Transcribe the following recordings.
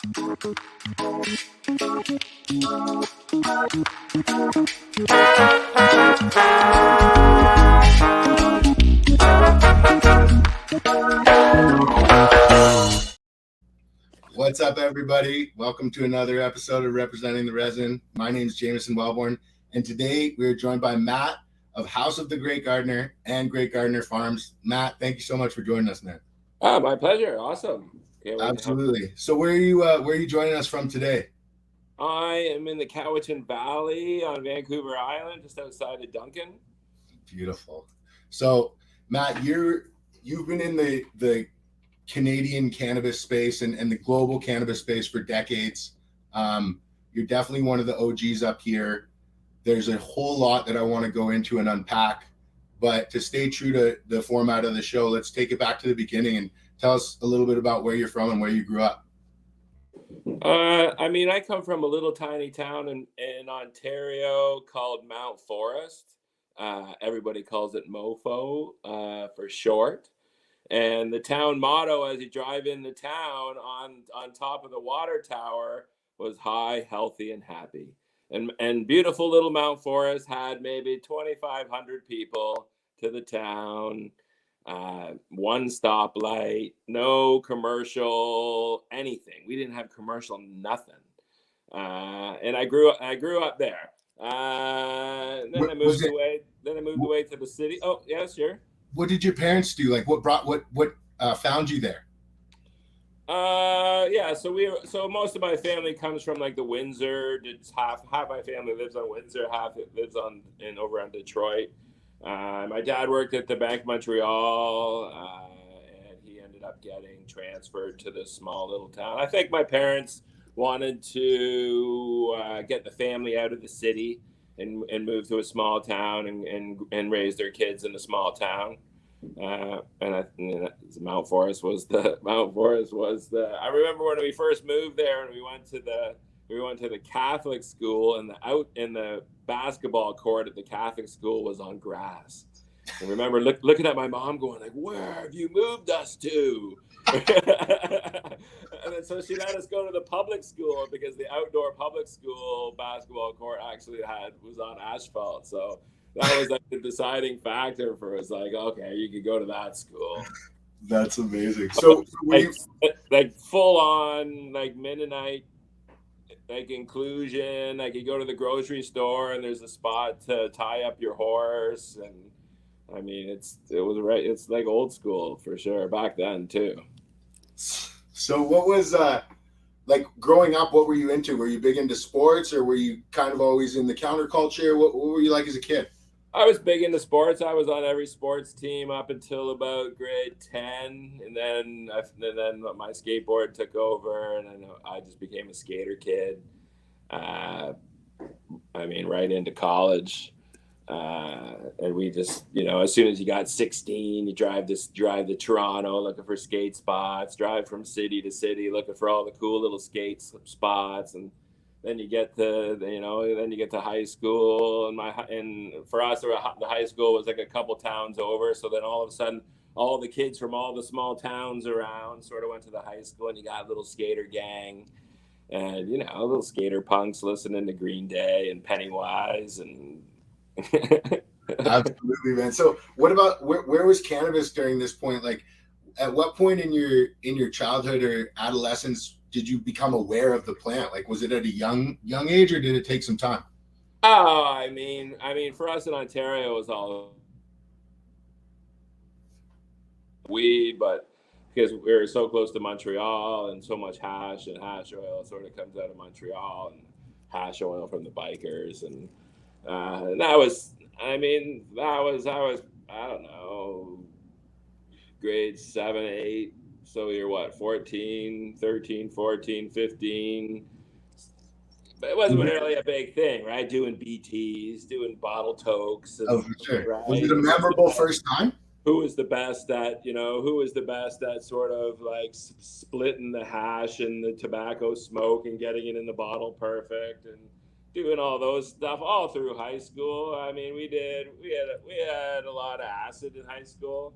What's up, everybody? Welcome to another episode of Representing the Resin. My name is Jameson Wellborn, and today we're joined by Matt of House of the Great Gardner and Great Gardner Farms. Matt, thank you so much for joining us, man. My pleasure. Awesome. Absolutely. So where are you joining us from today? I am in the Cowichan Valley on Vancouver Island, just outside of Duncan. Beautiful. So, Matt, you've been in the Canadian cannabis space and the global cannabis space for decades. You're definitely one of the OGs up here. There's a whole lot that I want to go into and unpack, but to stay true to the format of the show, let's take it back to the beginning and tell us a little bit about where you're from and where you grew up. I come from a little tiny town in Ontario called Mount Forest. Everybody calls it MoFo for short. And the town motto as you drive in the town on top of the water tower was high, healthy, and happy. And beautiful little Mount Forest had maybe 2,500 people to the town, one stoplight, no commercial, anything. We didn't have commercial, nothing. And I grew up there. Then I moved away to the city. Oh, yeah, sure. What did your parents do? Like, what found you there? So most of my family comes from like the Windsor. It's half my family lives on Windsor, half it lives over on Detroit. My dad worked at the Bank of Montreal, and he ended up getting transferred to this small little town. I think my parents wanted to get the family out of the city and move to a small town and raise their kids in a small town. Mount Forest was the. I remember when we first moved there and we went to the Catholic school, and the basketball court at the Catholic school was on grass. I remember looking at my mom going like, "Where have you moved us to?" And then so she let us go to the public school because the outdoor public school basketball court actually was on asphalt. So that was like the deciding factor for us. Like, okay, you could go to that school. That's amazing. So like full on like Mennonite like inclusion. Like you go to the grocery store and there's a spot to tie up your horse, and I mean it's like old school for sure back then too. So what was like growing up, what were you into? Were you big into sports, or were you kind of always in the counterculture? What were you like as a kid? I was big into sports. I was on every sports team up until about grade 10, and then my skateboard took over, and I just became a skater kid. Right into college. And we just, as soon as you got 16, you drive to Toronto looking for skate spots, drive from city to city looking for all the cool little skate spots, and then you get to high school, and for us, the high school was like a couple towns over. So then all of a sudden, all the kids from all the small towns around sort of went to the high school, and you got a little skater gang, and little skater punks listening to Green Day and Pennywise and. Absolutely, man. So what about where was cannabis during this point? Like at what point in your childhood or adolescence did you become aware of the plant? Like was it at a young age, or did it take some time? Oh, I mean for us in Ontario it was all weed, but because we were so close to Montreal and so much hash and hash oil sort of comes out of Montreal, and hash oil from the bikers, and that was I was I don't know, grade 7, 8. So you're what, 13, 14, 15. But it wasn't really a big thing, right? Doing BTs, doing bottle tokes. And, oh, for sure. Right? Was it a memorable first time? Who was the best at sort of like splitting the hash and the tobacco smoke and getting it in the bottle perfect, and doing all those stuff all through high school. I mean, we had a lot of acid in high school.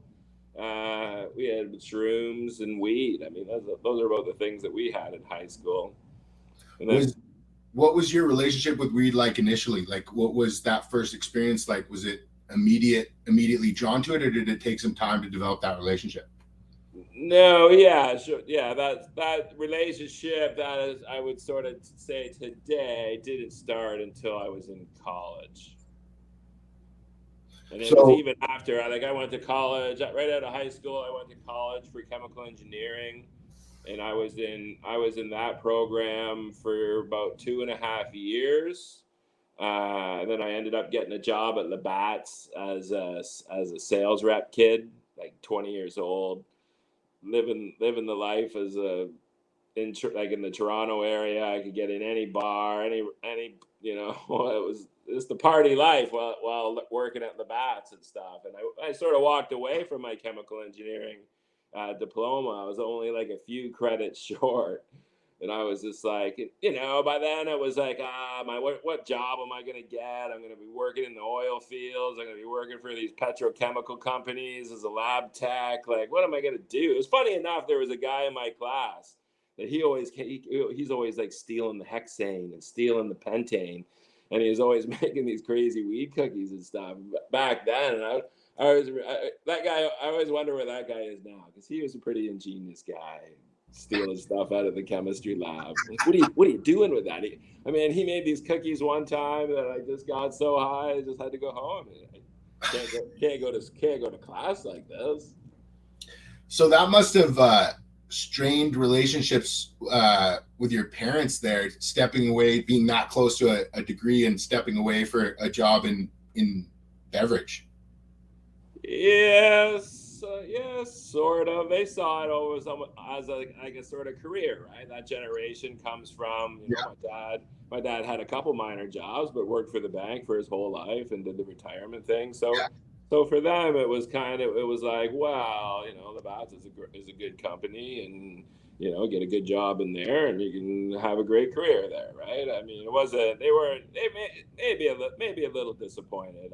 We had shrooms and weed. I mean, those are about the things that we had in high school. And then Was what was your relationship with weed like initially? Like, what was that first experience like? Was it immediately drawn to it, or did it take some time to develop that relationship? no, yeah, sure, yeah. That relationship, that is, I would sort of say today, didn't start until I was in college. And it was So, even after, I went to college right out of high school. I went to college for chemical engineering, and I was in that program for about 2.5 years. And then I ended up getting a job at Labatt's as a sales rep kid, like 20 years old, living the life as a like in the Toronto area. I could get in any bar, any it was just the party life while working at the bats and stuff. And I sort of walked away from my chemical engineering diploma. I was only like a few credits short. And I was just like, by then it was like, what job am I going to get? I'm going to be working in the oil fields. I'm going to be working for these petrochemical companies as a lab tech. Like, what am I going to do? It was funny enough. There was a guy in my class that he's always like stealing the hexane and stealing the pentane, and he's always making these crazy weed cookies and stuff back then. And that guy. I always wonder where that guy is now, because he was a pretty ingenious guy, stealing stuff out of the chemistry lab. Like, what are you doing with that? He made these cookies one time that I just got so high I just had to go home. I can't go to class like this. so that must have strained relationships with your parents there, stepping away, being that close to a degree and stepping away for a job in beverage. Yes, sort of. They saw it always as a sort of career, right? That generation comes from, Yeah. my dad. My dad had a couple minor jobs, but worked for the bank for his whole life and did the retirement thing. Yeah. So for them, it was like, wow, the Bats is a good company, and get a good job in there, and you can have a great career there, right? I mean, it wasn't. Maybe a little disappointed.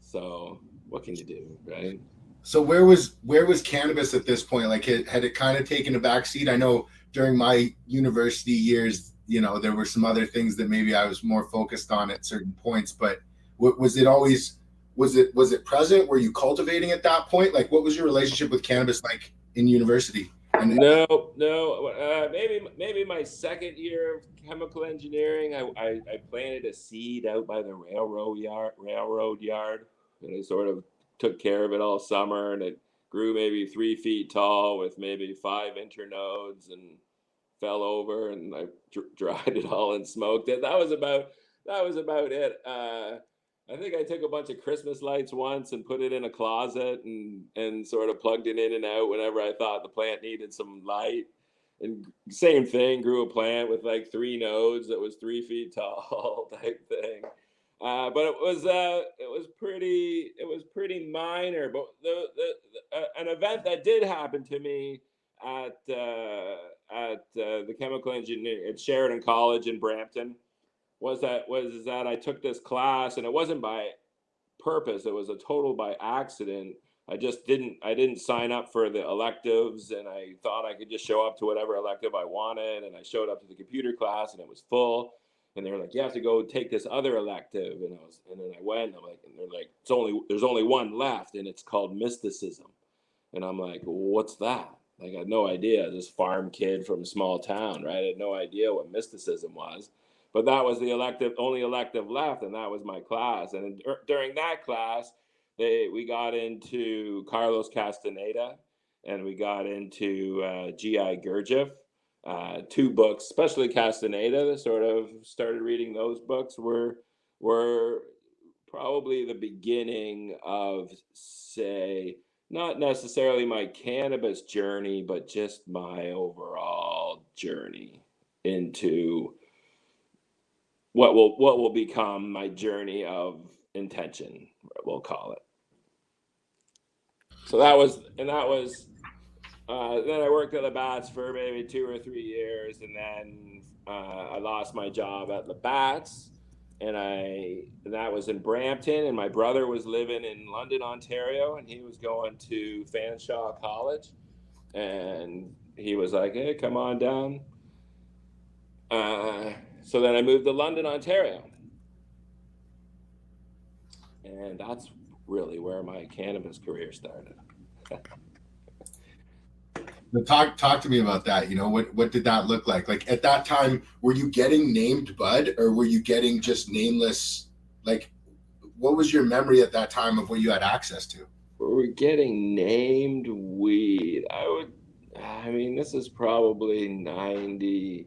So what can you do, right? So where was cannabis at this point? Like, had it kind of taken a backseat? I know during my university years, there were some other things that maybe I was more focused on at certain points, but was it always was it present? Were you cultivating at that point? Like, what was your relationship with cannabis like in university? And No, no. Maybe my second year of chemical engineering, I planted a seed out by the railroad yard, and I sort of took care of it all summer, and it grew maybe 3 feet tall with maybe 5 internodes, and fell over, and I dried it all and smoked it. That was about it. I think I took a bunch of Christmas lights once and put it in a closet, and sort of plugged it in and out whenever I thought the plant needed some light. And same thing, grew a plant with like 3 nodes that was 3 feet tall type thing. But it was pretty minor. But an event that did happen to me at the chemical engineering at Sheridan College in Brampton was that I took this class, and it wasn't by purpose. It was a total by accident. I didn't sign up for the electives, and I thought I could just show up to whatever elective I wanted, and I showed up to the computer class, and it was full. And they were like, "You have to go take this other elective," and then I went. And I'm like, and they're like, there's only one left, and it's called mysticism. And I'm like, well, "What's that?" Like, I had no idea. This farm kid from a small town, right? I had no idea what mysticism was. But that was the only elective left, and that was my class. And during that class, we got into Carlos Castaneda, and we got into G.I. Gurdjieff, two books, especially Castaneda. That sort of started reading those books were probably the beginning of, say, not necessarily my cannabis journey, but just my overall journey into what will become my journey of intention, we'll call it. So then I worked at Labatt's for maybe 2 or 3 years, and then I lost my job at Labatt's. and that was in Brampton, and my brother was living in London, Ontario, and he was going to Fanshawe College, and he was like, "Hey, come on down." So then I moved to London, Ontario, and that's really where my cannabis career started. But talk to me about that. You know, what did that look like? Like at that time, were you getting named bud, or were you getting just nameless? Like, what was your memory at that time of what you had access to? We're getting named weed. I mean, this is probably 90.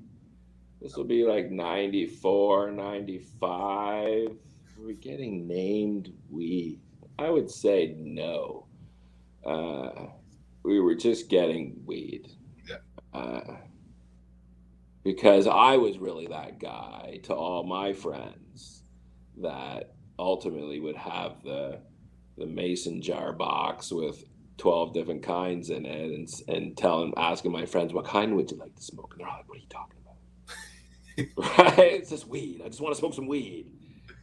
This will be like 94, 95. We're getting named weed. I would say no. Uh, we were just getting weed. Yeah. Because I was really that guy to all my friends that ultimately would have the mason jar box with 12 different kinds in it, and asking my friends, what kind would you like to smoke? And they're like, what are you talking about? Right? It's just weed. I just want to smoke some weed.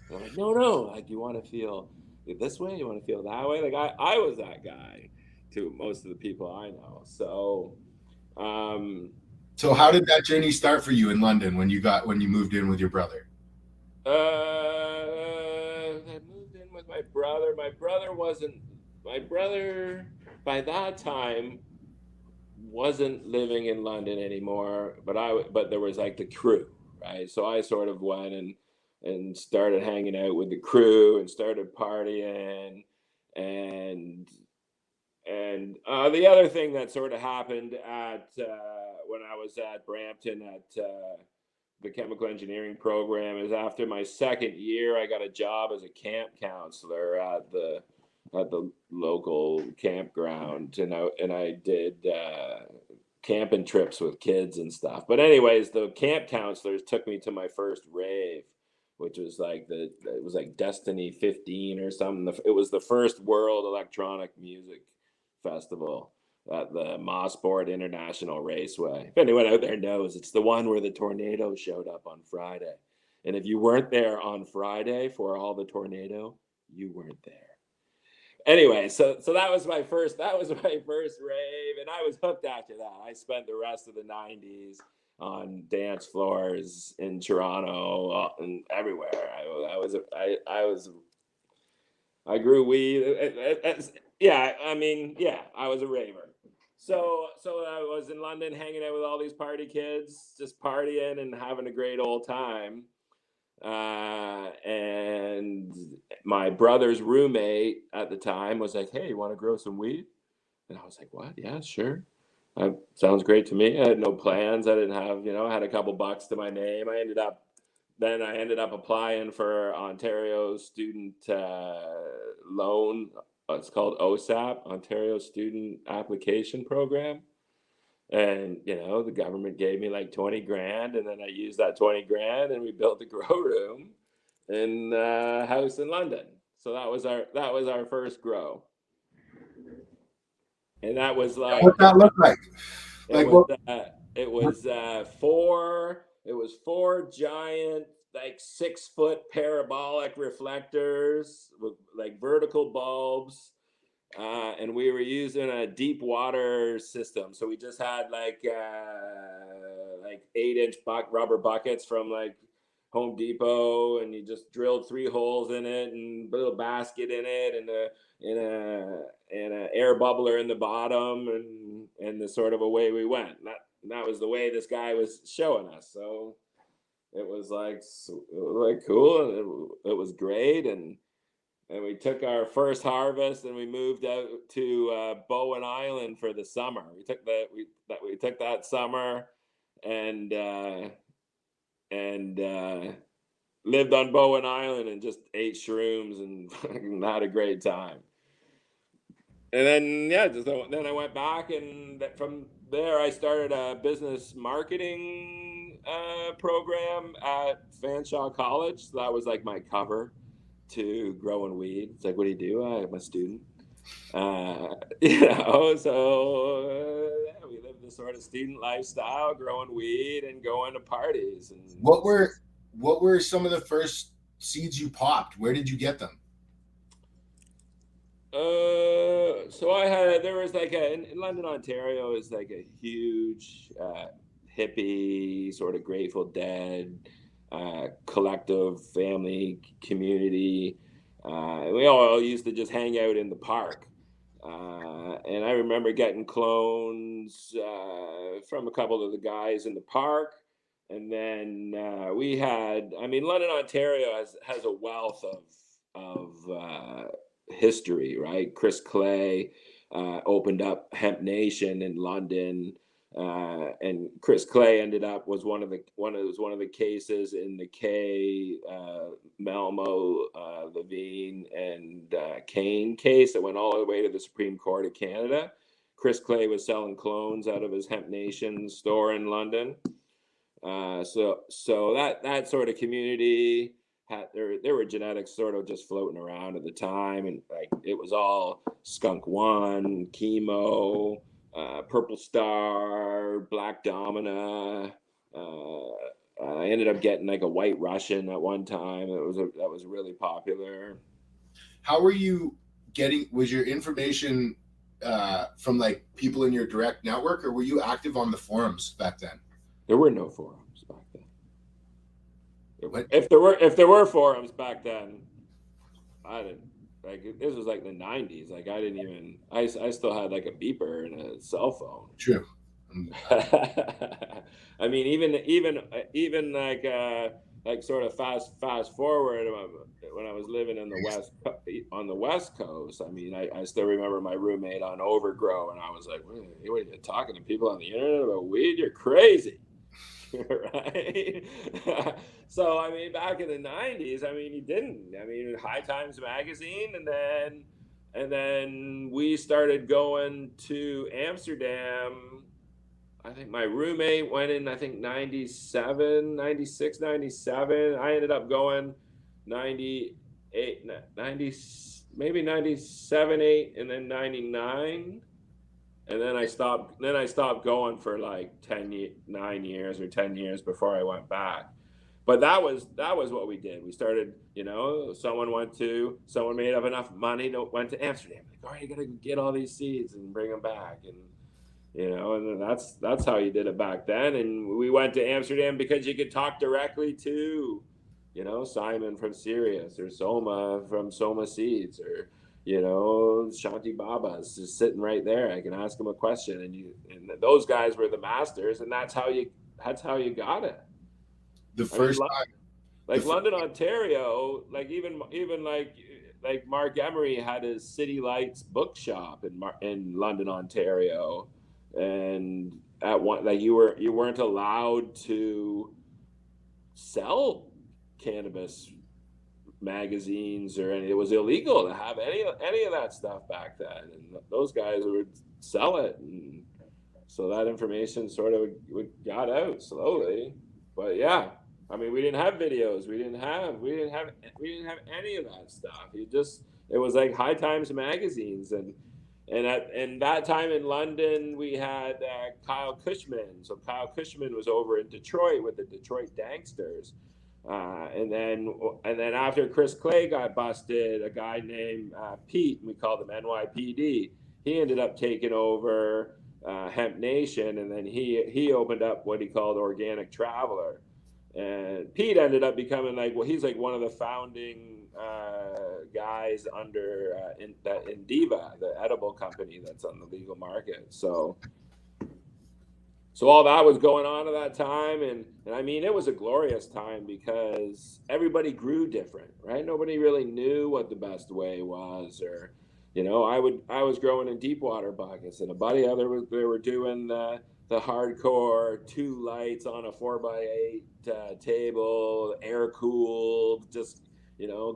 And I'm like, no, like, you want to feel this way, you want to feel that way. Like, I was that guy to most of the people I know. So how did that journey start for you in London when you moved in with your brother? I moved in with my brother. My brother by that time wasn't living in London anymore, but there was like the crew, right? So I sort of went and started hanging out with the crew and started partying, and the other thing that sort of happened at when I was at Brampton at the chemical engineering program is after my second year, I got a job as a camp counselor at the local campground, and I did camping trips with kids and stuff. But anyways, the camp counselors took me to my first rave, which was like it was like Destiny 15 or something. It was the first World Electronic Music Festival at the Mossport International Raceway. If anyone out there knows, it's the one where the tornado showed up on Friday. And if you weren't there on Friday for all the tornado, you weren't there. Anyway, so that was my first rave, and I was hooked after that. I spent the rest of the '90s on dance floors in Toronto and everywhere. I grew weed. Yeah, I mean, yeah, I was a raver. So I was in London hanging out with all these party kids, just partying and having a great old time. And my brother's roommate at the time was like, "Hey, you want to grow some weed?" And I was like, "What? Yeah, sure. Sounds great to me." I had no plans. I didn't have, I had a couple bucks to my name. I ended up applying for Ontario student loan. It's called OSAP, Ontario Student Application Program. And the government gave me like 20 grand, and then I used that 20 grand, and we built a grow room in a house in London. So that was our first grow, and that was like What that look like? it Like was what? four giant, like 6 foot parabolic reflectors with like vertical bulbs. And we were using a deep water system, so we just had like 8-inch rubber buckets from like Home Depot, and you just drilled 3 holes in it and put a basket in it, and a air bubbler in the bottom, and the sort of away we went. That was the way this guy was showing us. So it was like cool, and it was great, and we took our first harvest, and we moved out to Bowen Island for the summer. We took that summer, and and lived on Bowen Island and just ate shrooms and had a great time. And then then I went back, and from there I started a business marketing program at Fanshawe College. So that was like my cover to growing weed. It's like, what do you do? I'm a student. We lived this sort of student lifestyle, growing weed and going to parties. And What were some of the first seeds you popped? Where did you get them? So I had there was like in London, Ontario is like a huge hippie sort of Grateful Dead collective family community. We all used to just hang out in the park. And I remember getting clones from a couple of the guys in the park. And then we had, I mean, London, Ontario has a wealth of history, right? Chris Clay opened up Hemp Nation in London, and Chris Clay ended up was one of the cases in the Kay, Malmo, Levine, and Kane case that went all the way to the Supreme Court of Canada. Chris Clay was selling clones out of his Hemp Nation store in London. So that sort of community had there were genetics sort of just floating around at the time, and like it was all Skunk One, Chemo, Purple Star, Black Domina. I ended up getting like a White Russian at one time. That was really popular. How were you getting? Was your information from like people in your direct network, or were you active on the forums back then? There were no forums back then. What? If there were forums back then, I didn't like this was like the 90s. Like I didn't even I still had like a beeper and a cell phone. True. I mean even like sort of fast forward when I was living in the west coast. I mean I still remember my roommate on Overgrow, and I was like, what are you talking to people on the internet about weed? You're crazy. Right. So I mean back in the 90s, I mean he didn't. I mean High Times magazine, and then we started going to Amsterdam. I think my roommate went in, I think 97, 96, 97. I ended up going 98, 90, maybe 97, 8, and then 99. And then I stopped going for like 9 years or 10 years before I went back. But that was what we did. We started, someone made up enough money went to Amsterdam. Like, all right, you got to get all these seeds and bring them back. And, and then that's how you did it back then. And we went to Amsterdam because you could talk directly to, Simon from Sirius, or Soma from Soma Seeds, or, Shanti Baba's just sitting right there. I can ask him a question, and those guys were the masters, and that's how you got it. The first time, like London, Ontario, like even like Mark Emery had his City Lights bookshop in London, Ontario, and at one like you weren't allowed to sell cannabis magazines or any. It was illegal to have any of that stuff back then, and those guys would sell it, and so that information sort of got out slowly. But yeah, I mean, we didn't have videos, we didn't have any of that stuff. It was like High Times magazines, and at that time in London, we had Kyle Cushman. So Kyle Cushman was over in Detroit with the Detroit Danksters. And then after Chris Clay got busted, a guy named Pete, we called him NYPD, he ended up taking over Hemp Nation, and then he opened up what he called Organic Traveler. And Pete ended up becoming he's like one of the founding guys under Indiva, the edible company that's on the legal market. So all that was going on at that time, and I mean it was a glorious time because everybody grew different, right? Nobody really knew what the best way was, or I was growing in deep water buckets, and a buddy they were doing the hardcore 2 lights on a 4x8 table, air cooled, just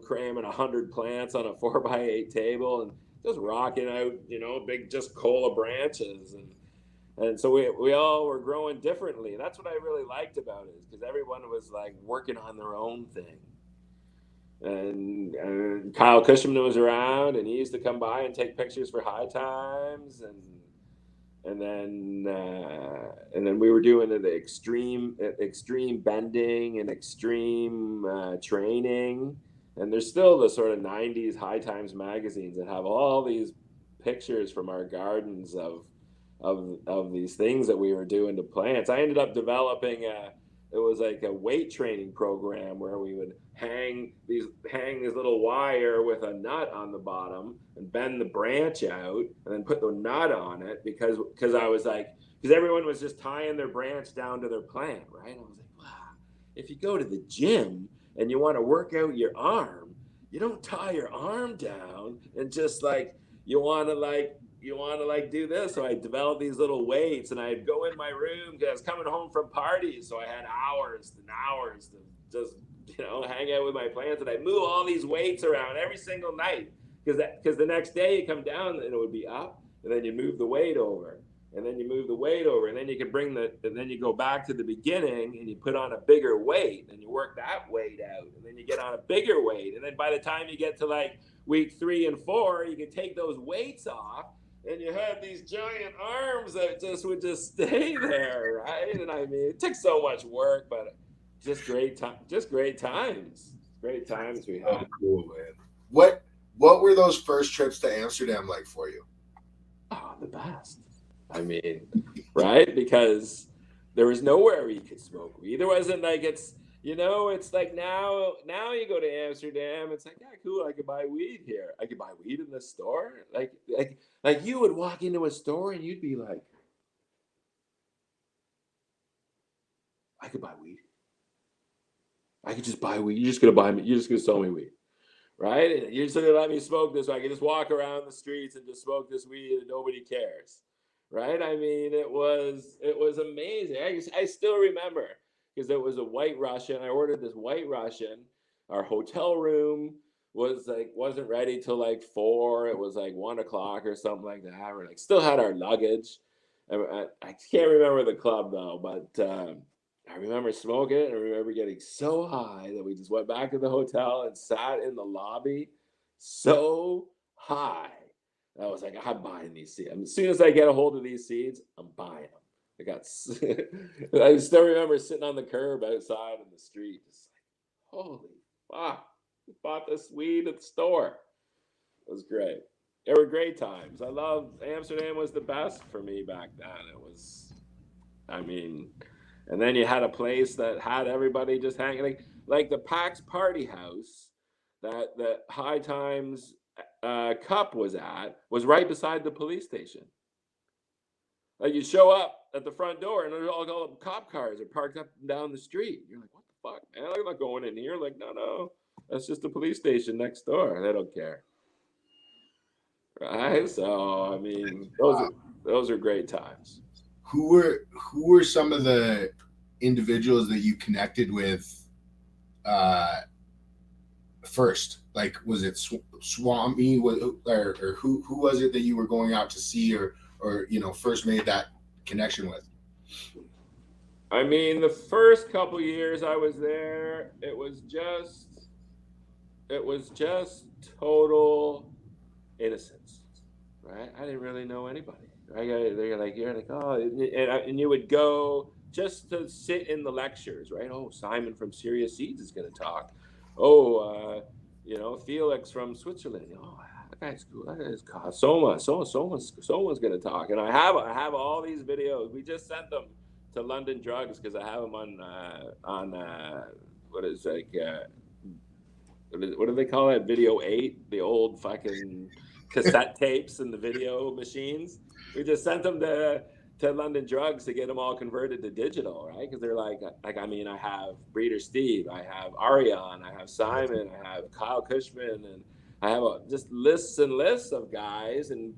cramming 100 plants on a 4x8 table and just rocking out big just cola branches, and so we all were growing differently. That's what I really liked about it, because everyone was like working on their own thing. And Kyle Cushman was around, and he used to come by and take pictures for High Times, and and then we were doing the extreme bending and extreme training. And there's still the sort of 90s High Times magazines that have all these pictures from our gardens of these things that we were doing to plants. I ended up developing it was like a weight training program where we would hang this little wire with a nut on the bottom and bend the branch out and then put the nut on it because I was like, because everyone was just tying their branch down to their plant, right? I was like, wow, if you go to the gym and you want to work out your arm, you don't tie your arm down and just like you want to like do this. So I developed these little weights, and I'd go in my room because I was coming home from parties, so I had hours and hours to just hang out with my plants, and I'd move all these weights around every single night because the next day you come down and it would be up, and then you move the weight over, and then you move the weight over, and then you can and then you go back to the beginning and you put on a bigger weight and you work that weight out, and then you get on a bigger weight, and then by the time you get to like week 3 and 4, you can take those weights off, and you had these giant arms that would just stay there, right? And I mean, it took so much work, but just great time, great times we had. Oh, cool, man. What were those first trips to Amsterdam like for you? Oh, the best. I mean, right? Because there was nowhere you could smoke weed. There wasn't like it's like now you go to Amsterdam, it's like, yeah, cool, I could buy weed here. I could buy weed in the store. Like you would walk into a store and you'd be like, I could buy weed. I could just buy weed. You're just gonna sell me weed. Right? And you're just gonna let me smoke this so I can just walk around the streets and just smoke this weed and nobody cares. Right? I mean, it was amazing. I still remember because it was a White Russian. I ordered this White Russian. Our hotel room wasn't ready till like 4. It was like 1 o'clock or something like that. We're like still had our luggage. I can't remember the club though, but I remember smoking it, and I remember getting so high that we just went back to the hotel and sat in the lobby so high. I was like, I'm buying these seeds. As soon as I get a hold of these seeds, I'm buying them. I still remember sitting on the curb outside in the street, just like, holy fuck, I bought this weed at the store. It was great. They were great times. I loved Amsterdam. Was the best for me back then. It was, I mean, and then you had a place that had everybody just hanging, like the Pax Party House that the High Times Cup was was right beside the police station. Like you show up at the front door and all the cop cars are parked up and down the street. You're like, what the fuck, man? I'm not going in here. Like, no, that's just the police station next door. They don't care, right? So I mean, those are great times. Who were some of the individuals that you connected with first? Like, was it Swami, or who was it that you were going out to see, or first made that connection with? I mean, the first couple years I was there, it was just total innocence, right? I didn't really know anybody. You're like, oh, and you would go just to sit in the lectures, right? Oh, Simon from Serious Seeds is going to talk. Oh, Felix from Switzerland. Oh, that guy's cool. That is someone's going to talk. And I have all these videos. We just sent them to London Drugs because I have them on what do they call that? Video 8, the old fucking cassette tapes and the video machines. We just sent them to London Drugs to get them all converted to digital, right? Because they're like I mean, I have Breeder Steve, I have Ariane, I have Simon, I have Kyle Cushman, and I have just lists and lists of guys, and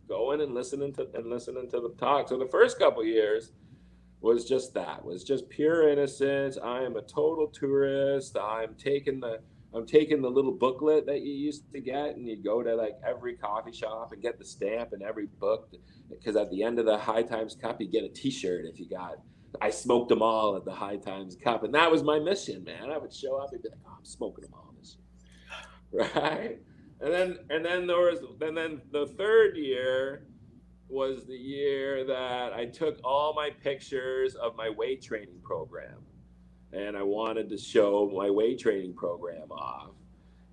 going and listening to them talk. So the first couple years was just pure innocence. I am a total tourist. I'm taking the little booklet that you used to get, and you go to like every coffee shop and get the stamp in every book, because at the end of the High Times Cup, you get a T-shirt if you got. I smoked them all at the High Times Cup, and that was my mission, man. I would show up and be like, oh, I'm smoking them all this year, right? And then the third year, was the year that I took all my pictures of my weight training program, and I wanted to show my weight training program off.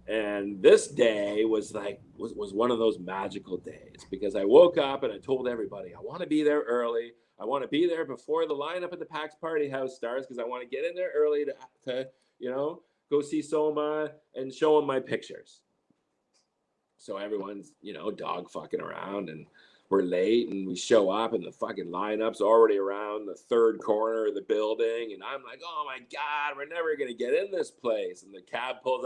And this day was was one of those magical days because I woke up and I told everybody I want to be there early. I want to be there before the lineup at the PAX Party House starts because I want to get in there early to go see Soma and show him my pictures. So everyone's dog fucking around, and we're late, and we show up and the fucking lineup's already around the third corner of the building, and I'm like, oh my god, we're never gonna get in this place. And the cab pulls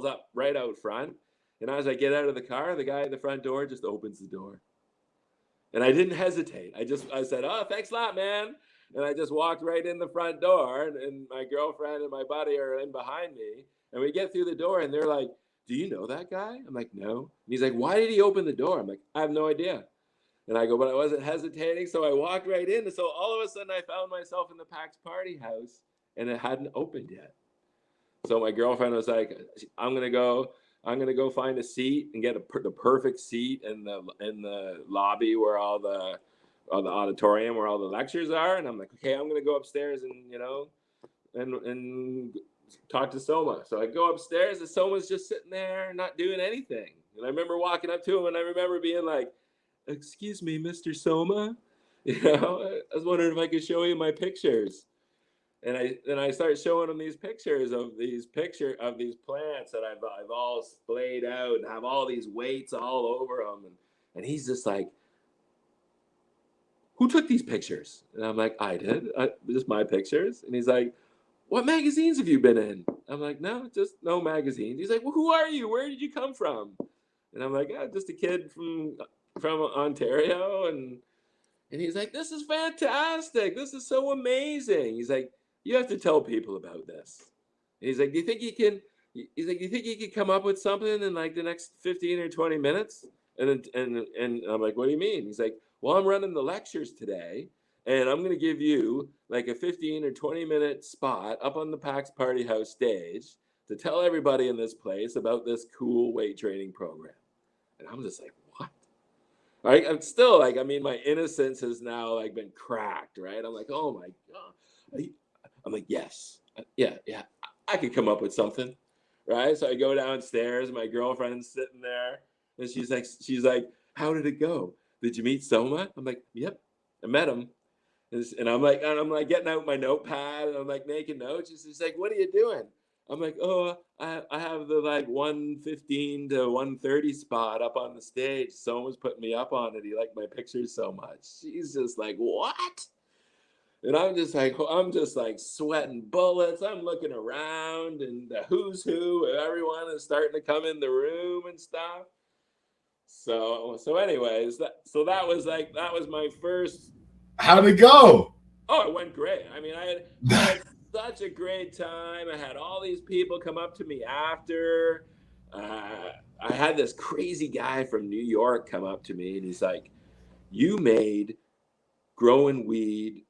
up right out front, and as I get out of the car, the guy at the front door just opens the door, and I didn't hesitate. I said, oh, thanks a lot, man. And I just walked right in the front door, and my girlfriend and my buddy are in behind me, and we get through the door, and they're like, do you know that guy? I'm like, no. And he's like, why did he open the door? I'm like, I have no idea. And I go, but I wasn't hesitating, so I walked right in. And so all of a sudden I found myself in the PAX Party House, and it hadn't opened yet. So my girlfriend was like, I'm gonna go find a seat and get the perfect seat in the lobby where all the auditorium where all the lectures are. And I'm like, okay, I'm gonna go upstairs and talk to Soma. So I go upstairs, and Soma's just sitting there not doing anything. And I remember walking up to him, and I remember being like, excuse me, Mr. Soma, I was wondering if I could show you my pictures. And I start showing him these pictures of these plants that I've all splayed out and have all these weights all over them. And he's just like, who took these pictures? And I'm like, I did. Just my pictures. And he's like, what magazines have you been in? I'm like, no, just no magazines. He's like, well, who are you? Where did you come from? And I'm like, just a kid from Ontario. And he's like, this is fantastic. This is so amazing. He's like, you have to tell people about this. And he's like, do you think you can come up with something in like the next 15 or 20 minutes? And I'm like, what do you mean? He's like, well, I'm running the lectures today, and I'm going to give you like a 15 or 20-minute spot up on the PAX Party House stage to tell everybody in this place about this cool weight training program. And I'm just like, what? Right? I'm still like, I mean, my innocence has now like been cracked, right? I'm like, oh my God. I'm like, yes, yeah, I could come up with something, right? So I go downstairs, my girlfriend's sitting there, and she's like, how did it go? Did you meet Soma? I'm like, yep, I met him. And I'm like getting out my notepad, and I'm like making notes. And she's like, what are you doing? I'm like, oh, I have the like 115 to 130 spot up on the stage. Soma's putting me up on it. He liked my pictures so much. She's just like, what? And I'm just like sweating bullets. I'm looking around, and the who's who, everyone is starting to come in the room and stuff. So anyways, that was my first. How'd it go? Oh, it went great. I mean, I had such a great time. I had all these people come up to me after. I had this crazy guy from New York come up to me, and he's like, you made growing weed.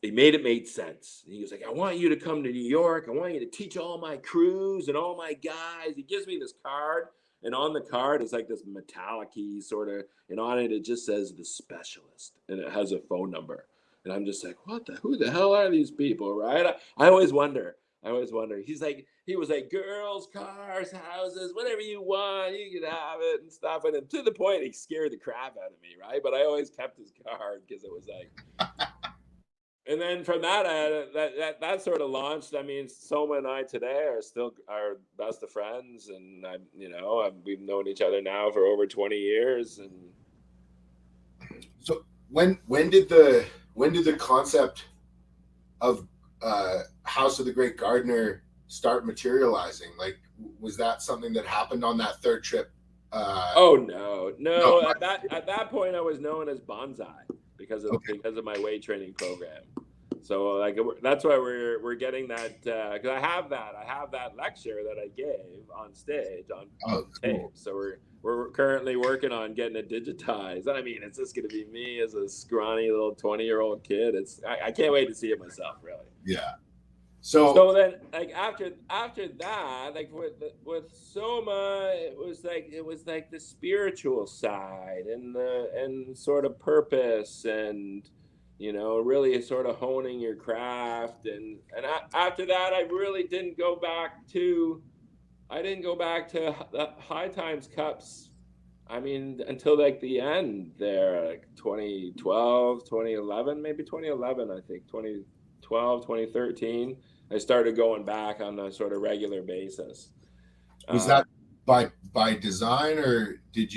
He made it made sense. He was like, I want you to come to New York. I want you to teach all my crews and all my guys. He gives me this card, and on the card is like this metallic-y sort of, and on it just says the specialist, and it has a phone number. And I'm just like, who the hell are these people, right? I always wonder. He was like, girls, cars, houses, whatever you want, you can have it and stuff. And then to the point, he scared the crap out of me, right? But I always kept his card because it was like. And then from that, that sort of launched. I mean, Soma and I today are still our best of friends, and we've known each other now for over 20 years. And so when did the concept of House of the Great Gardner start materializing? Like, was that something that happened on that third trip? Oh no. At that point, I was known as Bonsai because of my weight training program. So like that's why we're getting that because I have that lecture that I gave on stage on tape. Cool. So we're currently working on getting it digitized. I mean, it's just going to be me as a scrawny little 20-year-old kid. I can't wait to see it myself, really. Yeah. So So then, like after that, like with Soma, it was like the spiritual side and sort of purpose and really sort of honing your craft after that, I didn't go back to the High Times Cups. I mean, until like the end there, like 2012, 2011, maybe 2011, I think 2012, 2013. I started going back on a sort of regular basis. was Uh, that by design, or did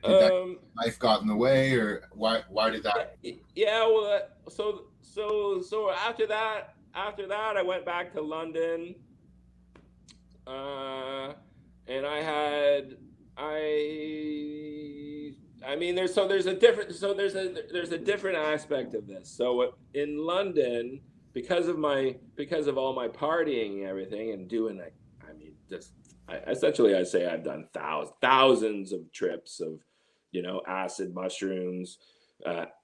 that um, life got in the way, or why did yeah, that? yeah. Well, so after that, I went back to London, uh, and I mean, there's a different aspect of this. So in London, because of all my partying and everything, and doing like, I mean, just essentially, I say I've done thousands of trips of, acid mushrooms,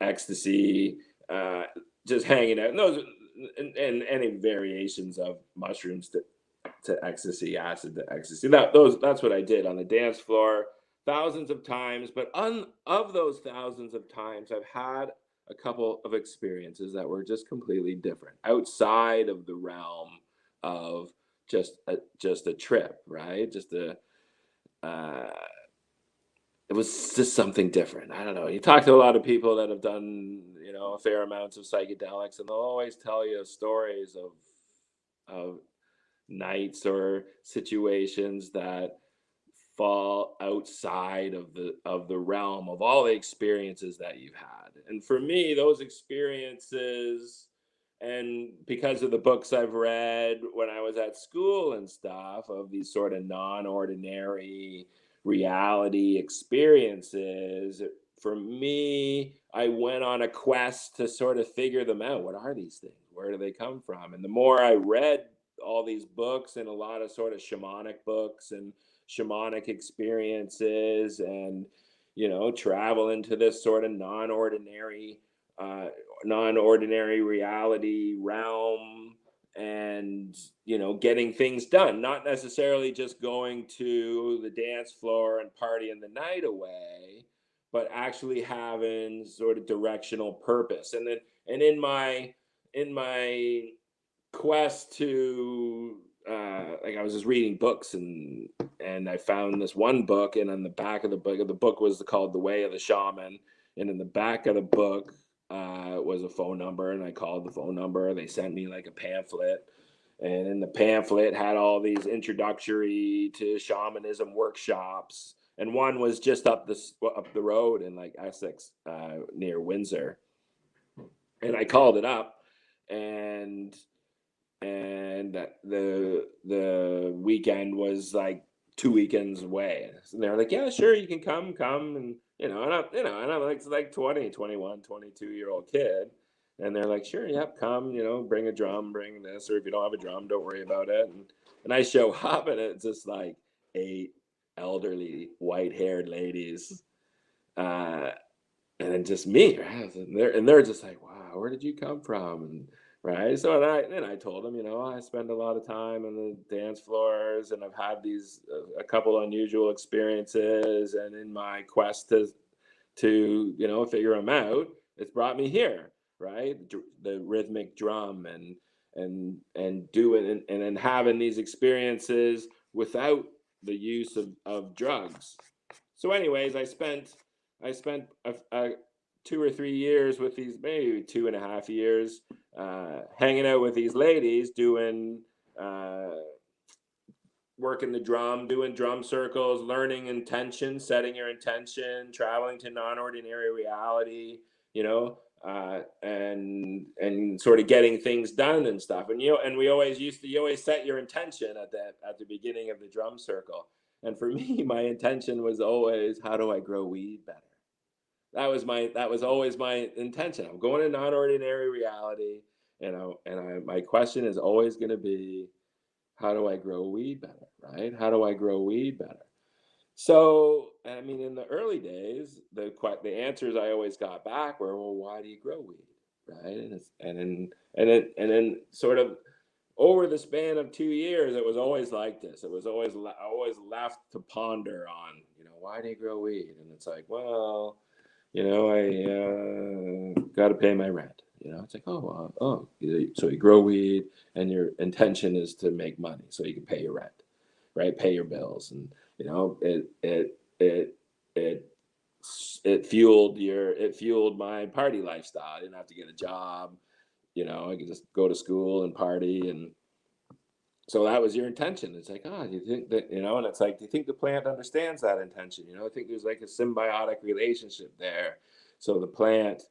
ecstasy, uh, just hanging out. And those and any variations of mushrooms to ecstasy, acid to ecstasy. That's what I did on the dance floor thousands of times. But of those thousands of times, I've had a couple of experiences that were just completely different, outside of the realm of just a trip, right? Uh, it was just something different. I don't know. You talk to a lot of people that have done, a fair amounts of psychedelics, and they'll always tell you stories of nights or situations that fall outside of the realm of all the experiences that you've had. And for me, those experiences, and because of the books I've read when I was at school and stuff, of these sort of non-ordinary reality experiences, for me, I went on a quest to sort of figure them out. What are these things? Where do they come from? And the more I read all these books, and a lot of sort of shamanic books and shamanic experiences, and travel into this sort of uh, non-ordinary reality realm, and getting things done, not necessarily just going to the dance floor and partying the night away, but actually having sort of directional purpose. And in my quest to, like, I was just reading books, and I found this one book, and on the back of the book was called The Way of the Shaman, and in the back of the book was a phone number, and I called the phone number. They sent me like a pamphlet, and in the pamphlet had all these introductory to shamanism workshops, and one was just up the road in like Essex, near Windsor, and I called it up, and the weekend was like 2 weekends away, and they're like, yeah, sure, you can come, and I'm like 20, 21, 22-year-old kid, and they're like, sure, yep, come, bring a drum, bring this, or if you don't have a drum, don't worry about it. And I show up, and it's just like 8 elderly white-haired ladies, uh and then just me, right? And they're just like, wow, where did you come from? And right. So I told them, I spend a lot of time on the dance floors, and I've had these a couple unusual experiences, and in my quest to figure them out, it's brought me here, right? The rhythmic drum, and doing, and then having these experiences without the use of drugs. So anyways, I spent 2 or 3 years with these, maybe 2.5 years, hanging out with these ladies, doing, uh, working the drum, doing drum circles, learning intention, setting your intention, traveling to non-ordinary reality, and sort of getting things done and stuff. And we always you always set your intention at the beginning of the drum circle. And for me, my intention was always, how do I grow weed better? That was always my intention. I'm going to non-ordinary reality, my question is always going to be, how do I grow weed better, right? How do I grow weed better? So, I mean, in the early days, the answers I always got back were, well, why do you grow weed, right? And then sort of over the span of 2 years, it was always like this. It was always left to ponder on, why do you grow weed? And it's like, well, I got to pay my rent. It's like, so you grow weed, and your intention is to make money, so you can pay your rent, right? Pay your bills, and it fueled my party lifestyle. I didn't have to get a job. I could just go to school and party, and so that was your intention. It's like, do you think that, and it's like, do you think the plant understands that intention? I think there's like a symbiotic relationship there. So the plant,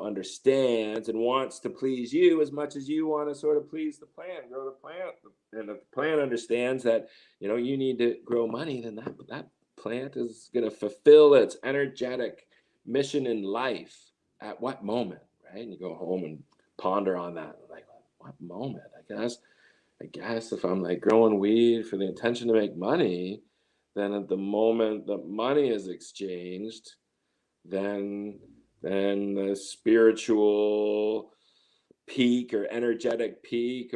understands and wants to please you as much as you want to sort of please the plant, grow the plant. And if the plant understands that, you need to grow money, then that plant is going to fulfill its energetic mission in life at what moment, right? And you go home and ponder on that. Like, what moment? I guess if I'm like growing weed for the intention to make money, then at the moment that money is exchanged, then the spiritual peak or energetic peak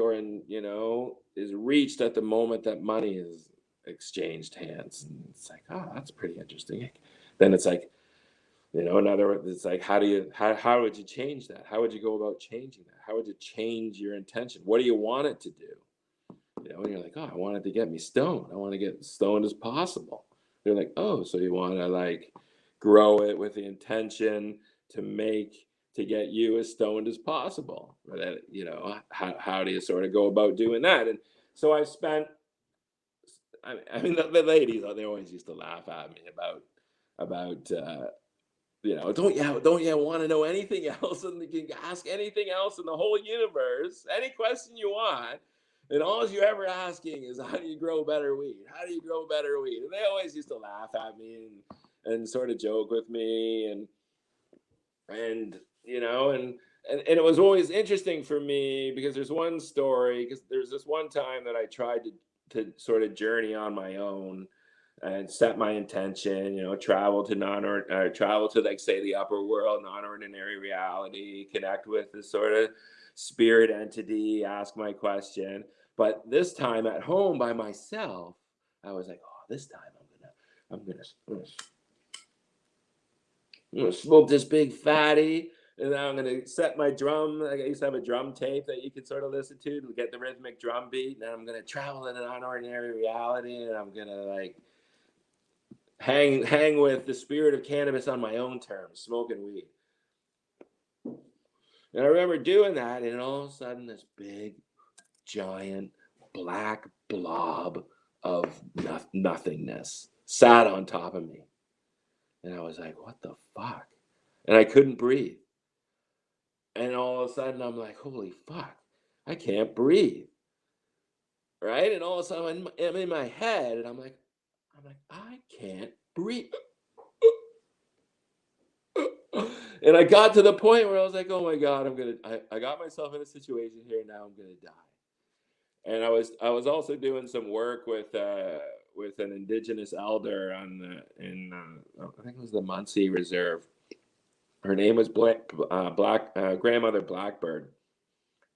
is reached at the moment that money is exchanged hands. And it's like, that's pretty interesting. Then it's like, in other words, it's like, how would you change that? How would you go about changing that? How would you change your intention? What do you want it to do? And you're like, I want it to get me stoned. I want to get stoned as possible. They're like, so you want to like grow it with the intention to get you as stoned as possible. But how do you sort of go about doing that? And so I spent, I mean, the ladies, they always used to laugh at me about don't you want to know anything else? And you can ask anything else in the whole universe, any question you want. And all you're ever asking is, how do you grow better weed? How do you grow better weed? And they always used to laugh at me and sort of joke with me. And it was always interesting for me, because there's one story, because there's this one time that I tried to sort of journey on my own and set my intention, travel to, like, say, the upper world, non-ordinary reality, connect with this sort of spirit entity, ask my question. But this time at home by myself, I was like, this time I'm gonna smoke this big fatty, and then I'm gonna set my drum. Like, I used to have a drum tape that you could sort of listen to get the rhythmic drum beat, and then I'm gonna travel in an unordinary reality, and I'm gonna like hang with the spirit of cannabis on my own terms, smoking weed. And I remember doing that, and all of a sudden, this big, giant, black blob of nothingness sat on top of me. And I was like, what the fuck? And I couldn't breathe. And all of a sudden, I'm like, holy fuck, I can't breathe. Right? And all of a sudden, I'm in my head, and I'm like, I can't breathe. And I got to the point where I was like, oh my God, I got myself in a situation here, now I'm gonna die. And I was also doing some work with an indigenous elder I think it was the Muncie Reserve. Her name was Grandmother Blackbird.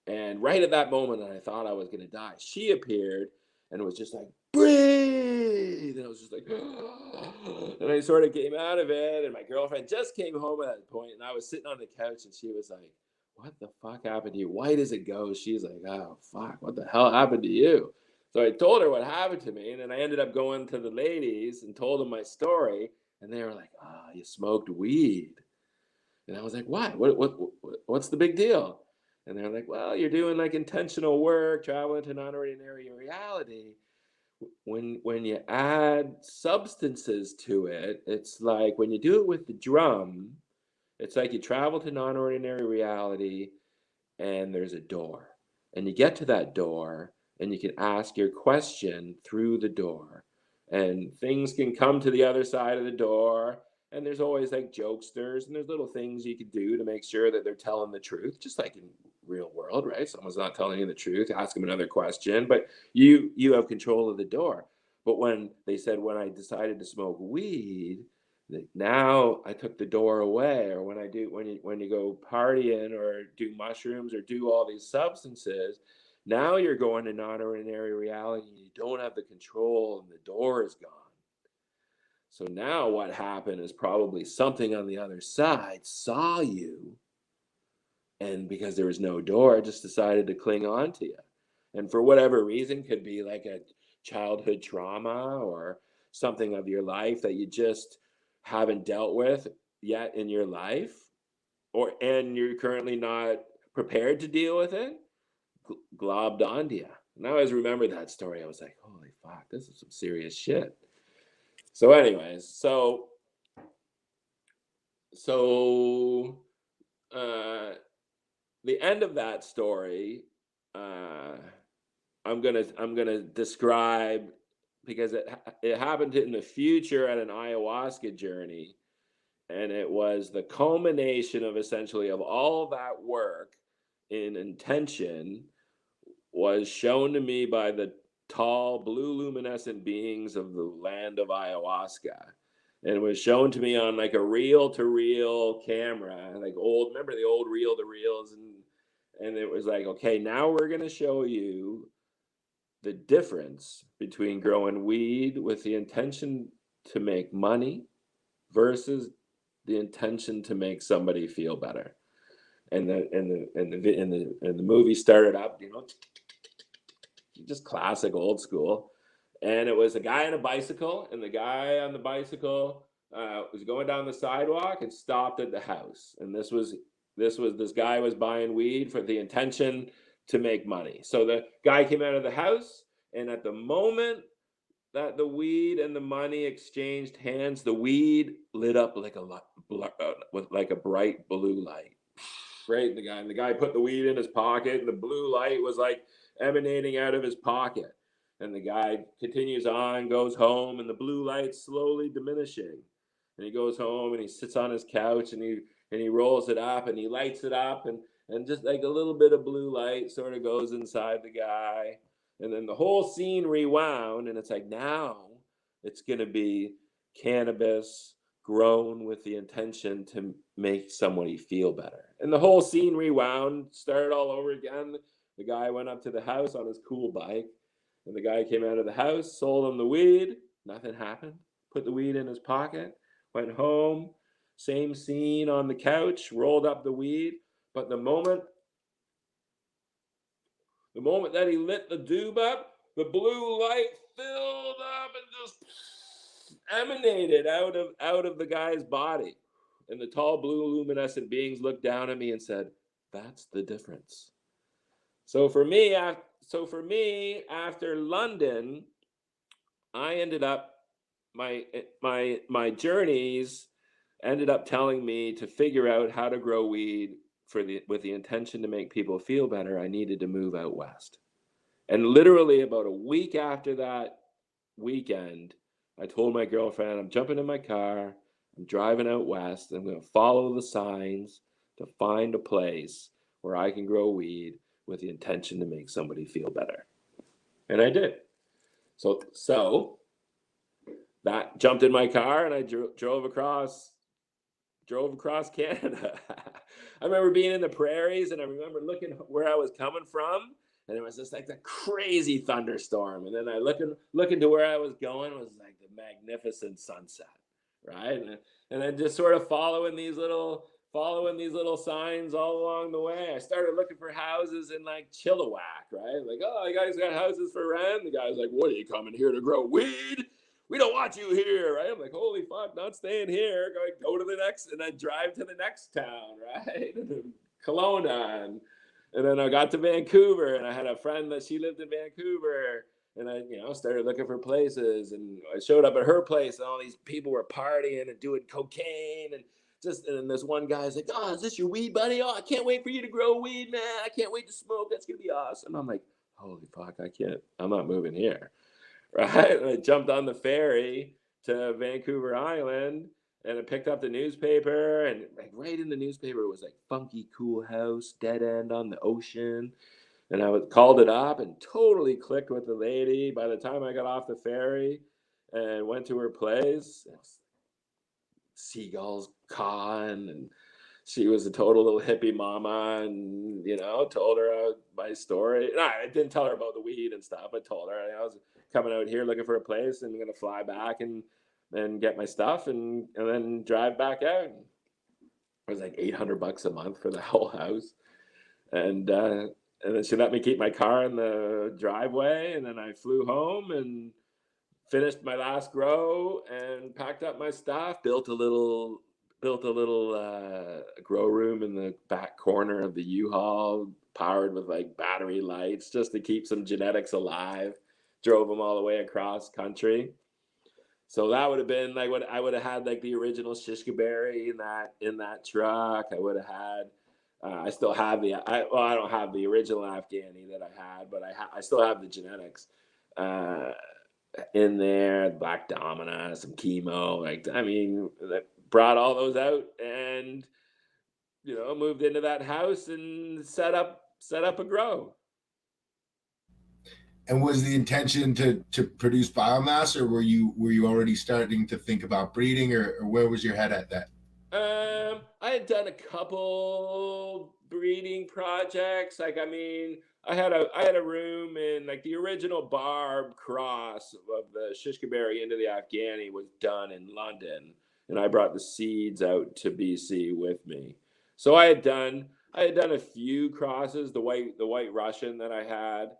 And right at that moment that I thought I was gonna die, she appeared and was just like, breathe. And I was just like, and I sort of came out of it. And my girlfriend just came home at that point, and I was sitting on the couch, and she was like, what the fuck happened to you? White as it goes. She's like, oh fuck, what the hell happened to you? So I told her what happened to me, and then I ended up going to the ladies and told them my story, and they were like, you smoked weed. And I was like, what? What's the big deal? And they're like, well, you're doing like intentional work, traveling to non-ordinary reality. When you add substances to it, it's like when you do it with the drum, it's like you travel to non-ordinary reality, and there's a door. And you get to that door, and you can ask your question through the door. And things can come to the other side of the door. And there's always like jokesters, and there's little things you could do to make sure that they're telling the truth, just like in real world, right? Someone's not telling you the truth, ask them another question, but you have control of the door. But when I decided to smoke weed, Now I took the door away, or when you go partying or do mushrooms or do all these substances, now you're going to non-ordinary reality. You don't have the control, and the door is gone. So now what happened is probably something on the other side saw you, and because there was no door, just decided to cling on to you. And for whatever reason, could be like a childhood trauma or something of your life that you just haven't dealt with yet in your life, and you're currently not prepared to deal with it, globbed onto you. And I always remember that story. I was like, holy fuck, this is some serious shit. So anyways, so uh the end of that story, uh I'm gonna describe, because it happened in the future at an ayahuasca journey, and it was the culmination of essentially of all that work in intention was shown to me by the tall blue luminescent beings of the land of ayahuasca. And it was shown to me on like a reel to reel camera, like old, remember the old reel to reels? And it was like, okay, now we're going to show you the difference between growing weed with the intention to make money versus the intention to make somebody feel better. And the movie started up, just classic old school. And it was a guy on a bicycle, and the guy on the bicycle was going down the sidewalk and stopped at the house. And this guy was buying weed for the intention to make money. So the guy came out of the house, and at the moment that the weed and the money exchanged hands, the weed lit up like with like a bright blue light. Right, and the guy put the weed in his pocket, and the blue light was like emanating out of his pocket. And the guy continues on, goes home, and the blue light's slowly diminishing. And he goes home and he sits on his couch, and he rolls it up and he lights it up, and just like a little bit of blue light sort of goes inside the guy. And then the whole scene rewound, and it's like, now it's gonna be cannabis grown with the intention to make somebody feel better. And the whole scene rewound, started all over again. The guy went up to the house on his cool bike, and the guy came out of the house, sold him the weed. Nothing happened. Put the weed in his pocket, went home. Same scene on the couch, rolled up the weed. But the moment that he lit the doob up, the blue light filled up and just emanated out of the guy's body. And the tall blue luminescent beings looked down at me and said, "That's the difference." So for me, after London, I ended up my journeys ended up telling me to figure out how to grow weed with the intention to make people feel better. I needed to move out west. And literally about a week after that weekend, I told my girlfriend, I'm jumping in my car, I'm driving out west, I'm going to follow the signs to find a place where I can grow weed with the intention to make somebody feel better. And I did. So that jumped in my car, and I drove across Canada. I remember being in the prairies, and I remember looking where I was coming from, and it was just like the crazy thunderstorm. And then I looking to where I was going, was like the magnificent sunset, right? And then just sort of following these little signs all along the way. I started looking for houses in like Chilliwack, right? Like, oh, you guys got houses for rent? The guy's like, what, are you coming here to grow weed? We don't want you here, right? I'm like, holy fuck, not staying here. Go to the next, and I drive to the next town, right? Kelowna, and then I got to Vancouver, and I had a friend that she lived in Vancouver, and I, started looking for places, and I showed up at her place, and all these people were partying and doing cocaine, and this one guy's like, oh, is this your weed buddy? Oh, I can't wait for you to grow weed, man. I can't wait to smoke. That's gonna be awesome. I'm like, holy fuck, I'm not moving here. Right? And I jumped on the ferry to Vancouver Island, and I picked up the newspaper, and like right in the newspaper was like funky cool house, dead end on the ocean. And called it up and totally clicked with the lady. By the time I got off the ferry and went to her place, seagulls cawing, and she was a total little hippie mama, and told her my story. No, I didn't tell her about the weed and stuff. I told her I was coming out here looking for a place and gonna fly back and get my stuff and then drive back out. It was like $800 a month for the whole house, and then she let me keep my car in the driveway, and then I flew home and finished my last grow and packed up my stuff, built a little grow room in the back corner of the U-Haul, powered with like battery lights just to keep some genetics alive. Drove them all the way across country. So that would have been like what I would have had, like the original shishka berry in that truck. I would have had. I still have I don't have the original Afghani that I had, but I still have the genetics. Uh, in there, Black Domina, some chemo. Like, I mean, brought all those out and moved into that house and set up a grow. And was the intention to produce biomass, or were you already starting to think about breeding, or where was your head at that? I had done a couple breeding projects. Like, I mean, I had a room in like the original Barb cross of the Shishka berry into the Afghani was done in London, and I brought the seeds out to BC with me. So I had done a few crosses. The white Russian that I had.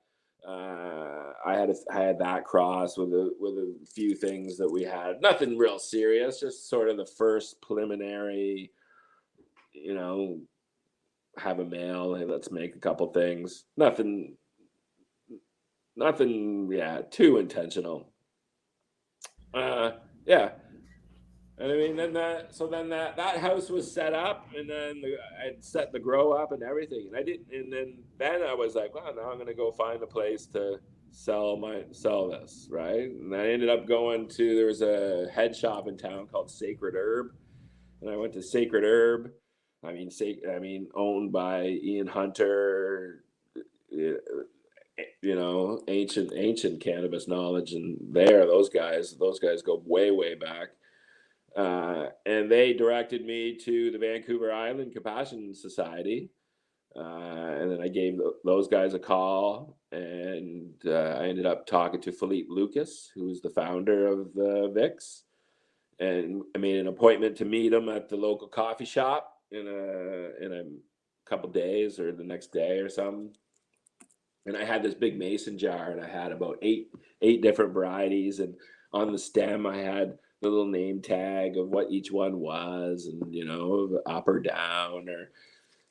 I had that cross with a few things that we had. Nothing real serious, just sort of the first preliminary, you know, have a male. Hey, let's make a couple things. Nothing, yeah, too intentional. Yeah, and I mean, then that house was set up, and then I'd set the grow up and everything, and I didn't. And then I was like, well, now I'm gonna go find a place to sell this, right? And I ended up going to there was a head shop in town called Sacred Herb, and I went to Sacred Herb. I mean, owned by Ian Hunter. Ancient cannabis knowledge, and those guys go way back. And they directed me to the Vancouver Island Compassion Society. And then I gave those guys a call, and I ended up talking to Philippe Lucas, who is the founder of the VIX. And I made an appointment to meet him at the local coffee shop in a couple days or the next day or something. And I had this big mason jar, and I had about eight different varieties, and on the stem I had the little name tag of what each one was, and up or down,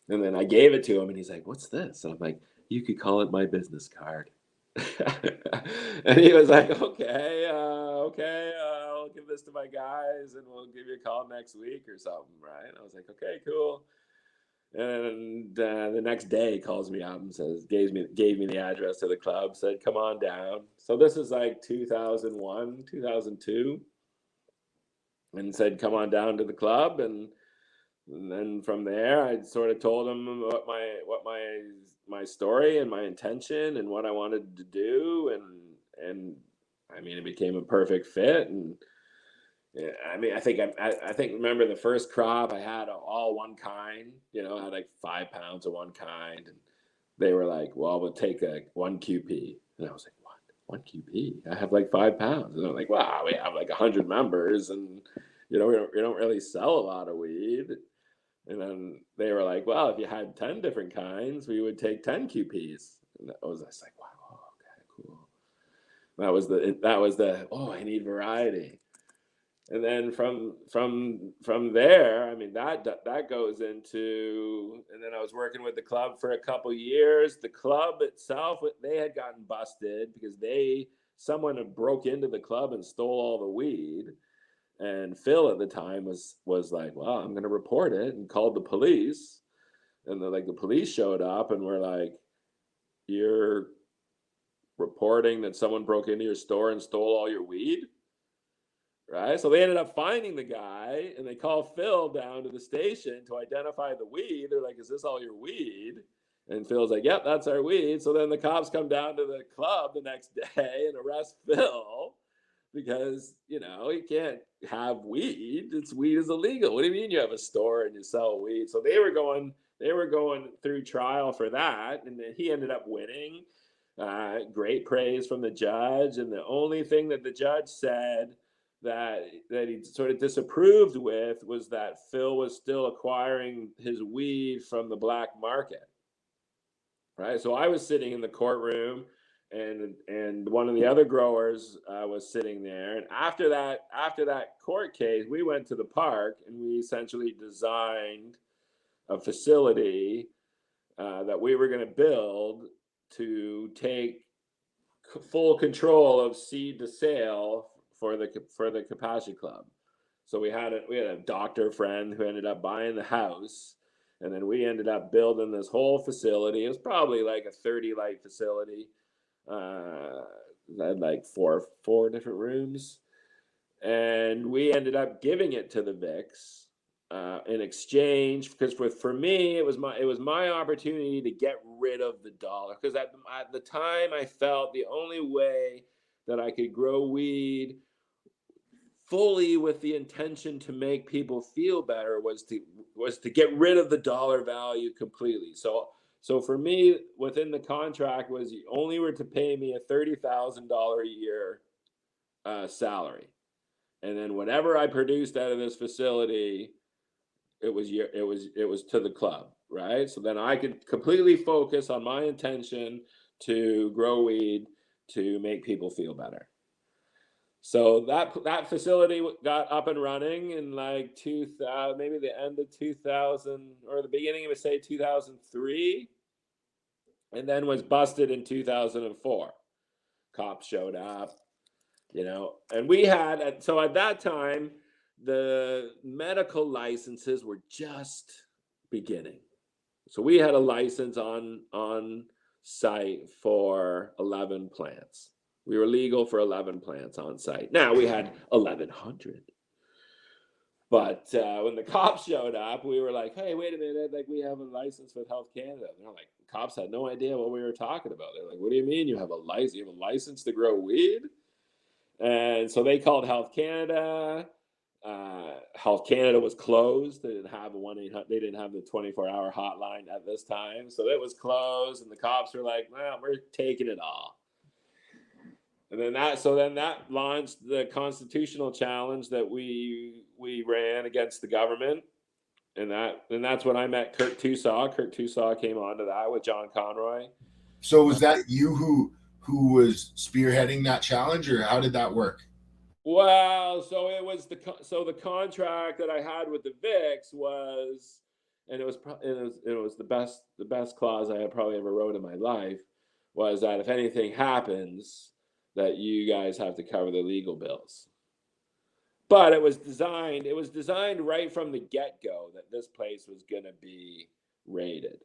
and then I gave it to him, and he's like, "What's this?" And I'm like, "You could call it my business card." And he was like, "Okay, I'll give this to my guys, and we'll give you a call next week or something, right?" And I was like, "Okay, cool." And the next day, he calls me up and says, gave me the address to the club, said, "Come on down." So this is like 2001, 2002, and said, "Come on down to the club." And then from there, I sort of told him what my story and my intention and what I wanted to do, and I mean, it became a perfect fit. And yeah, I mean, I think remember the first crop I had all one kind. I had like 5 pounds of one kind, and they were like, "Well, we'll take a one QP," and I was like, "What? One QP? I have like 5 pounds." And they're like, "Wow, we have like 100 members, and we don't really sell a lot of weed." And then they were like, "Well, if you had 10 different kinds, we would take 10 QPs." And I was just like, "Wow, okay, cool." That was the oh, I need variety. And then from there, I mean, that goes into, and then I was working with the club for a couple years. The club itself, they had gotten busted because someone had broke into the club and stole all the weed. And Phil at the time was like, "Well, I'm going to report it," and called the police. And the police showed up and were like, "You're reporting that someone broke into your store and stole all your weed?" Right? So they ended up finding the guy, and they call Phil down to the station to identify the weed. They're like, "Is this all your weed?" And Phil's like, "Yep, that's our weed." So then the cops come down to the club the next day and arrest Phil because you can't have weed. Weed is illegal. What do you mean you have a store and you sell weed? So they were going through trial for that, and then he ended up winning. Great praise from the judge, and the only thing that the judge said that he sort of disapproved with was that Phil was still acquiring his weed from the black market. Right. So I was sitting in the courtroom, and one of the other growers was sitting there. And after that court case, we went to the park and we essentially designed a facility that we were going to build to take full control of seed to sale for the Capacity Club. So we had a doctor friend who ended up buying the house, and then we ended up building this whole facility. It was probably like a 30 light facility. Had like four different rooms, and we ended up giving it to the Vicks in exchange, because for me it was my opportunity to get rid of the dollar, because at the time I felt the only way that I could grow weed fully with the intention to make people feel better was to get rid of the dollar value completely. So for me, within the contract was you only were to pay me a $30,000 a year salary, and then whatever I produced out of this facility, it was to the club, right? So then I could completely focus on my intention to grow weed to make people feel better. So that facility got up and running in like 2000, maybe the end of 2000 or the beginning of say 2003, and then was busted in 2004. Cops showed up, and we had so at that time the medical licenses were just beginning. So we had a license on site for 11 plants. We were legal for 11 plants on site. Now we had 1,100. But when the cops showed up, we were like, hey, wait a minute. Like, we have a license with Health Canada. And they're like, cops had no idea what we were talking about. They're like, what do you mean you have a license? You have a license to grow weed? And so they called Health Canada. Health Canada was closed. They didn't have They didn't have the 24-hour hotline at this time. So it was closed. And the cops were like, well, we're taking it all. And then that launched the constitutional challenge that we ran against the government, and that's when I met Kurt Tusaw. Kurt Tusaw came onto that with John Conroy. So was that you who was spearheading that challenge, or how did that work? Well, so it was the contract that I had with the Vicks was, and it was the best clause I had probably ever wrote in my life, was that if anything happens, that you guys have to cover the legal bills. But it was designed right from the get-go that this place was going to be raided.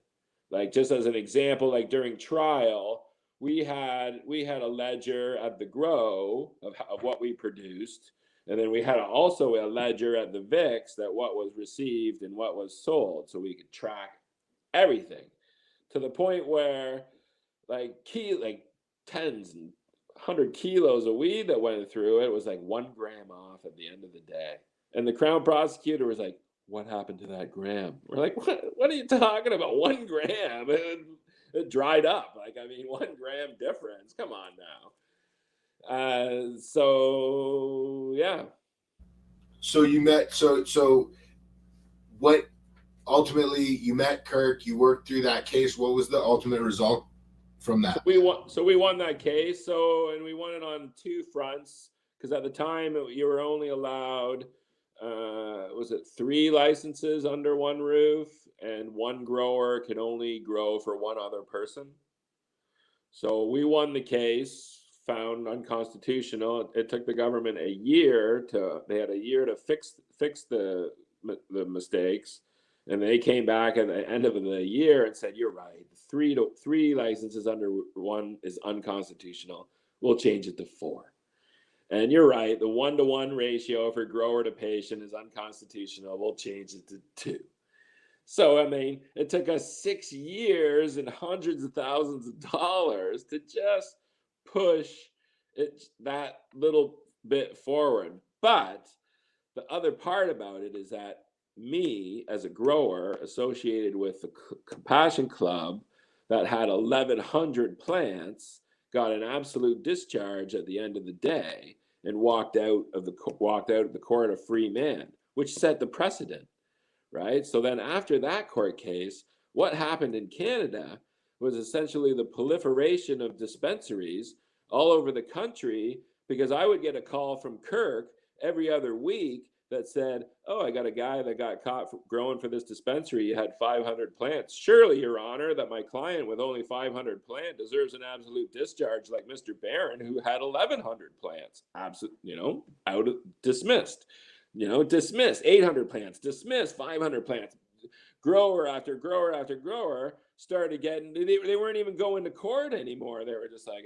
Like, just as an example, like during trial, we had a ledger at the grow of what we produced, and then we had also a ledger at the Vicks that what was received and what was sold, so we could track everything, to the point where like tens and 100 kilos of weed that went through it was like 1 gram off at the end of the day. And the Crown prosecutor was like, what happened to that gram? We're like, what are you talking about? 1 gram? It dried up. Like, I mean, 1 gram difference. Come on now. So yeah. So you met, so what, ultimately you met Kirk, you worked through that case. What was the ultimate result from that? So we won that case. And we won it on 2 fronts, because at the time you were only allowed, was it 3 licenses under one roof, and 1 grower could only grow for 1 other person. So we won the case, found unconstitutional. It took the government a year they had a year to fix the mistakes. And they came back at the end of the year and said, you're right. 3 licenses under 1 is unconstitutional. We'll change it to 4. And you're right. The 1-to-1 ratio for grower to patient is unconstitutional. We'll change it to 2. So, I mean, it took us 6 years and hundreds of thousands of dollars to just push that little bit forward. But the other part about it is that me, as a grower associated with the Compassion Club that had 1,100 plants, got an absolute discharge at the end of the day and walked out of the court a free man, which set the precedent, right? So then after that court case, what happened in Canada was essentially the proliferation of dispensaries all over the country, because I would get a call from Kirk every other week that said, "Oh, I got a guy that got caught growing for this dispensary. He had 500 plants. Surely, Your Honor, that my client with only 500 plants deserves an absolute discharge like Mr. Barron, who had 1,100 plants. Absolutely, dismissed. Dismissed 800 plants, dismissed 500 plants. Grower after grower after grower started getting, they weren't even going to court anymore. They were just like,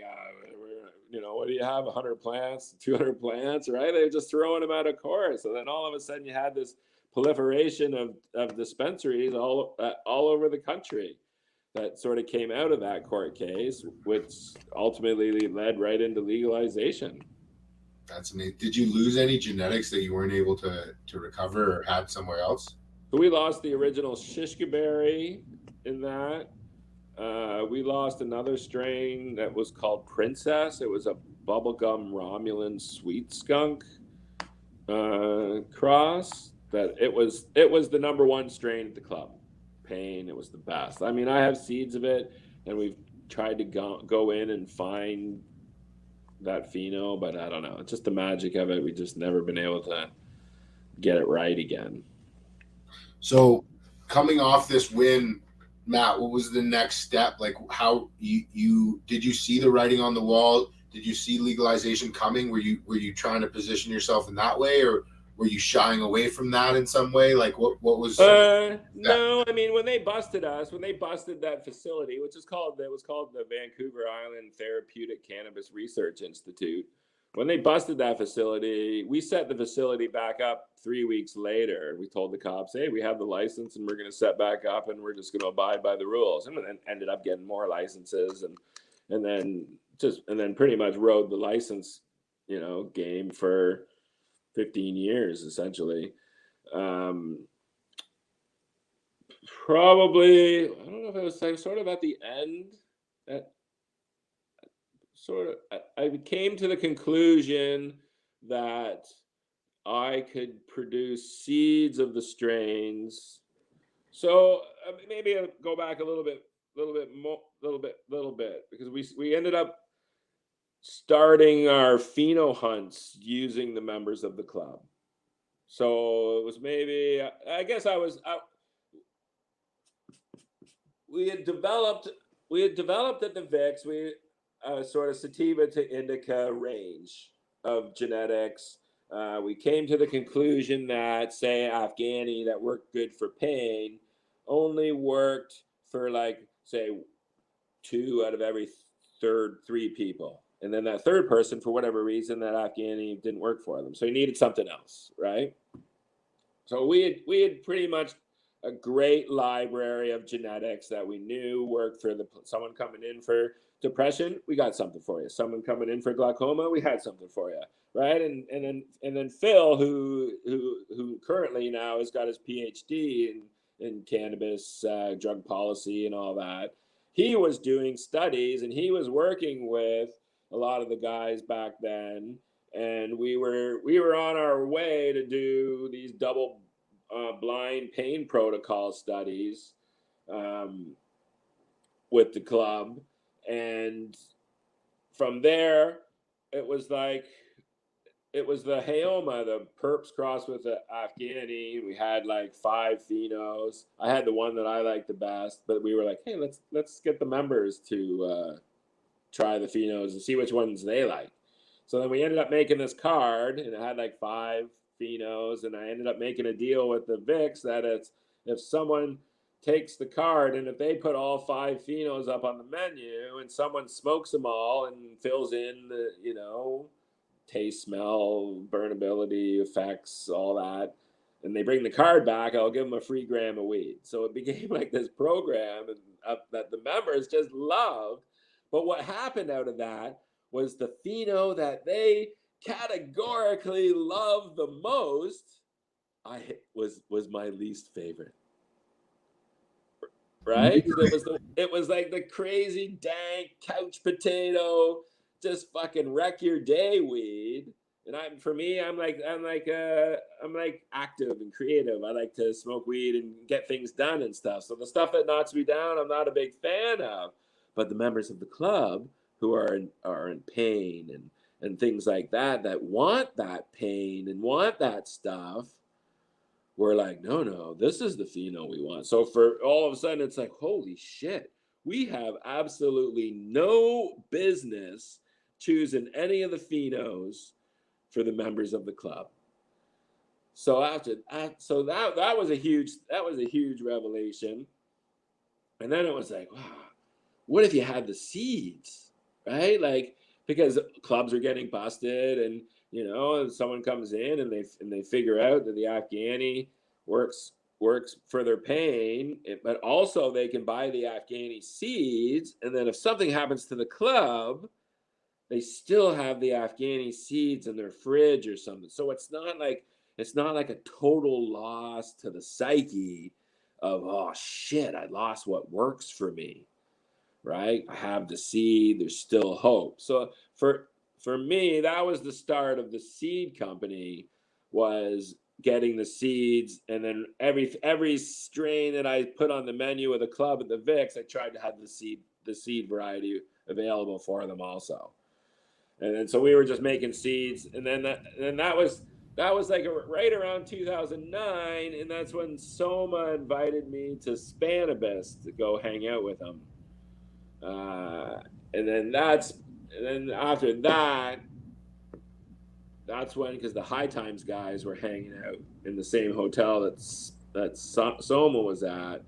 what do you have, 100 plants, 200 plants, right? They were just throwing them out of court. So then all of a sudden you had this proliferation of dispensaries all over the country that sort of came out of that court case, which ultimately led right into legalization. That's amazing. Did you lose any genetics that you weren't able to recover or had somewhere else? So we lost the original Shishkaberry in that. We lost another strain that was called Princess. It was a bubblegum Romulan sweet skunk cross. That it was the number one strain at the club. Pain. It was the best. I mean, I have seeds of it, and we've tried to go in and find that pheno, but I don't know. It's just the magic of it. We've just never been able to get it right again. So coming off this win, Matt, what was the next step? Like, how you did you see the writing on the wall? Did you see legalization coming? Were you trying to position yourself in that way, or were you shying away from that in some way? Like, what was no, I mean, when they busted that facility, it was called the Vancouver Island Therapeutic Cannabis Research Institute. When they busted that facility, we set the facility back up 3 weeks later. We told the cops, "Hey, we have the license and we're going to set back up and we're just going to abide by the rules." And then ended up getting more licenses and then pretty much rode the license, game for 15 years essentially. Probably, I don't know if it was like sort of at the end. I came to the conclusion that I could produce seeds of the strains. So maybe I'll go back a little bit, because we ended up starting our pheno hunts using the members of the club. So it was maybe, I guess we had developed at the VIX, sort of sativa to indica range of genetics. We came to the conclusion that, say, Afghani that worked good for pain only worked for, like, say, 2 out of every 3 people. And then that third person, for whatever reason, that Afghani didn't work for them. So he needed something else, right? So we had pretty much a great library of genetics that we knew worked for someone coming in for depression. We got something for you. Someone coming in for glaucoma, we had something for you, right? And then Phil, who currently now has got his PhD in cannabis drug policy and all that. He was doing studies and he was working with a lot of the guys back then, and we were on our way to do these double blind pain protocol studies with the club. And from there, it was the Hayoma, the Perps crossed with the Afghani. We had like 5 phenos. I had the one that I liked the best, but we were like, hey, let's get the members to try the phenos and see which ones they like. So then we ended up making this card, and it had like 5 phenos, and I ended up making a deal with the VIX that if someone takes the card and if they put all 5 phenos up on the menu and someone smokes them all and fills in the, taste, smell, burnability effects, all that, and they bring the card back, I'll give them a free gram of weed. So it became like this program that the members just loved. But what happened out of that was the pheno that they categorically love the most, was my least favorite. Right? Because it was like the crazy dank couch potato, just fucking wreck your day weed. And I'm like active and creative. I like to smoke weed and get things done and stuff. So the stuff that knocks me down, I'm not a big fan of. But the members of the club who are in pain and things like that want that pain and want that stuff, we're like, no, this is the pheno we want. So for all of a sudden, it's like, holy shit, we have absolutely no business choosing any of the phenos for the members of the club. So that was a huge revelation. And then it was like, wow, what if you had the seeds, right? Like, because clubs are getting busted, and someone comes in and they figure out that the Afghani works for their pain, but also they can buy the Afghani seeds, and then if something happens to the club, they still have the Afghani seeds in their fridge or something. So it's not like a total loss to the psyche of, oh shit, I lost what works for me. Right? I have the seed, there's still hope. So for me, that was the start of the seed company, was getting the seeds, and then every strain that I put on the menu of the club at the Vix, I tried to have the seed variety available for them also. And then so we were just making seeds, and then that was like right around 2009, and that's when Soma invited me to Spanibus to go hang out with him. And then after that, that's when, because the High Times guys were hanging out in the same hotel that Soma was at,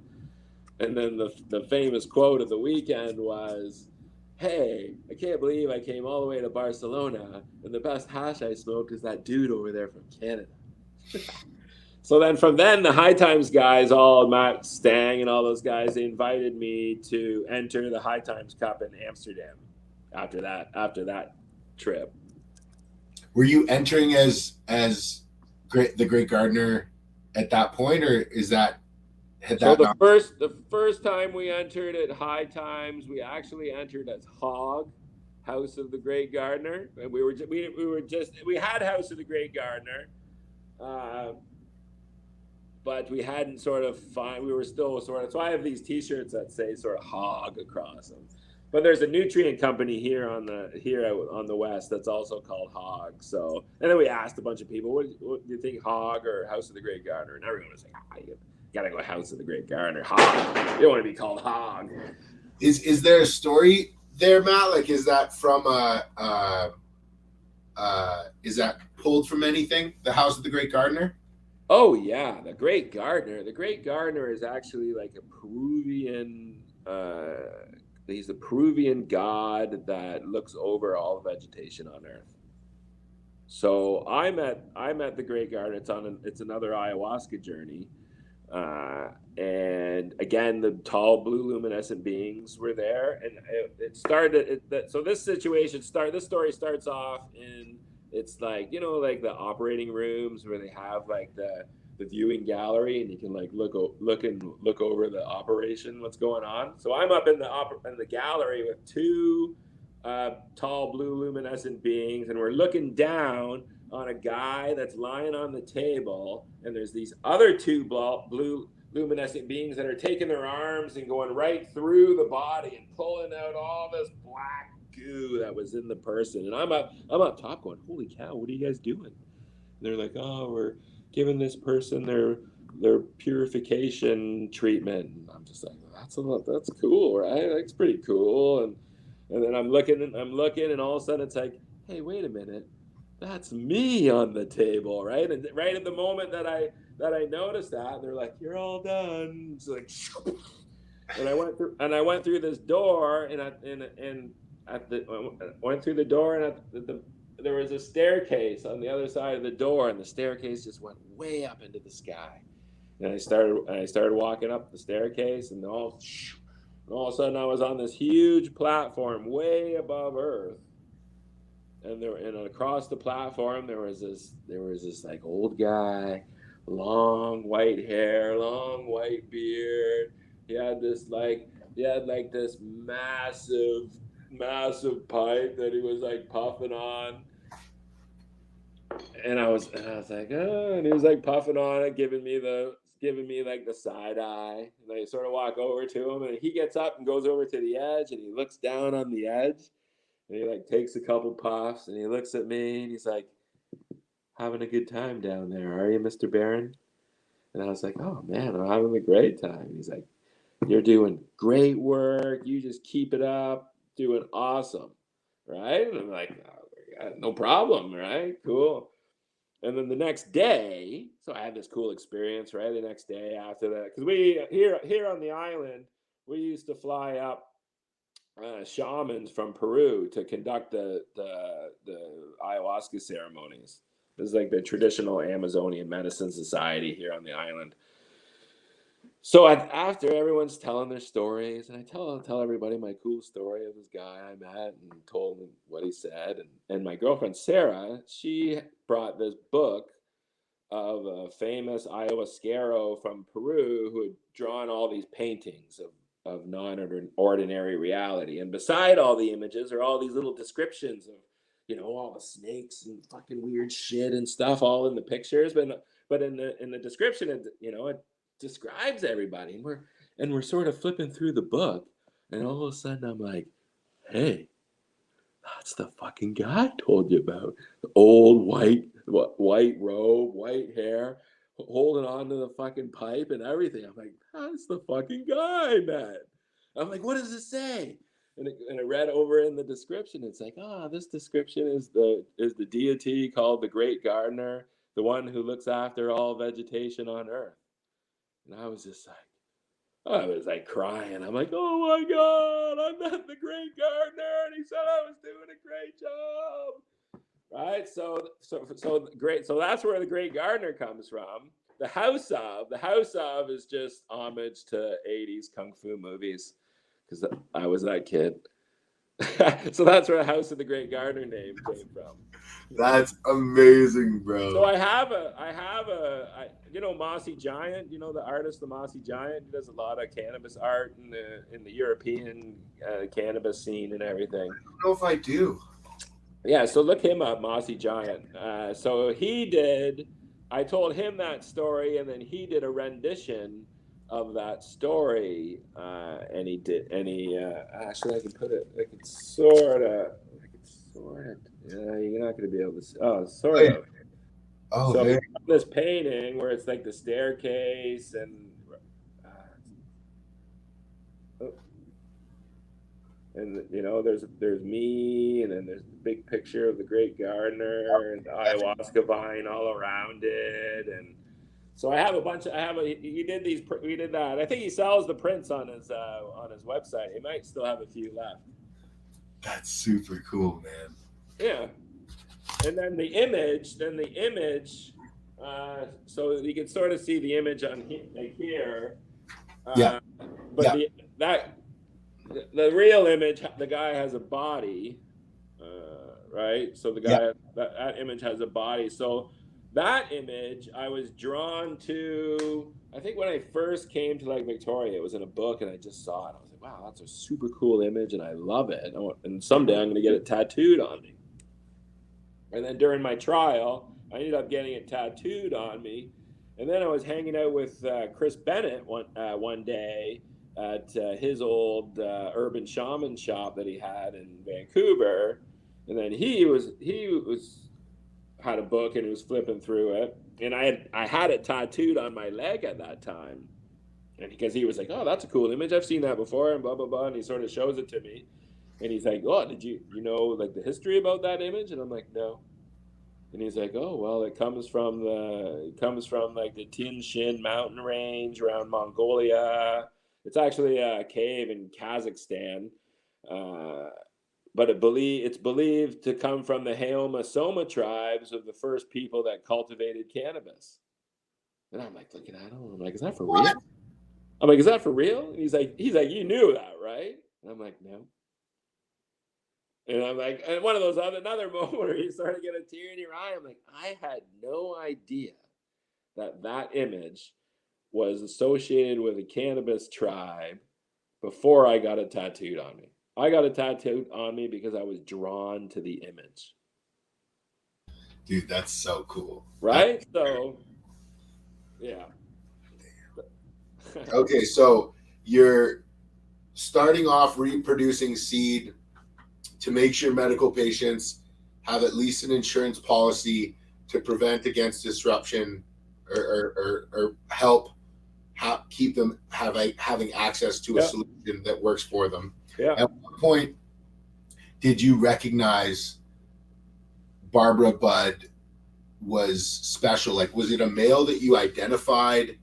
and then the famous quote of the weekend was, "Hey, I can't believe I came all the way to Barcelona, and the best hash I smoked is that dude over there from Canada." So then from then, the High Times guys, all Matt Stang and all those guys, they invited me to enter the High Times Cup in Amsterdam after that trip. Were you entering as the Great Gardner at that point, or is that the first time we entered at High Times, we actually entered as Hog, House of the Great Gardner, and we had House of the Great Gardner. But we hadn't we were still so I have these t-shirts that say sort of Hog across them. But there's a nutrient company here on the West that's also called Hog. So, and then we asked a bunch of people, what do you think, Hog or House of the Great Gardner? And everyone was like, you gotta go House of the Great Gardner. Hog. You don't want to be called Hog. Is there a story there, Matt? Like, is that from is that pulled from anything? The House of the Great Gardner? Oh yeah, the Great Gardner. The Great Gardner is actually like a Peruvian. He's the Peruvian god that looks over all vegetation on Earth. So I met the Great Gardner. It's another ayahuasca journey, and again the tall blue luminescent beings were there, and it started. So this story starts off in. It's like, like the operating rooms where they have like the viewing gallery, and you can like look over the operation, what's going on. So I'm up in the gallery with two tall blue luminescent beings, and we're looking down on a guy that's lying on the table, and there's these other two blue luminescent beings that are taking their arms and going right through the body and pulling out all this black goo that was in the person. And I'm up top going, holy cow, what are you guys doing? And they're like, oh, we're giving this person their purification treatment. And I'm just like, that's cool, right? That's pretty cool. And then I'm looking, and all of a sudden it's like, hey, wait a minute, that's me on the table, right? And right at the moment that I noticed that, they're like, you're all done. It's like, and I went through this door, and went through the door, and there was a staircase on the other side of the door, and the staircase just went way up into the sky. And I started walking up the staircase, and all of a sudden I was on this huge platform way above Earth. and across the platform there was this like old guy, long white hair, long white beard. He had like this massive pipe that he was like puffing on. And I was like, oh, and he was like puffing on it, giving me like the side eye. And I sort of walk over to him, and he gets up and goes over to the edge, and he looks down on the edge, and he like takes a couple puffs, and he looks at me, and he's like, having a good time down there, are you, Mr. Barron? And I was like, oh man, I'm having a great time. And he's like, you're doing great work. You just keep it up, doing awesome, right? And I'm like, oh, no problem, right? Cool. And then the next day, so I had this cool experience, right? The next day after that, because we here on the island, we used to fly up shamans from Peru to conduct the ayahuasca ceremonies. This is like the traditional Amazonian medicine society here on the island. So after everyone's telling their stories, and I tell everybody my cool story of this guy I met and told him what he said, and my girlfriend Sarah, she brought this book of a famous ayahuasquero from Peru who had drawn all these paintings of non-ordinary reality, and beside all the images are all these little descriptions of all the snakes and fucking weird shit and stuff all in the pictures, but in the description it describes everybody, and we're sort of flipping through the book, and all of a sudden I'm like, hey, that's the fucking guy I told you about. The old white robe, white hair, holding on to the fucking pipe and everything. I'm like, that's the fucking guy, man. I'm like, what does it say? And I read over in the description. It's like, this description is the deity called the Great Gardner, the one who looks after all vegetation on Earth. And I was like crying. I'm like, oh my God, I met the Great Gardner, and he said I was doing a great job. Right? So great. So that's where the Great Gardner comes from. The House of is just homage to 80s kung fu movies, because I was that kid. So that's where the House of the Great Gardner name came from. That's amazing, bro. So I have Mossy Giant. You know the artist, the Mossy Giant. He does a lot of cannabis art in the European cannabis scene and everything. I don't know if I do. Yeah, so look him up, Mossy Giant. So I told him that story, and then he did a rendition of that story, and he actually I could sort of. Yeah, you're not going to be able to see. Oh, sort of. Oh, so this painting where it's like the staircase and there's me, and then there's the big picture of the Great Gardner and the ayahuasca vine all around it, and so he did that. I think he sells the prints on his website. He might still have a few left. That's super cool, man. Yeah. And then the image, so you can sort of see the image on here. Yeah. But the real image, the guy has a body, right? So the guy, that image has a body. So that image I was drawn to, I think when I first came to like Victoria, it was in a book and I just saw it. I was like, wow, that's a super cool image and I love it. And someday I'm going to get it tattooed on me. And then during my trial, I ended up getting it tattooed on me. And then I was hanging out with Chris Bennett one day at his old urban shaman shop that he had in Vancouver. And then he had a book and he was flipping through it. And I had it tattooed on my leg at that time. And because he was like, oh, that's a cool image. I've seen that before and blah, blah, blah. And he sort of shows it to me. And he's like, oh, did you know like the history about that image? And I'm like, no. And he's like, oh, well, it comes from like the Tin Shin mountain range around Mongolia. It's actually a cave in Kazakhstan. But it's believed to come from the Haoma-Soma tribes of the first people that cultivated cannabis. And I'm like looking at him. I'm like, is that for real? I'm like, is that for real? And he's like, you knew that, right? And I'm like, no. And I'm like, and one of those another moment where you start to get a tear in your eye. I'm like, I had no idea that image was associated with a cannabis tribe before I got it tattooed on me. I got it tattooed on me because I was drawn to the image. Dude, that's so cool. Right? So, yeah. Okay, so you're starting off reproducing seed to make sure medical patients have at least an insurance policy to prevent against disruption or help keep them having access to a Yep. solution that works for them. Yeah. At what point did you recognize Barbara Bud was special? Like, was it a male that you identified,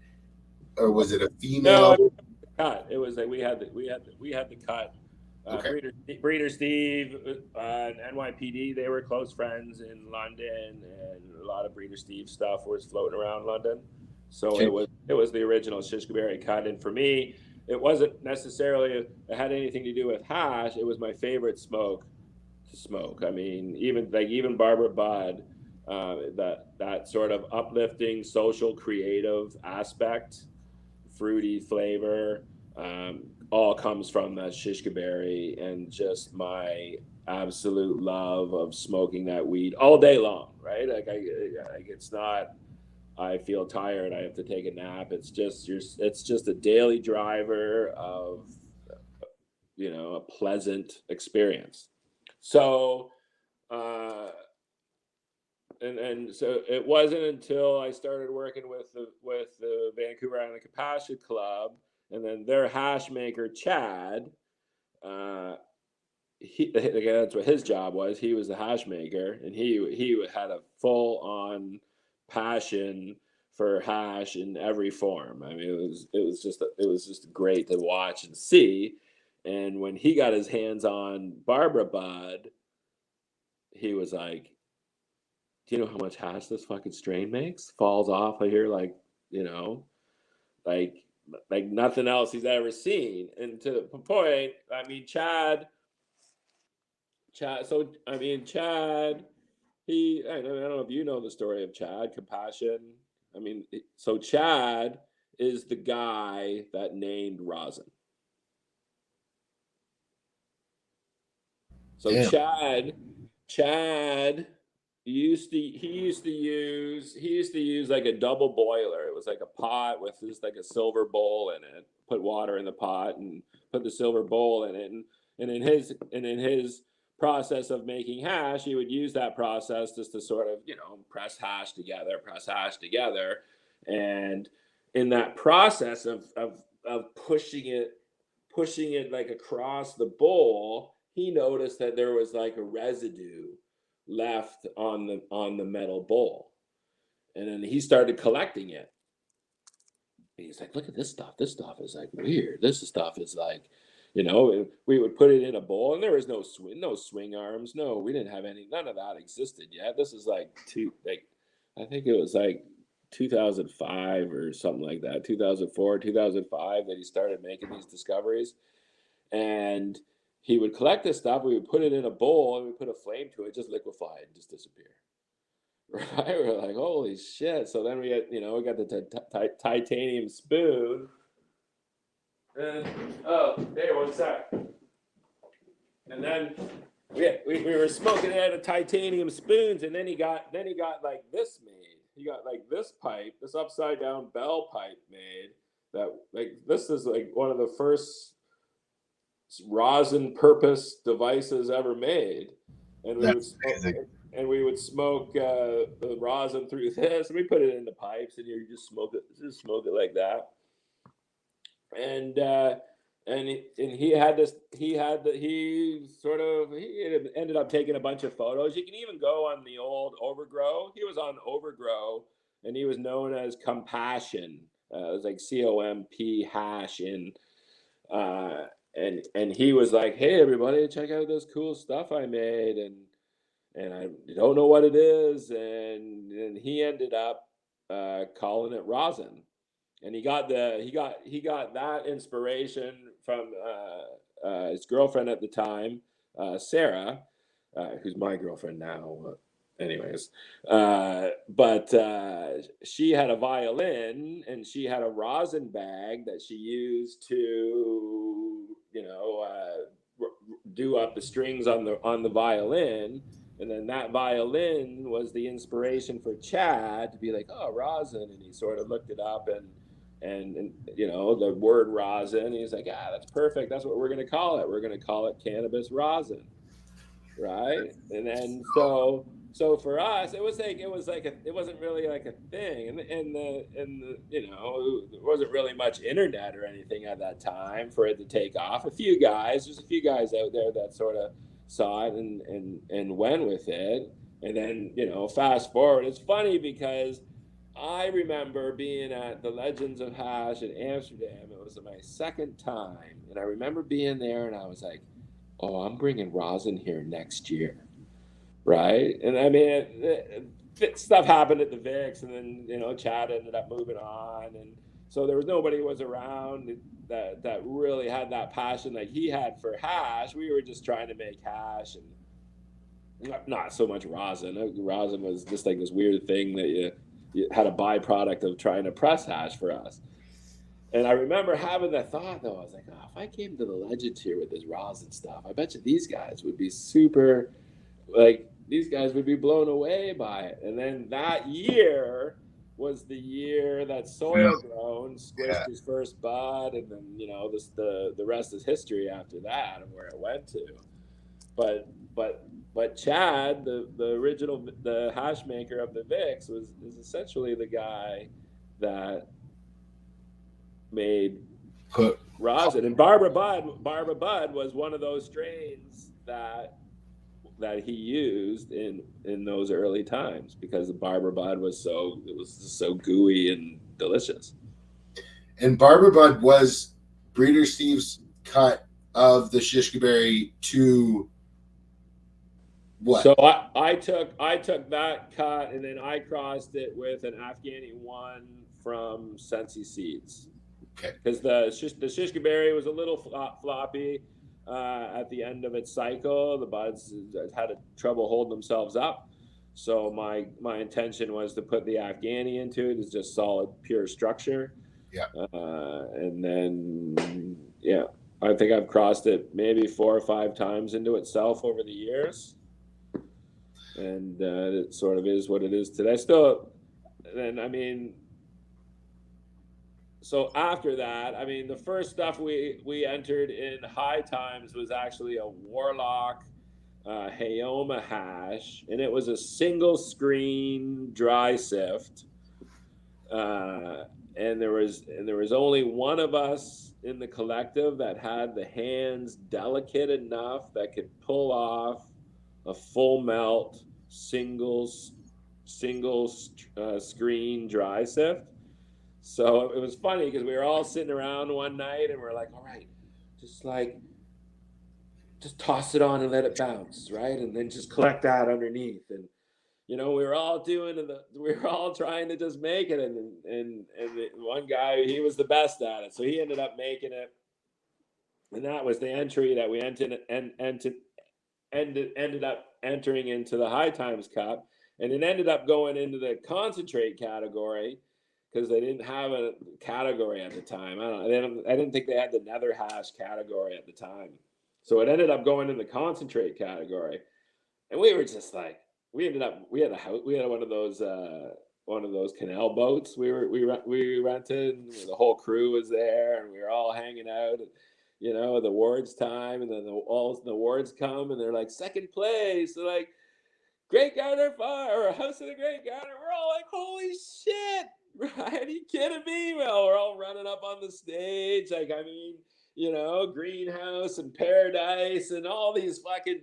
or was it a female? No, cut. It was like we had the cut. Okay. Breeder Steve and NYPD, they were close friends in London, and a lot of Breeder Steve stuff was floating around London. So Okay. it was the original shish kebab cut, and for me, it wasn't necessarily it had anything to do with hash. It was my favorite smoke to smoke. I mean, even Barbara Bud, that sort of uplifting, social, creative aspect, fruity flavor, all comes from that shishka berry and just my absolute love of smoking that weed all day long. Right? Like it's not. I feel tired. I have to take a nap. It's just a daily driver of a pleasant experience. So, uh, and so it wasn't until I started working with the Vancouver Island Compassion Club, and then their hash maker Chad. Uh, that's what his job was. He was the hash maker, and he had a full on passion for hash in every form. I mean, it was just great to watch and see. And when he got his hands on Barbara Bud, he was like, "Do you know how much hash this fucking strain makes? Falls off of here you know, like like nothing else he's ever seen." And to the point, I mean, Chad. So I mean, Chad. I don't know if you know the story of Chad Compassion. I mean, so Chad is the guy that named Resin. So Damn. Chad he used to use like a double boiler. It was like a pot with just like a silver bowl in it. Put water in the pot and put the silver bowl in it. And in his process of making hash, he would use that process just to sort of, press hash together. And in that process of pushing it like across the bowl, he noticed that there was like a residue left on the metal bowl. And then he started collecting it. He's like, look at this stuff. This stuff is like weird. This stuff is like, we would put it in a bowl, and there was no swing arms. No, we didn't have any. None of that existed yet. This is I think it was like 2005 or something like that. 2004, 2005 that he started making these discoveries. And he would collect this stuff. We would put it in a bowl, and we put a flame to it, just liquefy it, and just disappear. Right? We're like, holy shit! So then we got the titanium spoon. And hey, one sec. And then we were smoking out of titanium spoons, and then he got like this made. He got like this pipe, this upside down bell pipe made. That like this is like one of the first rosin purpose devices ever made, and That's amazing. we would smoke the rosin through this. And we put it into pipes, and you just smoke it like that. And he ended up taking a bunch of photos. You can even go on the old Overgrow. He was on Overgrow, and he was known as Compassion. It was like COMP hash in. And he was like, "Hey, everybody, check out this cool stuff I made," and I don't know what it is, and he ended up calling it rosin, and he got that inspiration from his girlfriend at the time, Sarah, who's my girlfriend now. Anyways, but she had a violin and she had a rosin bag that she used to, do up the strings on the violin. And then that violin was the inspiration for Chad to be like, oh, rosin. And he sort of looked it up and the word rosin. And he's like, ah, that's perfect. That's what we're going to call it. We're going to call it cannabis rosin. Right. And then so for us, it wasn't really like a thing. And there wasn't really internet internet or anything at that time for it to take off. There's a few guys out there that sort of saw it and went with it. And then, fast forward, it's funny because I remember being at the Legends of Hash in Amsterdam. It was my second time. And I remember being there and I was like, oh, I'm bringing rosin here next year. Right. And I mean, stuff happened at the VIX, and then, Chad ended up moving on. And so there was nobody who was around that really had that passion that he had for hash. We were just trying to make hash and not so much rosin. Rosin was just like this weird thing that you had a byproduct of trying to press hash for us. And I remember having that thought, though. I was like, oh, if I came to the Legends here with this rosin stuff, I bet you these guys would be these guys would be blown away by it. And then that year was the year that Soil Grown squished his first bud. And then, the rest is history after that and where it went to. But Chad, the original, the hash maker of the VIX, is essentially the guy that made rosin. And Barbara Bud was one of those strains that he used in those early times because the Barbara Bud was so gooey and delicious. And Barbara Bud was Breeder Steve's cut of the Shishkaberry to what? So I took that cut and then I crossed it with an Afghani 1 from Sensi Seeds. Okay. Because the Shishkaberry was a little floppy at the end of its cycle. The buds had trouble holding themselves up. So my intention was to put the Afghani into it. It's just solid, pure structure. Yeah. And then, I think I've crossed it maybe 4 or 5 times into itself over the years. And it sort of is what it is today. So after that, the first stuff we entered in High Times was actually a Warlock Hayoma hash, and it was a single screen dry sift. And there was only one of us in the collective that had the hands delicate enough that could pull off a full melt single screen dry sift. So it was funny because we were all sitting around one night and we're like, all right, just toss it on and let it bounce, right? And then just collect that underneath. And we were all trying to just make it. And the one guy, he was the best at it, so he ended up making it. And that was the entry that we ended up entering into the High Times Cup, and it ended up going into the concentrate category because they didn't have a category at the time. I didn't think they had the nether hash category at the time, so it ended up going in the concentrate category. And we were just like, we had one of those canal boats we rented, and the whole crew was there, and we were all hanging out. The awards time, and then all the awards come, and they're like second place. They're like Great Gardner Fire or House of the Great Gardner. We're all like, holy shit, right? Are you kidding me? Well, we're all running up on the stage, Greenhouse and Paradise and all these fucking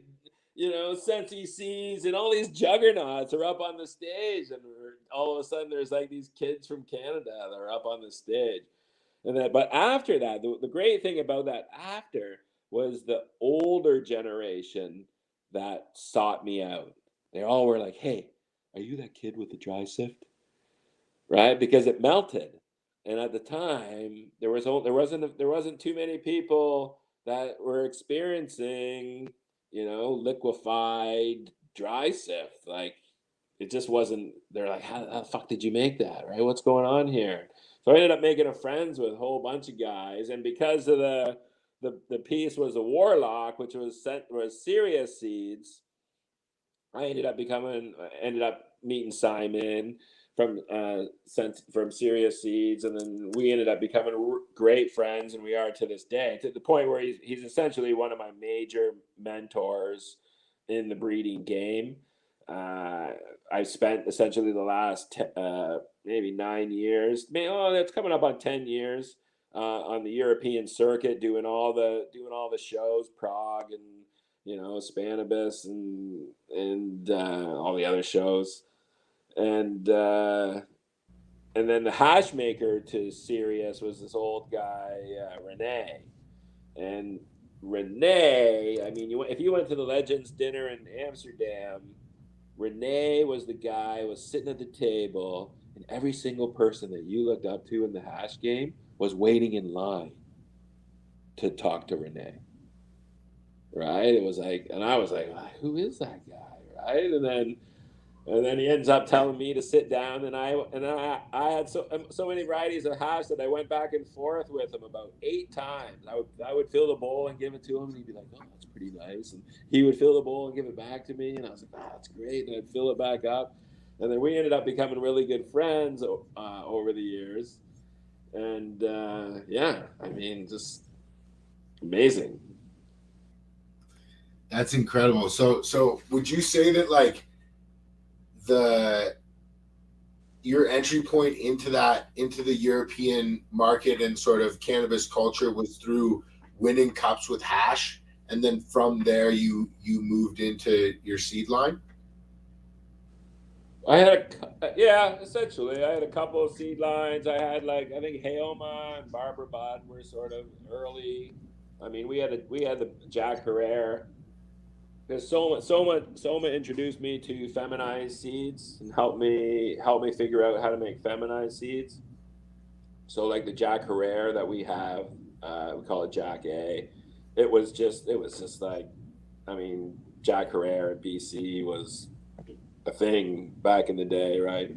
Sensi Seeds and all these juggernauts are up on the stage, and all of a sudden there's like these kids from Canada that are up on the stage. But after that, the great thing about that after was the older generation that sought me out. They all were like, hey, are you that kid with the dry sift? Right? Because it melted. And at the time, there wasn't too many people that were experiencing liquefied dry sift. Like, it just wasn't. They're like, how the fuck did you make that? Right? What's going on here? So I ended up making a friends with a whole bunch of guys, and because of the piece was a Warlock, which was serious seeds. I ended up meeting Simon from Serious Seeds, and then we ended up becoming great friends, and we are to this day, to the point where he's essentially one of my major mentors in the breeding game. I spent essentially the last maybe 9 years, it's coming up on 10 years, on the European circuit, doing all the shows, Prague and Spanibus and all the other shows, and then the hash maker to Sirius was this old guy, Renee. And Renee, I mean, if you went to the Legends dinner in Amsterdam, Renee was the guy was sitting at the table, and every single person that you looked up to in the hash game was waiting in line to talk to Renee. Right? It was like, and I was like, who is that guy? Right? And then he ends up telling me to sit down, and I had so many varieties of hash that I went back and forth with him about 8 times. I would fill the bowl and give it to him, and he'd be like, "Oh, that's pretty nice," and he would fill the bowl and give it back to me, and I was like, "Oh, that's great," and I'd fill it back up, and then we ended up becoming really good friends over the years, and yeah, I mean, just amazing. That's incredible. So would you say that like the your entry point into the European market and sort of cannabis culture was through winning cups with hash, and then from there you moved into your seed line? Essentially, I had a couple of seed lines. I had, like, I think Haoma and Barbara Bud were sort of early. I mean, we had the Jack Herrera, because Soma introduced me to feminized seeds and helped me figure out how to make feminized seeds. So, like, the Jack Herrera that we have, we call it Jack A. It was just like, I mean, Jack Herrera in BC was a thing back in the day, right?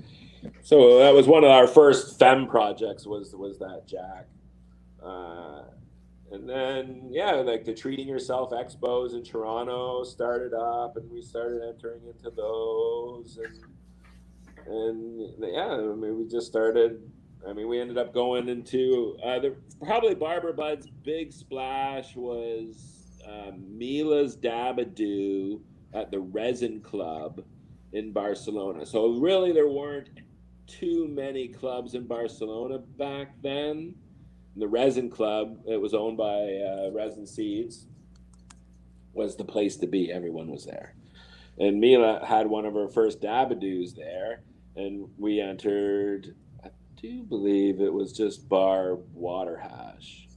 So that was one of our first fem projects, was that Jack. Uh, and then, yeah, like the Treating Yourself expos in Toronto started up, and we started entering into those, and yeah, I mean, we just started. I mean, we ended up going into probably Barbara Bud's big splash was Mila's Dabadoo at the Resin Club in Barcelona. So really, there weren't too many clubs in Barcelona back then. The Resin Club, it was owned by Resin Seeds, was the place to be. Everyone was there. And Mila had one of her first Dabadoos there, and we entered, I do believe it was just bar water hash.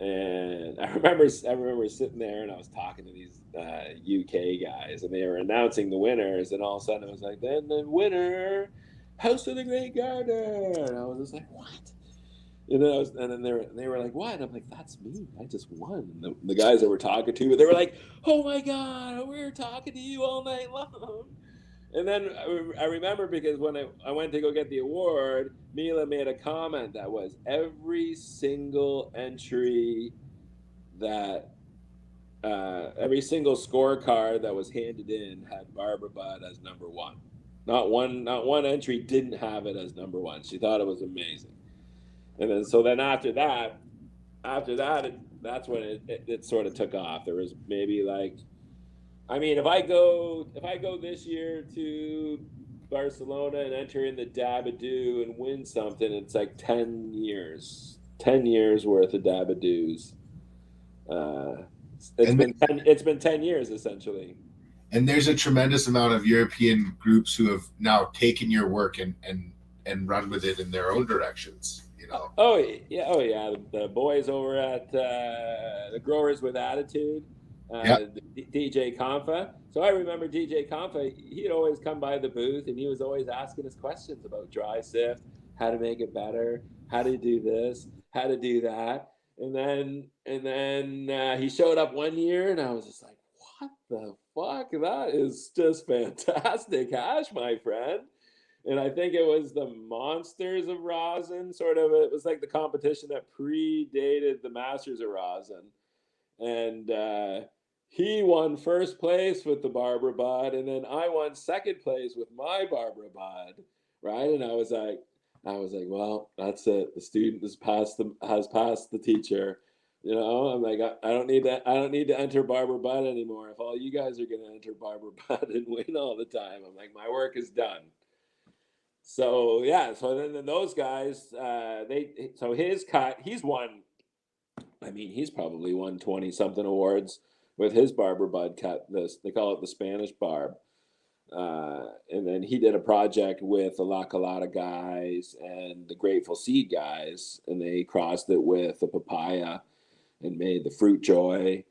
And I remember sitting there, and I was talking to these UK guys, and they were announcing the winners, and all of a sudden it was like, then the winner, House of the Great Gardner. And I was just like, what? And then they were like, what? And I'm like, that's me. I just won. And the guys that were talking to, they were like, oh my God, we were talking to you all night long. And then I remember, because when I went to go get the award, Mila made a comment that was every single entry that every single scorecard that was handed in had Barbara Budd as number one. Not one entry didn't have it as number one. She thought it was amazing. And then after that, that's when it sort of took off. There was maybe, like, I mean, if I go this year to Barcelona and enter in the Dabadoo and win something, it's like 10 years worth of Dabadoos. It's been 10 years essentially. And there's a tremendous amount of European groups who have now taken your work and run with it in their own directions. Oh yeah, the boys over at the Growers with Attitude, DJ Confa. So I remember DJ Confa. He'd always come by the booth, and he was always asking us questions about dry sift, how to make it better, how to do this, how to do that. And then he showed up one year, and I was just like, the fuck? That is just fantastic hash, my friend. And I think it was the Monsters of Rosin, sort of. It was like the competition that predated the Masters of Rosin. And he won first place with the Barbara Bud, and then I won second place with my Barbara Bud, right? And I was like, well, that's it. The student has passed the teacher. I'm like, I don't need that. I don't need to enter Barbara Bud anymore. If all you guys are going to enter Barbara Bud and win all the time, I'm like, my work is done. So yeah, so then those guys, so his cut, he's won. I mean, he's probably won 20 something awards with his Barber Bud cut. This they call it the Spanish barb. And then he did a project with the La Colada guys and the Grateful Seed guys, and they crossed it with the papaya and made the Fruit Joy.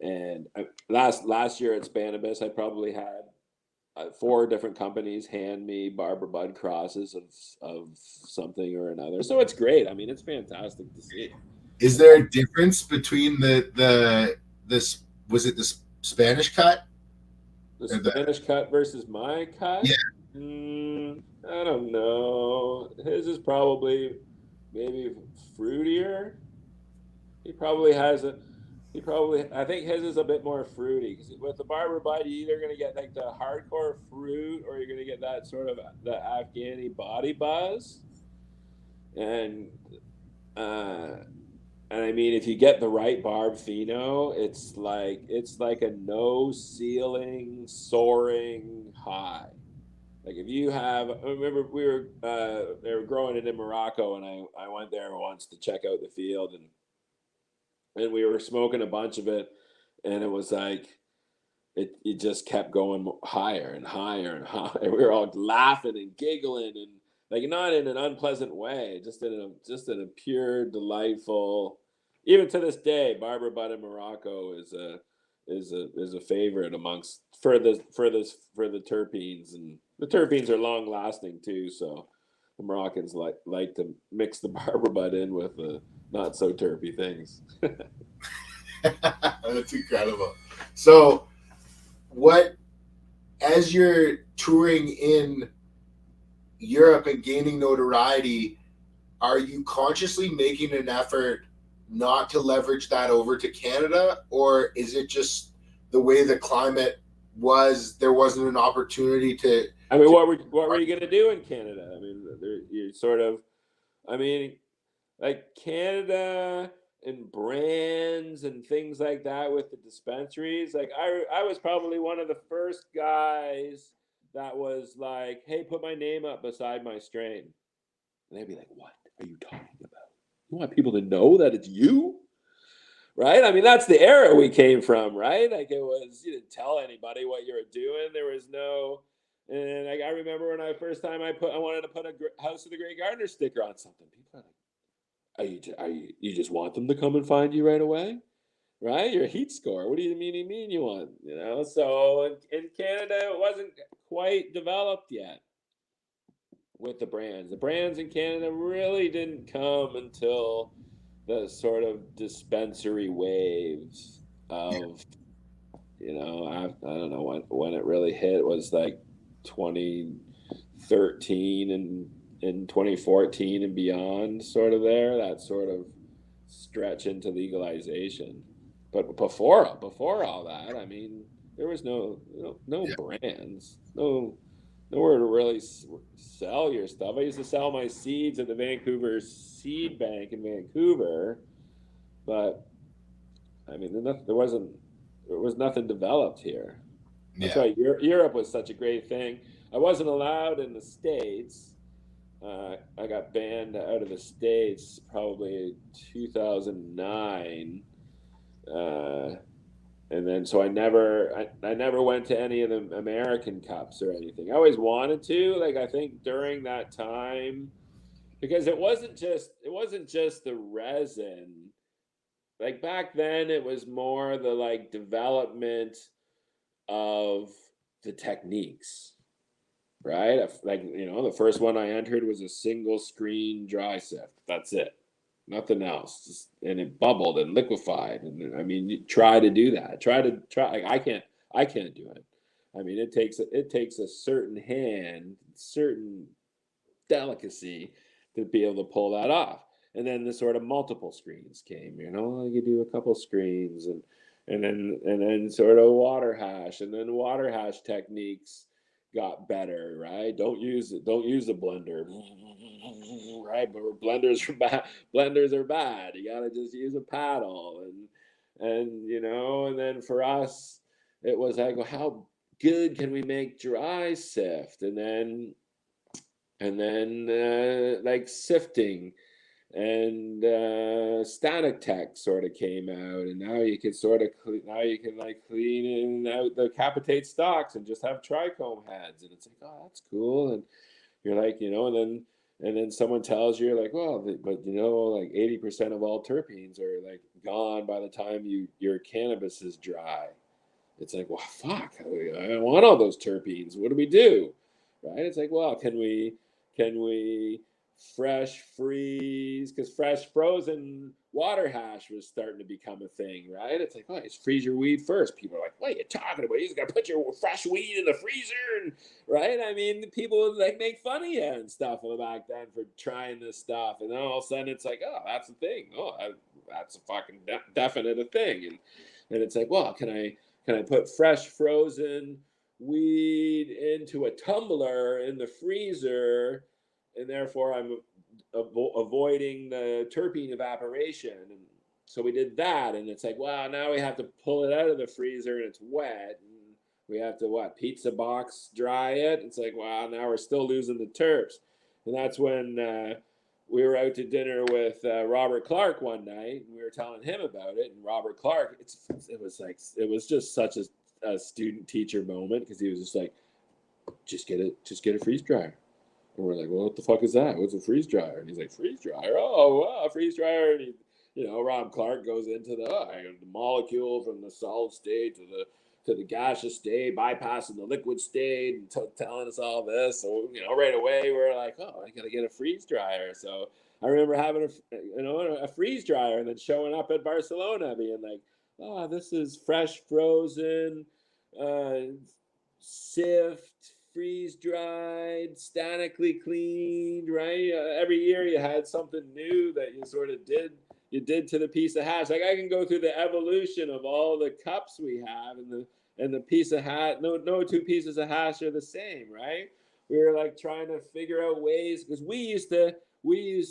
And last year at Spanibus, I probably had 4 different companies hand me Barber Bud crosses of something or another. So it's great. I mean, it's fantastic to see. Is there a difference between this was it the Spanish cut? The Spanish cut versus my cut? Yeah. I don't know. His is probably maybe fruitier. I think his is a bit more fruity, because with the Barber Bud, you're either going to get like the hardcore fruit, or you're going to get that sort of the Afghani body buzz. And I mean, if you get the right Barb Pheno, it's like a no ceiling soaring high. Like if you have, I remember they were growing it in Morocco, and I went there once to check out the field, and we were smoking a bunch of it, and it was like it just kept going higher and higher and higher. We were all laughing and giggling, and like not in an unpleasant way, just in a pure delightful. Even to this day, Barber Bud in Morocco is a favorite amongst for the terpenes, and the terpenes are long lasting too. So the Moroccans like to mix the Barber Bud in with the not so terpy things. That's incredible. So, as you're touring in Europe and gaining notoriety, are you consciously making an effort not to leverage that over to Canada, or is it just the way the climate was? There wasn't an opportunity to. I mean, what were you going to do in Canada? I mean, you sort of. I mean, like Canada and brands and things like that with the dispensaries. Like I was probably one of the first guys that was like, hey, put my name up beside my strain. And they'd be like, what are you talking about? You want people to know that it's you? Right? I mean, that's the era we came from, right? Like it was, you didn't tell anybody what you were doing. There was no, and like I remember when I wanted to put a House of the Great Gardner sticker on something. People are like, you just want them to come and find you right away? Right? Your heat score. What do you mean you want? So in Canada, it wasn't quite developed yet with the brands. The brands in Canada really didn't come until the sort of dispensary waves of, I don't know when it really hit. It was like 2013 and in 2014 and beyond, sort of there, that sort of stretch into legalization. But before all that, I mean, there was no brands, nowhere to really sell your stuff. I used to sell my seeds at the Vancouver Seed Bank in Vancouver, but I mean, there was nothing developed here. That's why Europe was such a great thing. I wasn't allowed in the States. I got banned out of the States probably 2009. And then so I never went to any of the American Cups or anything. I always wanted to, like, I think during that time, because it wasn't just the resin. Like back then it was more the like development of the techniques, right? Like, the first one I entered was a single screen dry sift. That's it. Nothing else. And it bubbled and liquefied. And I mean, you try to do that. Like, I can't. I can't do it. I mean, it takes a certain delicacy to be able to pull that off. And then the sort of multiple screens came, you do a couple screens, and then sort of water hash, and then water hash techniques got better, right? Don't use the blender, right? But blenders are bad. Blenders are bad. You got to just use a paddle, and then for us, it was like, well, how good can we make dry sift, and then like sifting, and static tech sort of came out, and now you can like clean out the capitate stocks and just have trichome heads, and it's like, oh, that's cool. And you're like, and then someone tells you, like, well, but like 80% of all terpenes are like gone by the time your cannabis is dry. It's like, well, fuck, I don't want all those terpenes. What do we do? Right? It's like, well, can we fresh freeze? Because fresh frozen water hash was starting to become a thing, right? It's like, oh, just freeze your weed first. People are like, what are you talking about? You just got to put your fresh weed in the freezer, right? I mean, people would like make fun of you and stuff back then for trying this stuff, and then all of a sudden it's like, oh, that's a thing. Oh, that's a fucking definite a thing, and it's like, well, can I put fresh frozen weed into a tumbler in the freezer, and therefore I'm avoiding the terpene evaporation? And so we did that, and it's like, wow, now we have to pull it out of the freezer and it's wet, and we have to pizza box dry it. It's like, wow, now we're still losing the terps. And that's when we were out to dinner with Robert Clark one night, and we were telling him about it. And Robert Clark, it was just such a student teacher moment, because he was just like, just get a freeze dryer. And we're like, well, what the fuck is that? What's a freeze dryer? And he's like, freeze dryer? Oh, wow, freeze dryer. And Rob Clark goes into the molecule from the solid state to the gaseous state, bypassing the liquid state, and telling us all this. So, right away we're like, oh, I gotta get a freeze dryer. So I remember having a freeze dryer, and then showing up at Barcelona being like, oh, this is fresh frozen, sift, freeze dried, statically cleaned, right? Every year you had something new that you sort of did to the piece of hash. Like, I can go through the evolution of all the cups we have, and the piece of hash. No two pieces of hash are the same, right? We were like trying to figure out ways, because we used to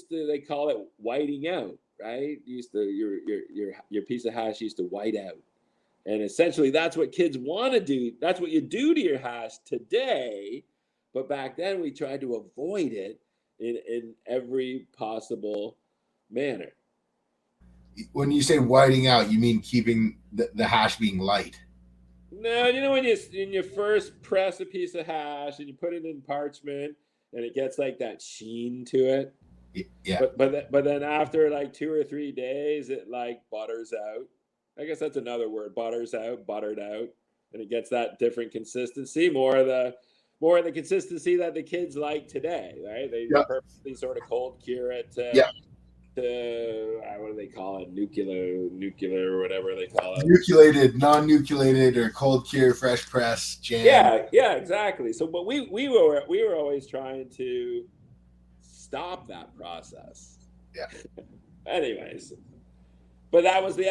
they call it whiting out, right? Your piece of hash used to white out. And essentially, that's what kids want to do. That's what you do to your hash today. But back then, we tried to avoid it in every possible manner. When you say whiting out, you mean keeping the hash being light? No, when you first press a piece of hash and you put it in parchment, and it gets like that sheen to it. Yeah. But then after like 2 or 3 days, it like butters out. I guess that's another word, butters out, buttered out, and it gets that different consistency, more of the consistency that the kids like today, right? They purposely sort of cold cure it to what do they call it? Nuclear, or whatever they call it. Nucleated, non-nucleated, or cold cure, fresh press, jam. Yeah, exactly. So, but we were always trying to stop that process. Yeah. Anyways. But that was the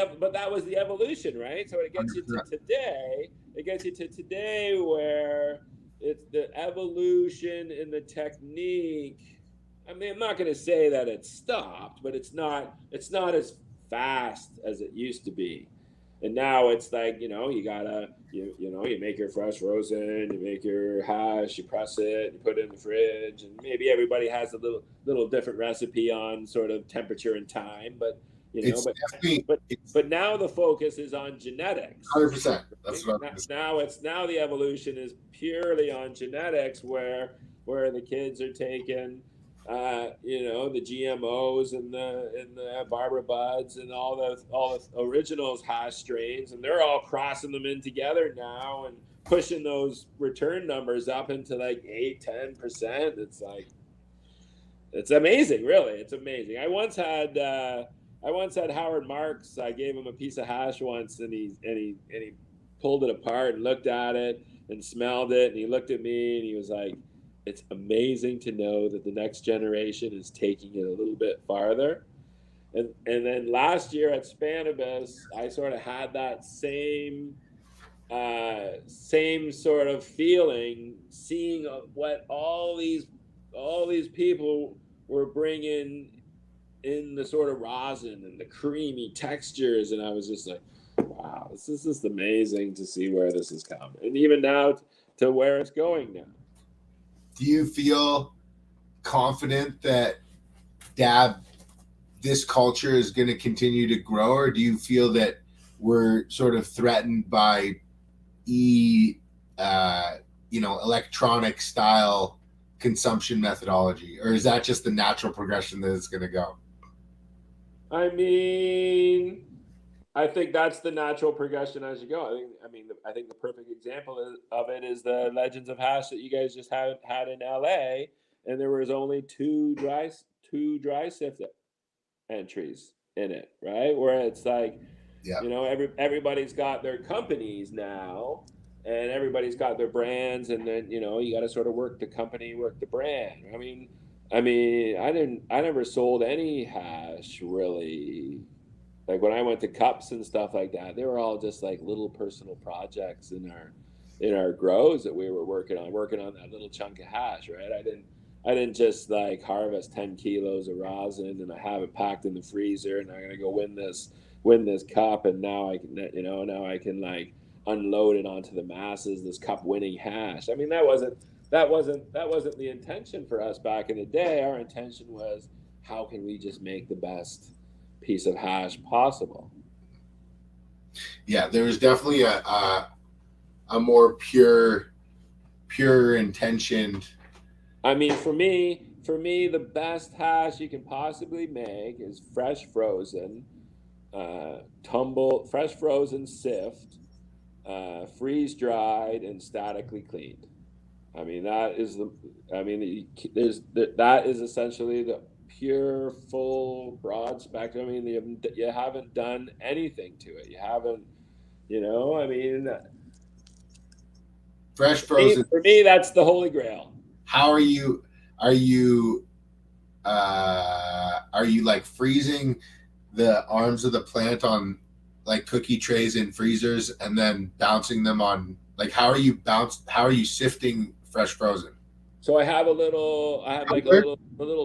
evolution, right? So it gets you to today. It gets you to today, where it's the evolution in the technique. I mean, I'm not going to say that it's stopped, but it's not as fast as it used to be. And now it's like, you make your fresh frozen, you make your hash, you press it, you put it in the fridge, and maybe everybody has a little different recipe on sort of temperature and time, but but now the focus is on genetics. 100%. That's what now the evolution is purely on genetics, where the kids are taking the GMOs and the Barbara Buds and all the originals hash strains, and they're all crossing them in together now and pushing those return numbers up into like 8-10%. It's like, it's amazing, really. It's amazing. I once had Howard Marks. I gave him a piece of hash once, and he pulled it apart and looked at it and smelled it, and he looked at me and he was like, "It's amazing to know that the next generation is taking it a little bit farther." And then last year at Spanibus, I sort of had that same sort of feeling, seeing what all these people were bringing in, the sort of rosin and the creamy textures, and I was just like, wow, this is just amazing to see where this has come, and even now to where it's going now. Do you feel confident that this culture is going to continue to grow, or do you feel that we're sort of threatened by electronic style consumption methodology, or is that just the natural progression that it's going to go? I mean, I think that's the natural progression as you go. I think the perfect example of it is the Legends of Hash that you guys just had in LA, and there was only two dry sift entries in it, right? Where it's like, Yeah. everybody's got their companies now, and everybody's got their brands, and then you got to sort of work the company, work the brand. I never sold any hash really. Like when I went to cups and stuff like that, they were all just like little personal projects in our grows that we were working on that little chunk of hash, right? I didn't just like harvest 10 kilos of rosin and I have it packed in the freezer and I'm gonna go win this cup, and now I can like unload it onto the masses, this cup winning hash. I mean, that wasn't the intention for us back in the day. Our intention was, how can we just make the best piece of hash possible? Yeah, there was definitely a more pure intentioned. I mean, for me, the best hash you can possibly make is fresh frozen, fresh frozen sift, freeze dried, and statically cleaned. I mean, that is essentially the pure, full, broad spectrum. I mean, you haven't done anything to it. You haven't, Fresh frozen. For me, that's the holy grail. How are you like freezing the arms of the plant on like cookie trays in freezers and then bouncing them on, like, how are you sifting fresh frozen? So I have a little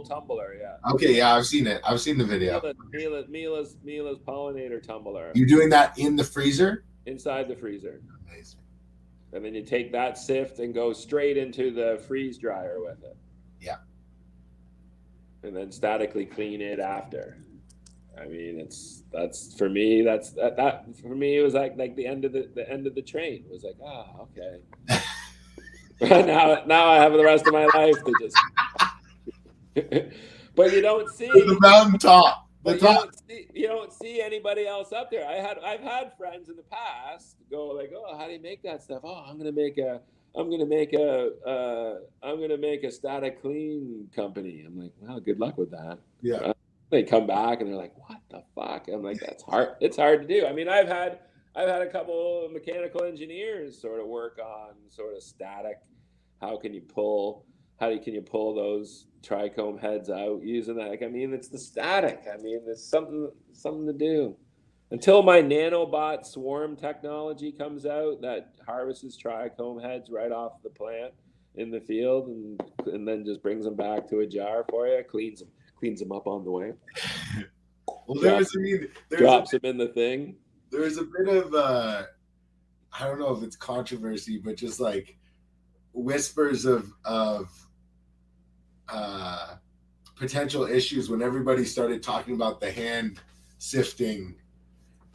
tumbler, yeah. Okay, yeah, I've seen it. I've seen the video. Mila's pollinator tumbler. You're doing that in the freezer? Inside the freezer. Amazing. And then you take that sift and go straight into the freeze dryer with it. Yeah. And then statically clean it after. I mean, that's for me. That for me, it was like the end of the train. It was like, okay. now I have the rest of my life to just. But you don't see the mountaintop. You don't see anybody else up there. I've had friends in the past go like, "Oh, how do you make that stuff? Oh, I'm gonna make a static clean company." I'm like, "Well, good luck with that." Yeah. They come back and they're like, "What the fuck?" I'm like, "That's hard. It's hard to do." I mean, I've had a couple of mechanical engineers sort of work on sort of static. How can you pull those trichome heads out using that? Like, I mean, it's the static. I mean, there's something to do. Until my nanobot swarm technology comes out that harvests trichome heads right off the plant in the field and then just brings them back to a jar for you, cleans them up on the way. Well, drops them in the thing. There's a bit of I don't know if it's controversy, but just like whispers of potential issues when everybody started talking about the hand sifting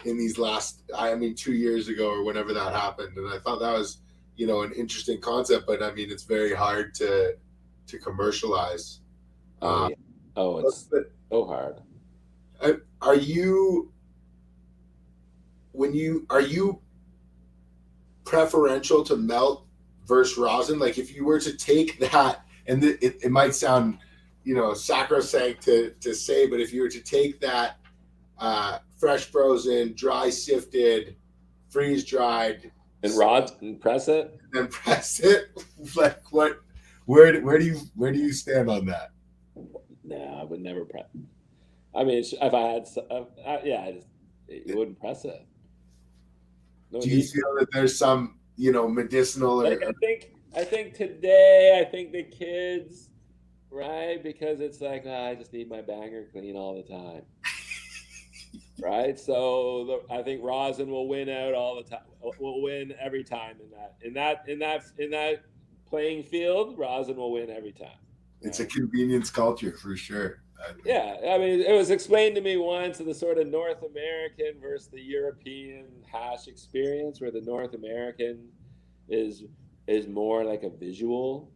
in these last 2 years ago or whenever that happened, and I thought that was an interesting concept, but I mean it's very hard to commercialize. Yeah. It's so hard. Are you preferential to melt versus rosin? Like if you were to take that, and it might sound sacrosanct to say, but if you were to take that fresh frozen, dry sifted, freeze dried And rod and press it. and press it. Like what? Where do you stand on that? No, I would never press. I mean, if I had, yeah, you wouldn't press it. No Do you need to. feel that there's some medicinal Like or I think today, I think the kids, right? Because it's like, I just need my banger clean all the time, right? So I think rosin will win out all the time. Will win every time in that playing field. Rosin will win every time. it's a Right? convenience culture for sure? Yeah, I mean, it was explained to me once the sort of North American versus the European hash experience, where the North American is is more like a visual.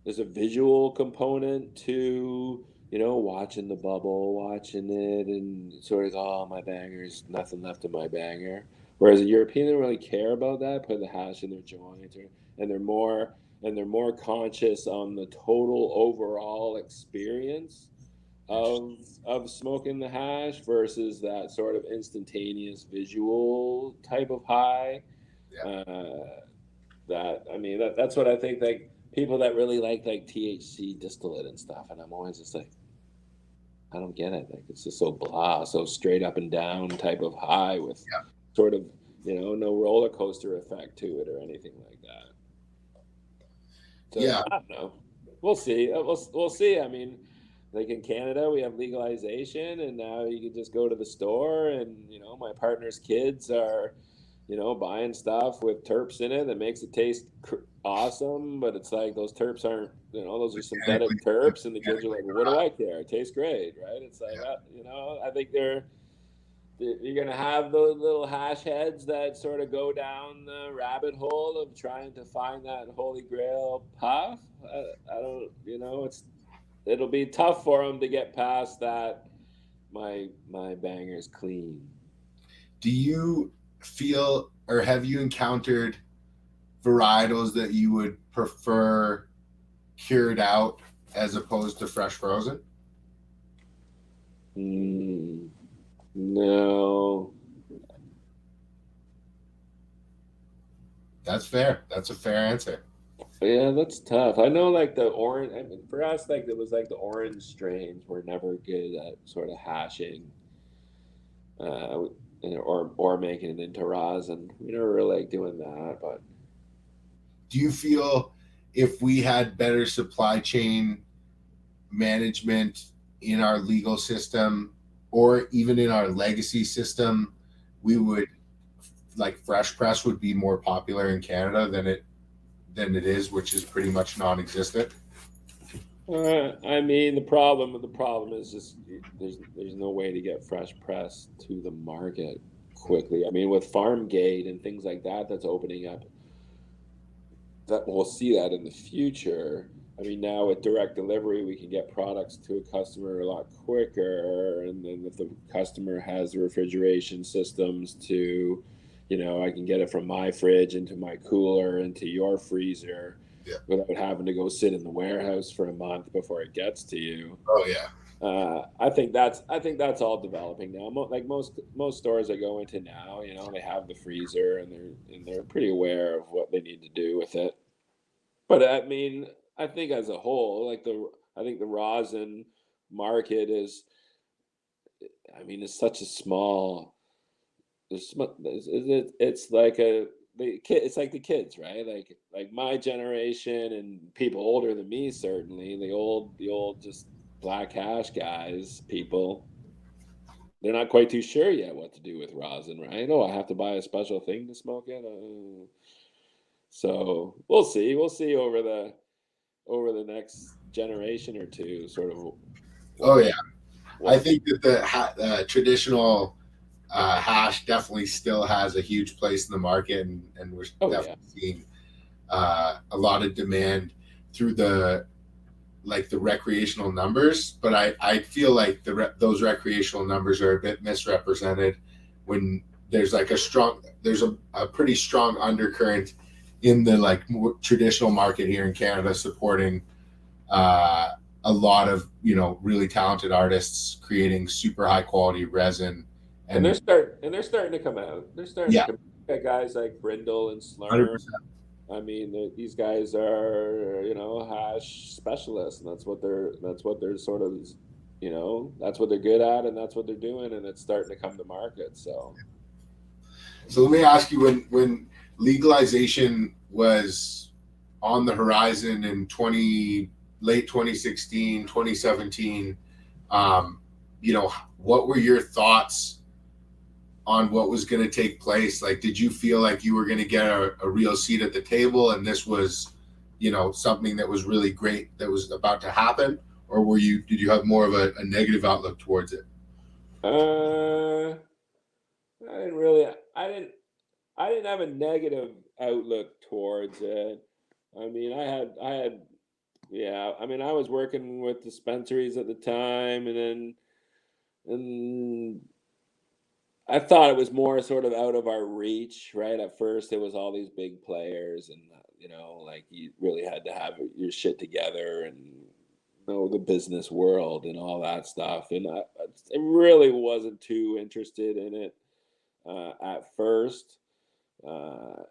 There's a visual component to watching the bubble, watching it, and sort of my banger's nothing left of my banger. Whereas a European don't really care about that, put the hash in their joint, and they're more conscious on the total overall experience of Interesting. of smoking the hash versus that sort of instantaneous visual type of high. Yeah. That I mean that's what I think, like people that really like THC distillate and stuff, and I'm always just like, I don't get it. Like it's just so blah, so straight up and down type of high with Yeah. sort of no roller coaster effect to it or anything like that. So Yeah. I don't know. We'll see. We'll see. I mean, like in Canada, we have legalization, and now you can just go to the store, and my partner's kids are, buying stuff with terps in it that makes it taste awesome. But it's like those terps aren't, those are Mechanically, synthetic terps, and the kids are mechanically like, well, what do derived. I care? It tastes great, right? It's like, Yeah. I think you're going to have those little hash heads that sort of go down the rabbit hole of trying to find that holy grail puff. I don't, it'll be tough for them to get past that. My banger's clean. Do you feel or have you encountered varietals that you would prefer cured out as opposed to fresh frozen? No. That's fair. That's a fair answer. Yeah, that's tough. I know, like the orange. I mean, for us, like it was like the orange strains were never good at sort of hashing, uh, or making it into rosin. We never really like doing that, but Do you feel if we had better supply chain management in our legal system or even in our legacy system, we would like fresh press would be more popular in Canada than it is, which is pretty much non-existent. I mean, the problem is just there's no way to get fresh press to the market quickly. I mean, with farm gate and things like that, that's opening up. That we'll see that in the future. I mean, now with direct delivery, we can get products to a customer a lot quicker, and then if the customer has refrigeration systems to, I can get it from my fridge into my cooler into your freezer Yeah. without having to go sit in the warehouse for a month before it gets to you. Oh yeah. I think that's all developing now. Like most stores I go into now, they have the freezer, and they're pretty aware of what they need to do with it. But I mean, I think as a whole, I think the rosin market is, I mean, it's such a small. It's like it's like the kids, right? Like my generation and people older than me, certainly the old just black hash guys, people. They're not quite too sure yet what to do with rosin, right? Oh, I have to buy a special thing to smoke it. So we'll see. We'll see over the next generation or two, sort of Oh what yeah. I what. think that the traditional hash definitely still has a huge place in the market, and we're Oh yeah, definitely seeing a lot of demand through the recreational numbers. But I feel like those recreational numbers are a bit misrepresented when there's a pretty strong undercurrent in the like more traditional market here in Canada supporting uh, a lot of really talented artists creating super high quality resin and and they're starting to come out. They're starting to yeah, come. got guys like Brindle and Slurm. 100%. I mean, these guys are, hash specialists, and that's what they're sort of, that's what they're good at, and that's what they're doing, and it's starting to come to market. So, So let me ask you, when legalization was on the horizon in late 2016, 2017, what were your thoughts on what was going to take place? Like, did you feel like you were going to get a real seat at the table, and this was, something that was really great that was about to happen? Or did you have more of a negative outlook towards it? uh, I didn't really, I didn't have a negative outlook towards it. I mean, yeah. I mean, I was working with dispensaries at the time, and I thought it was more sort of out of our reach, right? At first, it was all these big players, and like you really had to have your shit together and know the business world and all that stuff. And I really wasn't too interested in it at first. Uh,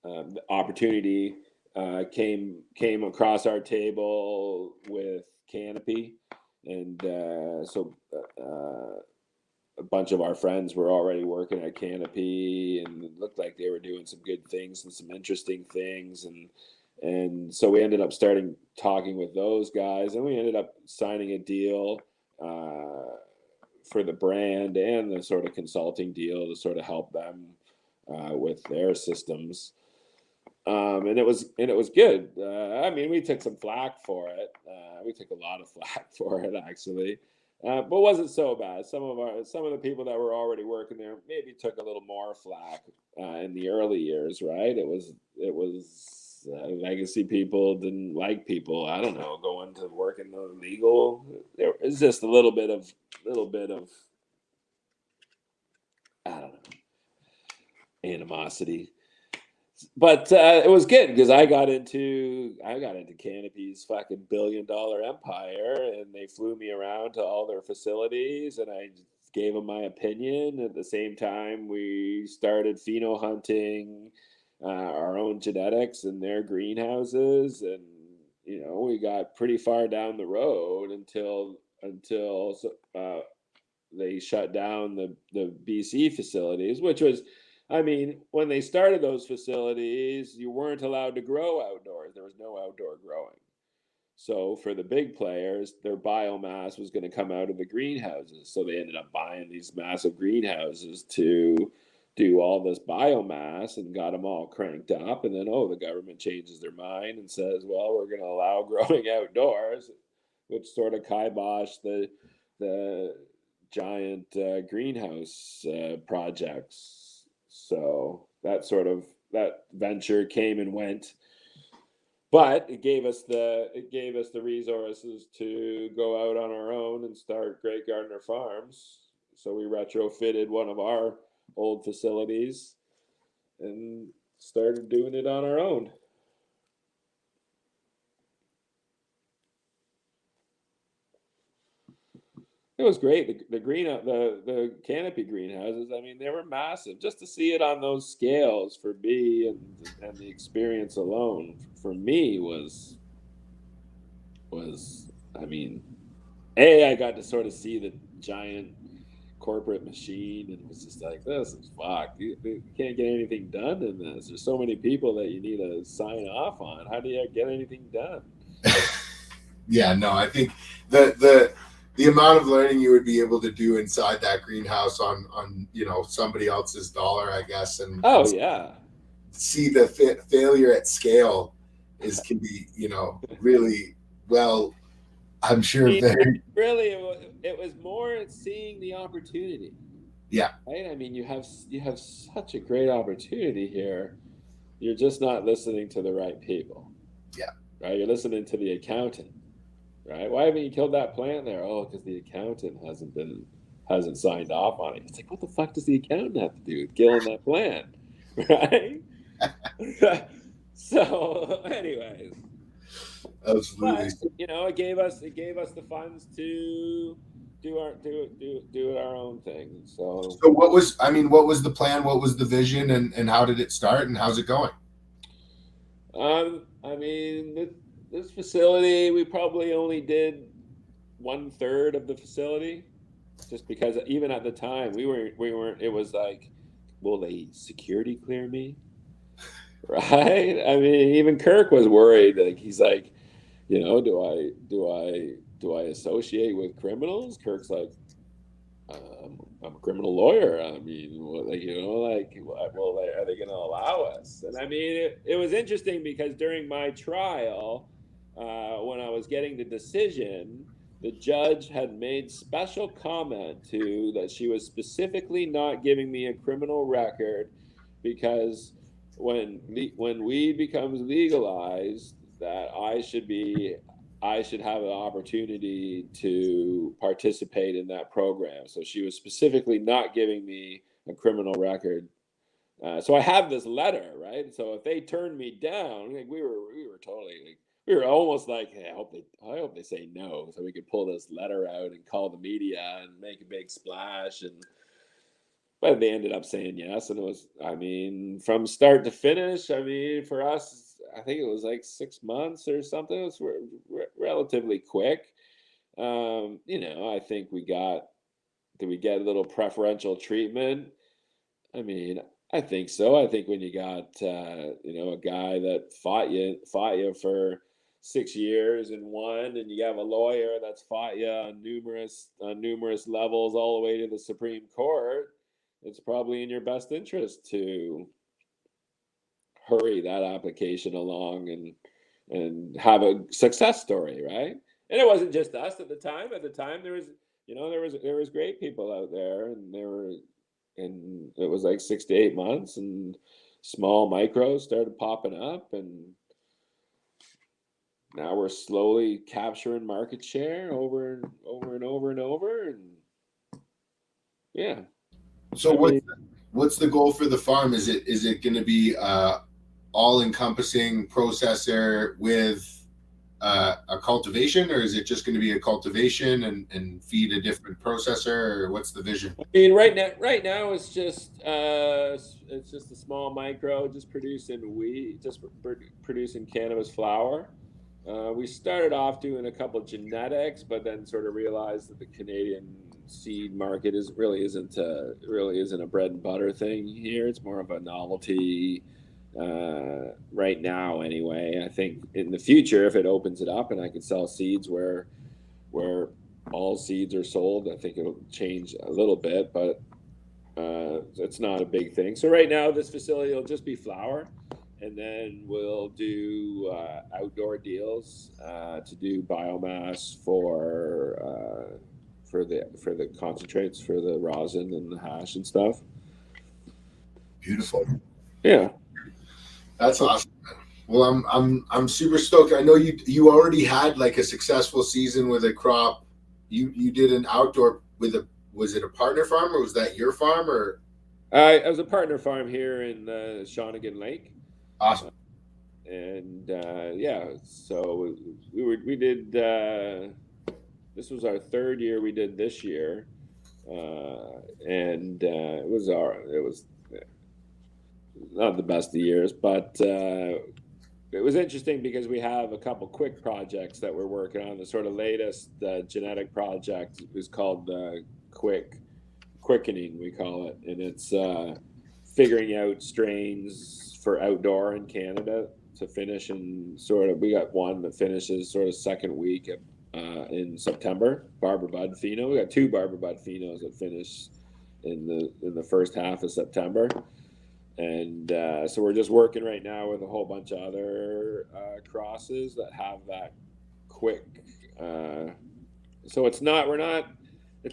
the opportunity came across our table with Canopy, and a bunch of our friends were already working at Canopy, and it looked like they were doing some good things and some interesting things, and so we ended up starting talking with those guys, and we ended up signing a deal for the brand and the sort of consulting deal to sort of help them with their systems. And it was good. I mean, we took some flack for it. We took a lot of flack for it, actually, but wasn't so bad. Some of the people that were already working there maybe took a little more flack in the early years, right? It was legacy people didn't like people. I don't know, going to work in the legal. There was just a little bit of I don't know, animosity. But it was good because I got into Canopy's fucking $1 billion empire, and they flew me around to all their facilities, and I gave them my opinion. At the same time, we started pheno hunting our own genetics in their greenhouses, and we got pretty far down the road until they shut down the BC facilities, which was, I mean, when they started those facilities, you weren't allowed to grow outdoors. There was no outdoor growing. So for the big players, their biomass was going to come out of the greenhouses. So they ended up buying these massive greenhouses to do all this biomass and got them all cranked up. And then, the government changes their mind and says, well, we're going to allow growing outdoors, which sort of kiboshed the giant greenhouse projects. So that venture came and went, but it gave us the resources to go out on our own and start Great Gardner Farms. So we retrofitted one of our old facilities and started doing it on our own. It was great. The canopy greenhouses. I mean, they were massive. Just to see it on those scales for me, and the experience alone for me was. I mean, I got to sort of see the giant corporate machine, and it was just like, this is fuck. You can't get anything done in this. There's so many people that you need to sign off on. How do you get anything done? Yeah, no, I think the amount of learning you would be able to do inside that greenhouse on somebody else's dollar, I guess, and Oh yeah. see the failure at scale can be really, well, I'm I sure, mean, very. really, it was more seeing the opportunity. Yeah, Right? I mean, you have such a great opportunity here. You're just not listening to the right people, yeah, right? You're listening to the accountant, right? Why haven't you killed that plant there? Oh, because the accountant hasn't signed off on it. It's like, what the fuck does the accountant have to do with killing that plant, right? So, anyways, absolutely. but it gave us the funds to do it our own thing. So So what was the plan? What was the vision, and how did it start, and how's it going? I mean, this facility, we probably only did 1/3 of the facility, just because even at the time we weren't. It was like, will they security clear me? Right? I mean, even Kirk was worried. Like he's like, do I associate with criminals? Kirk's like, I'm a criminal lawyer. I mean, well, are they going to allow us? And I mean, it was interesting because during my trial, when I was getting the decision, the judge had made special comment to that she was specifically not giving me a criminal record because when weed becomes legalized, that I should have an opportunity to participate in that program. So she was specifically not giving me a criminal record. So I have this letter, right? So if they turned me down, like we were totally like, we were almost like, hey, I hope they say no, so we could pull this letter out and call the media and make a big splash. But they ended up saying yes, and it was, I mean, from start to finish. I mean, for us, I think it was like 6 months or something. It was relatively quick. I think did we get a little preferential treatment? I mean, I think so. I think when you got a guy that fought you for 6 years and won, and you have a lawyer that's fought you on numerous levels all the way to the Supreme Court, it's probably in your best interest to hurry that application along and have a success story, right? And it wasn't just us at the time. At the time, there was great people out there, and it was like 6 to 8 months, and small micros started popping up, and now we're slowly capturing market share over and over and over and over, and yeah, So I mean, what's the goal for the farm? Is it going to be all encompassing processor with a cultivation, or is it just going to be a cultivation and feed a different processor, or what's the vision? I mean, right now it's just a small micro, just producing wheat, just producing cannabis flower. We started off doing a couple genetics, but then sort of realized that the Canadian seed market really isn't a bread and butter thing here. It's more of a novelty right now, anyway. I think in the future, if it opens it up and I could sell seeds where all seeds are sold, I think it'll change a little bit, but it's not a big thing. So right now, this facility will just be flower, and then we'll do outdoor deals to do biomass for the concentrates, for the rosin and the hash and stuff. Beautiful. Yeah. That's awesome. Well, I'm super stoked. I know you already had like a successful season with a crop. You did an outdoor with was it a partner farm, or was that your farm, or? I was a partner farm here in Shawnigan Lake. Awesome. And yeah, so we did. This was our third year. We did this year, and it was not the best of years, but it was interesting because we have a couple quick projects that we're working on. The sort of latest genetic project is called Quickening, we call it, and it's figuring out strains for outdoor in Canada to finish in we got one that finishes sort of second week in September. Barber Bud Pheno. We got two Barber Bud Phenos that finish in the first half of September. And so we're just working right now with a whole bunch of other crosses that have that quick. So it's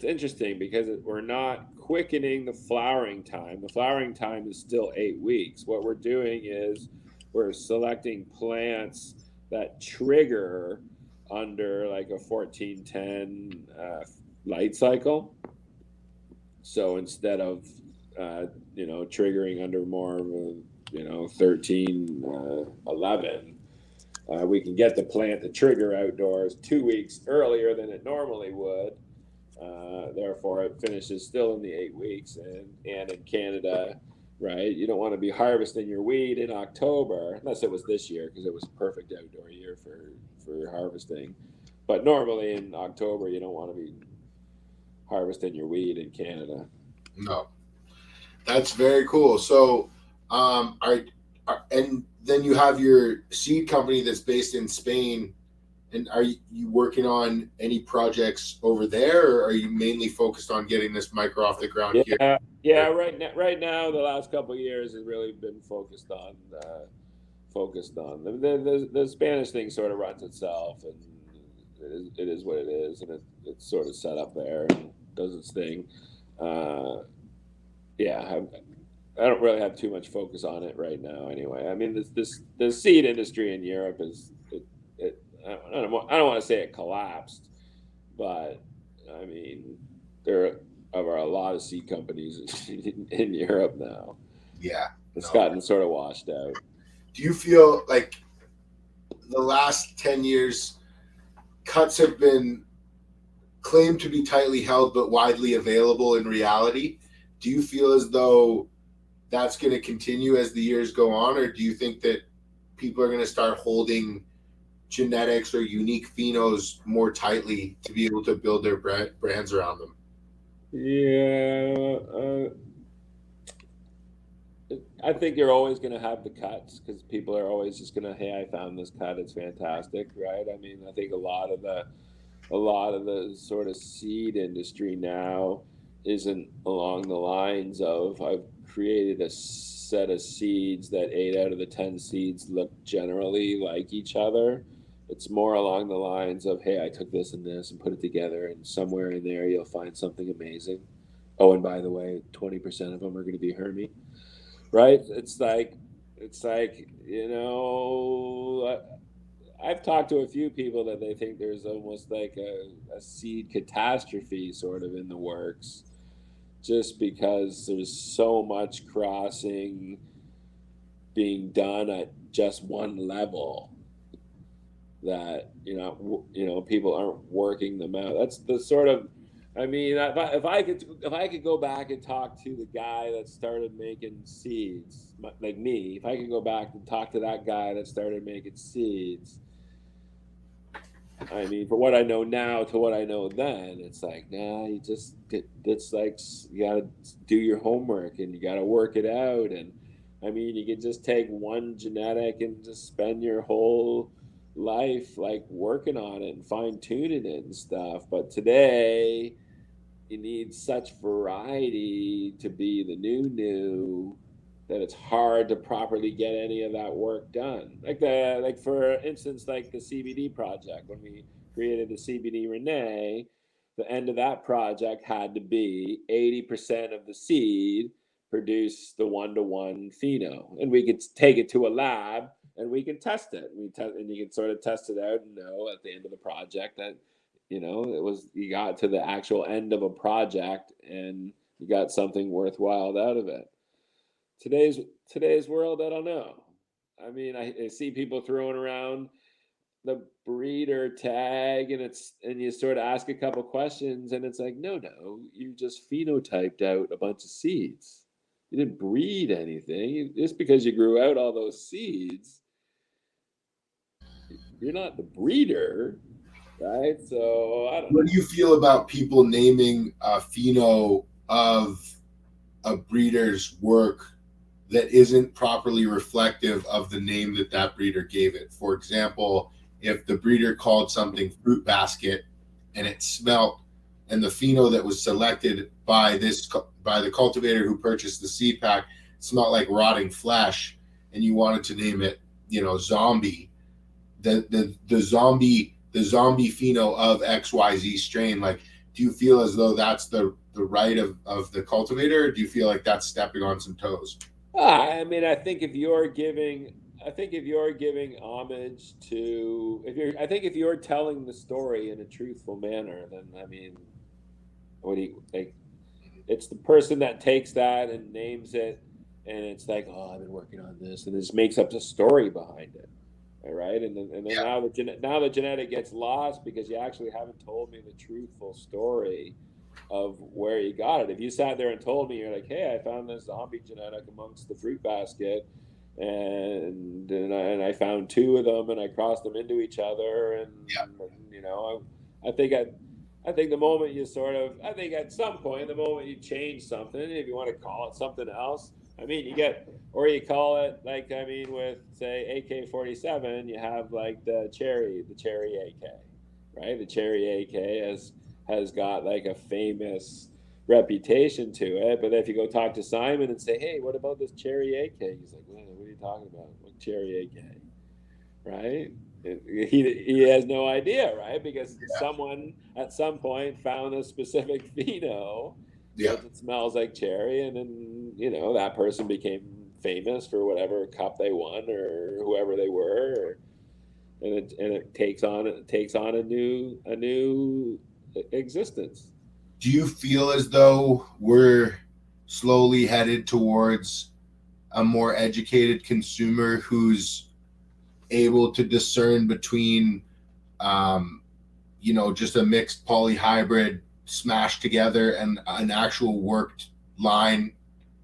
interesting because we're not quickening the flowering time. The flowering time is still 8 weeks. What we're doing is we're selecting plants that trigger under like a 1410 light cycle. So instead of triggering under more of a 13 11, we can get the plant to trigger outdoors 2 weeks earlier than it normally would Therefore, it finishes still in the 8 weeks. And in Canada, right, you don't want to be harvesting your weed in October, unless it was this year because it was a perfect outdoor year for harvesting. But normally in October, you don't want to be harvesting your weed in Canada. No, that's very cool. So, and then you have your seed company that's based in Spain. And are you working on any projects over there, or are you mainly focused on getting this micro off the ground here? Yeah. Right now, the last couple of years has really been focused on the Spanish thing. Sort of runs itself, and it is what it is, and it's sort of set up there and does its thing. Uh, yeah, I don't really have too much focus on it right now. Anyway, I mean, the seed industry in Europe I don't want to say it collapsed, but I mean, there are a lot of seed companies in Europe now. Yeah, It's no. gotten sort of washed out. Do you feel like the last 10 years, cuts have been claimed to be tightly held but widely available in reality? Do you feel as though that's going to continue as the years go on, or do you think that people are going to start holding genetics or unique phenos more tightly to be able to build their brands around them? Yeah, I think you're always going to have the cuts because people are always just going to, hey, I found this cut, it's fantastic, right? I mean, I think a lot of the sort of seed industry now isn't along the lines of I've created a set of seeds that 8 out of the 10 seeds look generally like each other. It's more along the lines of, hey, I took this and this and put it together, and somewhere in there you'll find something amazing. Oh, and by the way, 20% of them are going to be Hermy, right? It's like I've talked to a few people that they think there's almost like a seed catastrophe sort of in the works, just because there's so much crossing being done at just one level that people aren't working them out. That's the sort of, I mean, if I could go back and talk to the guy that started making seeds, like me, if I could go back and talk to that guy that started making seeds, I mean, for what I know now to what I know then, it's like, nah, it's like you got to do your homework and you got to work it out. And I mean, you can just take one genetic and just spend your whole life like working on it and fine tuning it and stuff. But today, you need such variety to be the new that it's hard to properly get any of that work done. Like for instance, like the CBD project, when we created the CBD Renee, the end of that project had to be 80% of the seed produce the 1-to-1 pheno, and we could take it to a lab and we can test it. And you can sort of test it out and know at the end of the project that it was, you got to the actual end of a project and you got something worthwhile out of it. Today's world, I don't know. I mean, I see people throwing around the breeder tag, and you sort of ask a couple questions, and it's like, no, you just phenotyped out a bunch of seeds. You didn't breed anything. Just because you grew out all those seeds, you're not the breeder, right? So I don't What do know. you feel about people naming a pheno of a breeder's work that isn't properly reflective of the name that that breeder gave it? For example, if the breeder called something fruit basket and it smelt, and the pheno that was selected by the cultivator who purchased the seed pack smelled like rotting flesh, and you wanted to name it, zombie, the zombie pheno of XYZ strain, like, do you feel as though that's the right of the cultivator, or do you feel like that's stepping on some toes? I mean, I think if you're giving homage to, I think if you're telling the story in a truthful manner, then I mean, what do you like? It's the person that takes that and names it, and it's like, oh, I've been working on this, and this makes up the story behind it. right? And then now the genetic gets lost because you actually haven't told me the truthful story of where you got it. If you sat there and told me, you're like, hey, I found this zombie genetic amongst the fruit basket, and I found two of them, and I crossed them into each other, and Yeah. you know, I think I think the moment you I think at some point, the moment you change something, if you want to call it something else, I mean, or you call it like, I mean, with say AK-47, you have like the cherry AK, right? The cherry AK has got like a famous reputation to it. But if you go talk to Simon and say, hey, what about this cherry AK? He's like, what are you talking about? What cherry AK? Right? He has no idea, right? Because someone at some point found a specific pheno Yeah. that smells like cherry, and then that person became famous for whatever cup they won or whoever they were, and it takes on a new existence. Do you feel as though we're slowly headed towards a more educated consumer who's able to discern between, just a mixed polyhybrid smashed together and an actual worked line,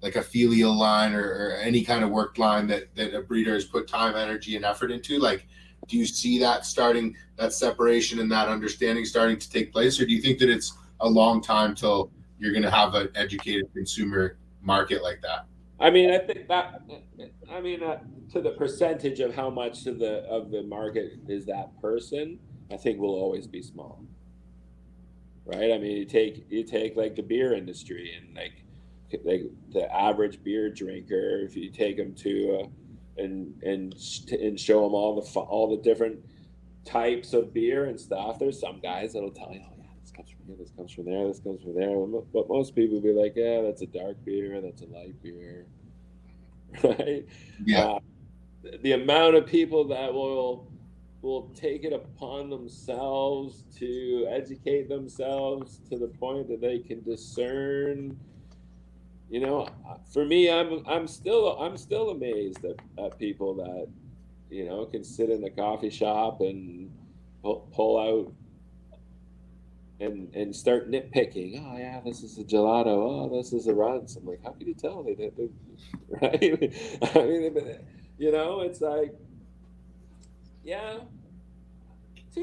like a filial line or any kind of worked line that a breeder has put time, energy, and effort into? Like, do you see that separation and that understanding starting to take place, or do you think that it's a long time till you're going to have an educated consumer market like that? I mean, I think that. I mean, to the percentage of how much of the market is that person, I think will always be small, right? I mean, you take like the beer industry, and like the average beer drinker, if you take them to and show them all the different types of beer and stuff, there's some guys that'll tell you, oh yeah, this comes from here, this comes from there, this comes from there. But most people will be like, yeah, that's a dark beer, that's a light beer, right? Yeah. Uh, the amount of people that will take it upon themselves to educate themselves to the point that they can discern. For me, I'm still amazed at people that can sit in a coffee shop and pull out and start nitpicking. Oh yeah, this is a gelato. Oh, this is a runs. I'm like, how can you tell? Right? I mean, it's like, yeah,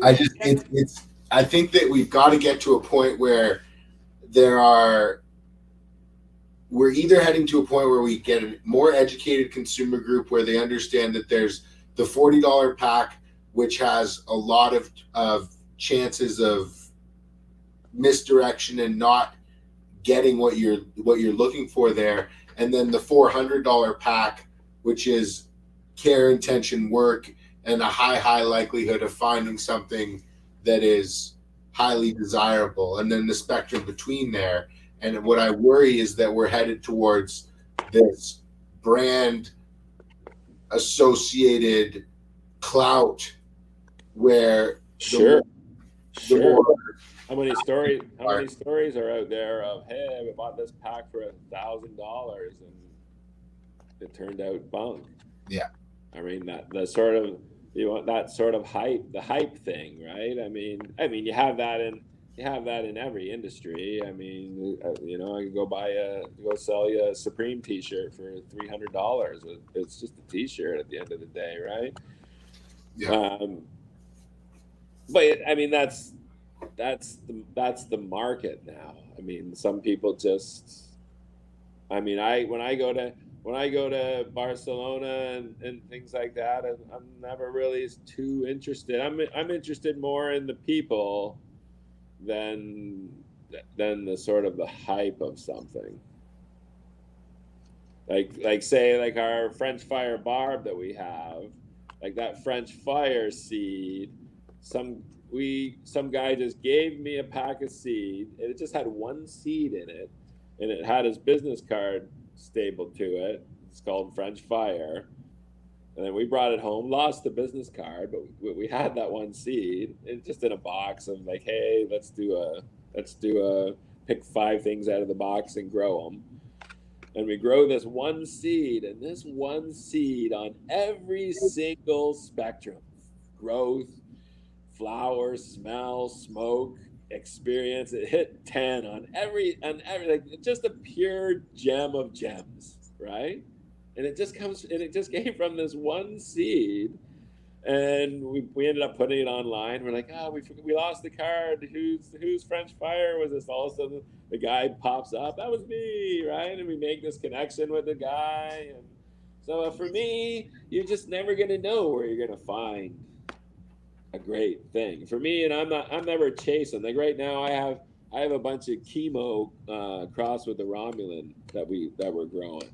I just it's I think that we've got to get to a point where there are we're either heading to a point where we get a more educated consumer group where they understand that there's the $40 pack, which has a lot of chances of misdirection and not getting what you're looking for there, and then the $400 pack, which is care, intention, work, and a high likelihood of finding something that is highly desirable, and then the spectrum between there. And what I worry is that we're headed towards this brand associated clout where sure. the more How many stories are out there of, hey, I bought this pack for $1,000 and it turned out bunk. Yeah. I mean, the sort of, that sort of the hype thing, right? I mean you have that in every industry. I mean, I could go sell you a Supreme T-shirt for $300. It's just a T-shirt at the end of the day, right? Yeah. But I mean, that's the market now. I mean, some people just. I mean, when I go to Barcelona and things like that, I'm never really too interested. I'm interested more in the people than the sort of the hype of something. Like say like our French fire barb that we have, like that French fire seed. Some guy just gave me a pack of seed, and it just had one seed in it, and it had his business card stapled to it. It's called French Fire. And then we brought it home, lost the business card, but we had that one seed, and just in a box of like, hey, let's do a pick 5 things out of the box and grow them. and we grow this one seed, and this one seed on every single spectrum, growth, flower, smell, smoke, experience, it hit 10 on every like just a pure gem of gems, right? And it just came from this one seed. And we ended up putting it online. We're like, oh, we lost the card. Whose French fire was this? All of a sudden, the guy pops up. That was me, right? And we make this connection with the guy. And so for me, you're just never gonna know where you're gonna find a great thing. For me, and I'm never chasing. Like right now, I have a bunch of chemo crossed with the Romulan that we're growing.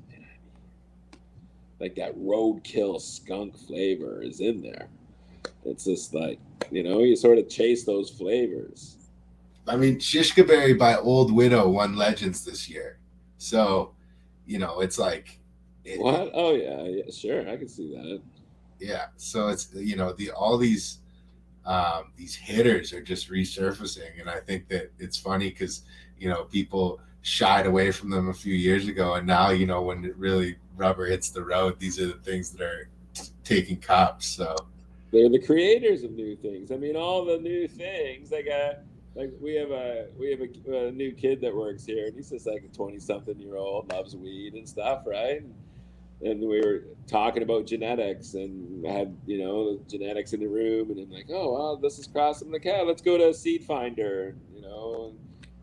Like that roadkill skunk flavor is in there. It's just like, you sort of chase those flavors. I mean, Shishka Berry by Old Widow won Legends this year. So, it's like. What? Oh, yeah, sure. I can see that. Yeah. So it's, all these hitters are just resurfacing. And I think that it's funny because, people shied away from them a few years ago. And now, when it really rubber hits the road, these are the things that are taking cups. So they're the creators of new things. I mean, all the new things, like we have a new kid that works here, and he's just like a 20-something-year-old, loves weed and stuff, right? And we were talking about genetics, and I had the genetics in the room, and I'm like, oh well, this is crossing the cow. Let's go to Seed Finder,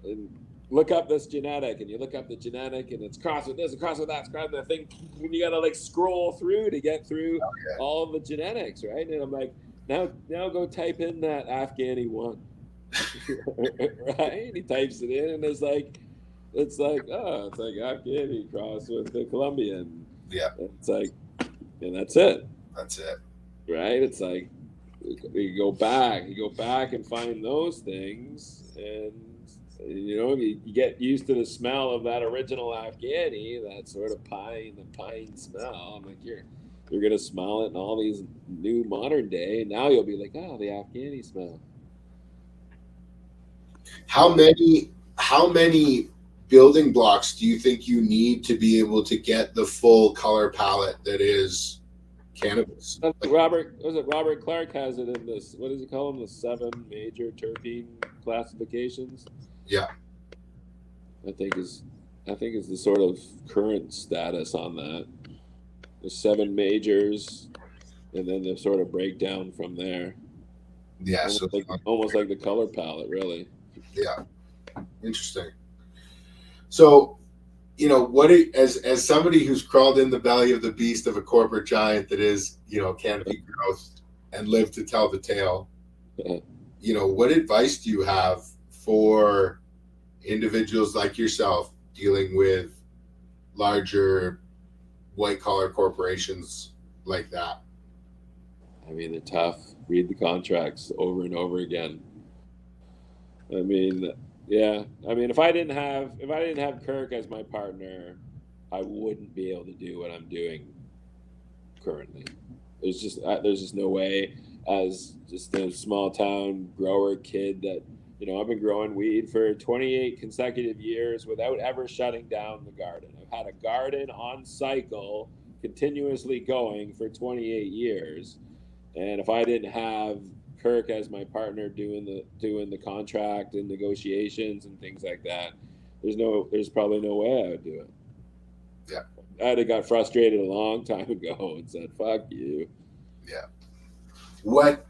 and look up this genetic, and you look up the genetic, and it's crossed with this, and crossed with that, it's crossed with that thing. And you gotta like scroll through to get through all the genetics, right? And I'm like, now go type in that Afghani one, right? And he types it in, and it's like Afghani crossed with the Colombian. Yeah, it's like, and that's it. That's it, right? It's like you go back and find those things, and you get used to the smell of that original Afghani, that sort of pine smell. I'm like, you're gonna smell it in all these new modern day, and now you'll be like, oh, the Afghani smell. How many building blocks do you think you need to be able to get the full color palette that is cannabis? Robert Clark has it in this. What does he call them? The 7 major terpene classifications. Yeah, I think is the sort of current status on that. The 7 majors, and then the sort of breakdown from there. Yeah, almost like the color palette, really. Yeah, interesting. So, as somebody who's crawled in the belly of the beast of a corporate giant that is, canopy growth and lived to tell the tale, what advice do you have for individuals like yourself dealing with larger white collar corporations like that? I mean, they're tough. Read the contracts over and over again. I mean, yeah. I mean, if I didn't have Kirk as my partner, I wouldn't be able to do what I'm doing currently. There's just no way. As just a small town grower kid that I've been growing weed for 28 consecutive years without ever shutting down the garden. I've had a garden on cycle continuously going for 28 years, and if I didn't have Kirk as my partner doing the contract and negotiations and things like that, there's probably no way I would do it. Yeah, I'd have got frustrated a long time ago and said, "Fuck you." Yeah. What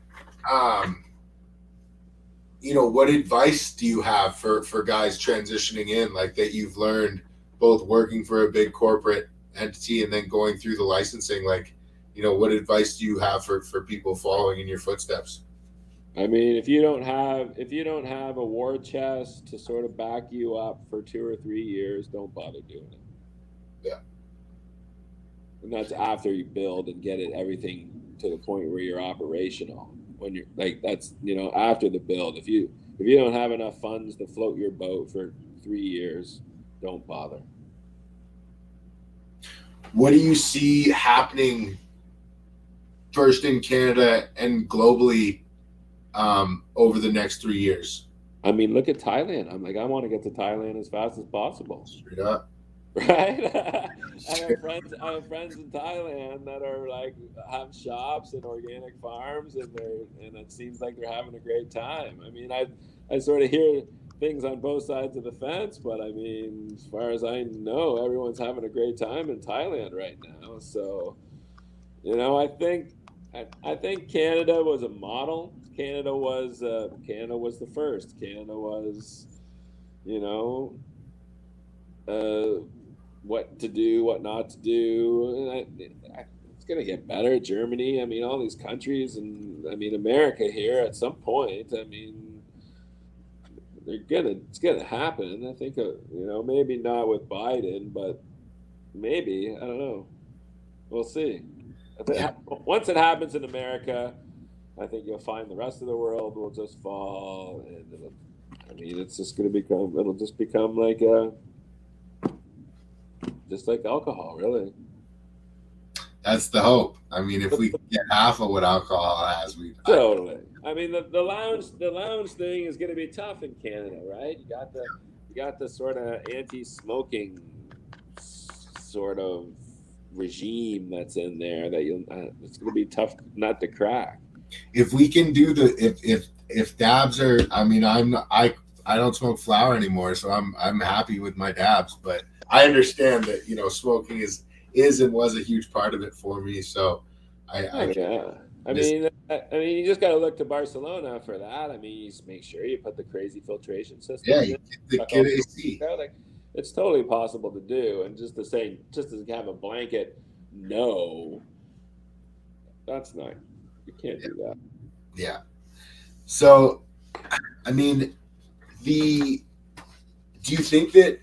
what advice do you have for guys transitioning in, like that you've learned both working for a big corporate entity and then going through the licensing? Like, what advice do you have for people following in your footsteps? I mean, if you don't have a war chest to sort of back you up for 2 or 3 years, don't bother doing it. Yeah. And that's after you build and get everything to the point where you're operational. When you're like, that's after the build. If you don't have enough funds to float your boat for 3 years, don't bother. What do you see happening first in Canada and globally over the next 3 years? I mean, look at Thailand. I'm like, I want to get to Thailand as fast as possible. Straight up. right? I have friends in Thailand that are like have shops and organic farms, and it seems like they're having a great time. I mean, I sort of hear things on both sides of the fence, but I mean, as far as I know, everyone's having a great time in Thailand right now. So, I think Canada was a model. Canada was the first. Canada was, you know, uh, what to do, what not to do. And it's going to get better. Germany, I mean, all these countries, and I mean, America here at some point. I mean, it's gonna happen. I think, maybe not with Biden, but maybe, I don't know. We'll see. Yeah. Once it happens in America, I think you'll find the rest of the world will just fall, and I mean, it'll just become like just like alcohol, really. That's the hope. I mean, if we can get half of what alcohol has, Totally. I mean, the lounge thing is going to be tough in Canada, right? You got the sort of anti-smoking sort of regime that's in there that it's going to be tough not to crack. if we can do if dabs are, I mean, I don't smoke flower anymore, so I'm happy with my dabs, but I understand that smoking is and was a huge part of it for me, so I Oh can yeah. I miss. mean, you just got to look to Barcelona for that. I mean, you just make sure you put the crazy filtration Yeah, systems you in. get the kid AC. Like, it's totally possible to do, and just to have a blanket no, that's not. You can't Yeah, do that. yeah. So I mean, the do you think that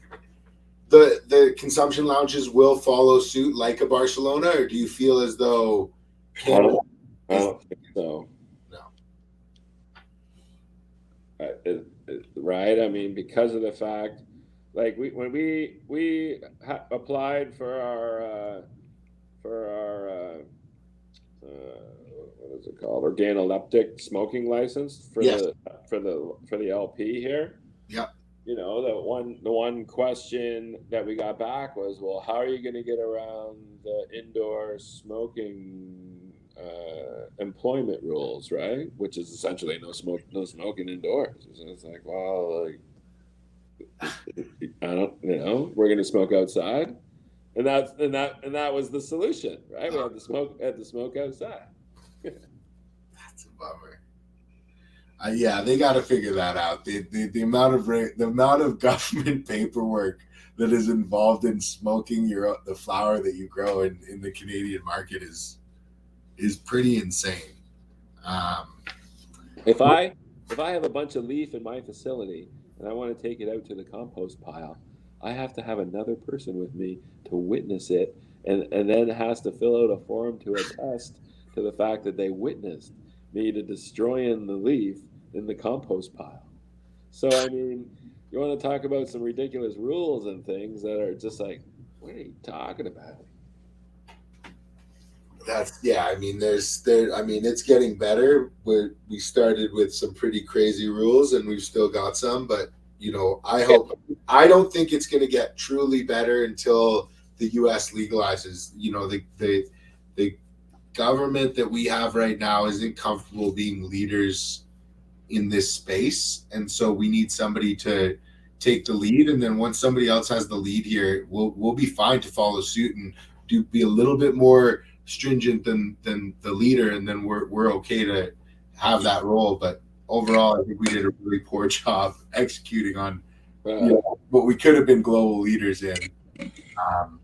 the consumption lounges will follow suit like a Barcelona, or do you feel as though I Canada don't, I is don't think so. no? Right? I mean, because of the fact, like when we applied uh, what is it called, organoleptic smoking license for Yes. the LP here. Yeah. The one question that we got back was, well, how are you going to get around the indoor smoking employment rules, right? Which is essentially no smoking indoors. So it's like, well, like, I don't, we're going to smoke outside, and that was the solution, right? We had to smoke outside. That's a bummer. Yeah, they got to figure that out. The amount of the amount of government paperwork that is involved in smoking the flower that you grow in the Canadian market is pretty insane. Um, If I have a bunch of leaf in my facility and I want to take it out to the compost pile, I have to have another person with me to witness it, and then has to fill out a form to attest to the fact that they witnessed me to destroying the leaf in the compost pile. So I mean, you want to talk about some ridiculous rules and things that are just like, what are you talking about? that's yeah. I mean, I mean, it's getting better. We started with some pretty crazy rules, and we've still got some. But I Yeah. hope. I don't think it's going to get truly better until the U.S. legalizes. The government that we have right now isn't comfortable being leaders in this space, and so we need somebody to take the lead. And then once somebody else has the lead here, we'll be fine to follow suit and be a little bit more stringent than the leader, and then we're okay to have that role. But overall, I think we did a really poor job executing on Uh, what we could have been global leaders in. Um,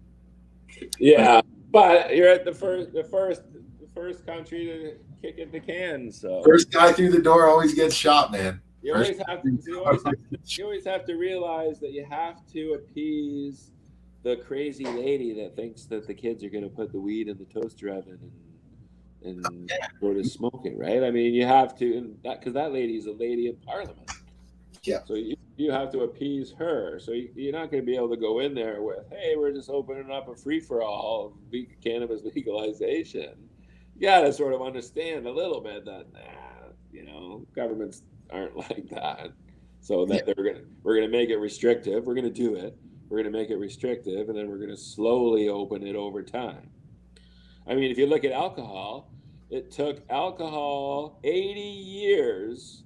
but yeah, but you're at the first country to kick in the can, so first guy through the door always gets shot, man. you First always guy have to through the you door always have always to, gets you shot. always have to realize that you have to appease the crazy lady that thinks that the kids are going to put the weed in the toaster oven and go to smoking, right? I mean, you have to, and that because that lady is a lady in parliament. Yeah. So you have to appease her. So you're not going to be able to go in there with, "Hey, we're just opening up a free for all of cannabis legalization." You got to sort of understand a little bit that governments aren't like that. So Yeah. that we're gonna make it restrictive. We're gonna do it, we're going to make it restrictive, and then we're going to slowly open it over time. I mean, if you look at alcohol, it took alcohol 80 years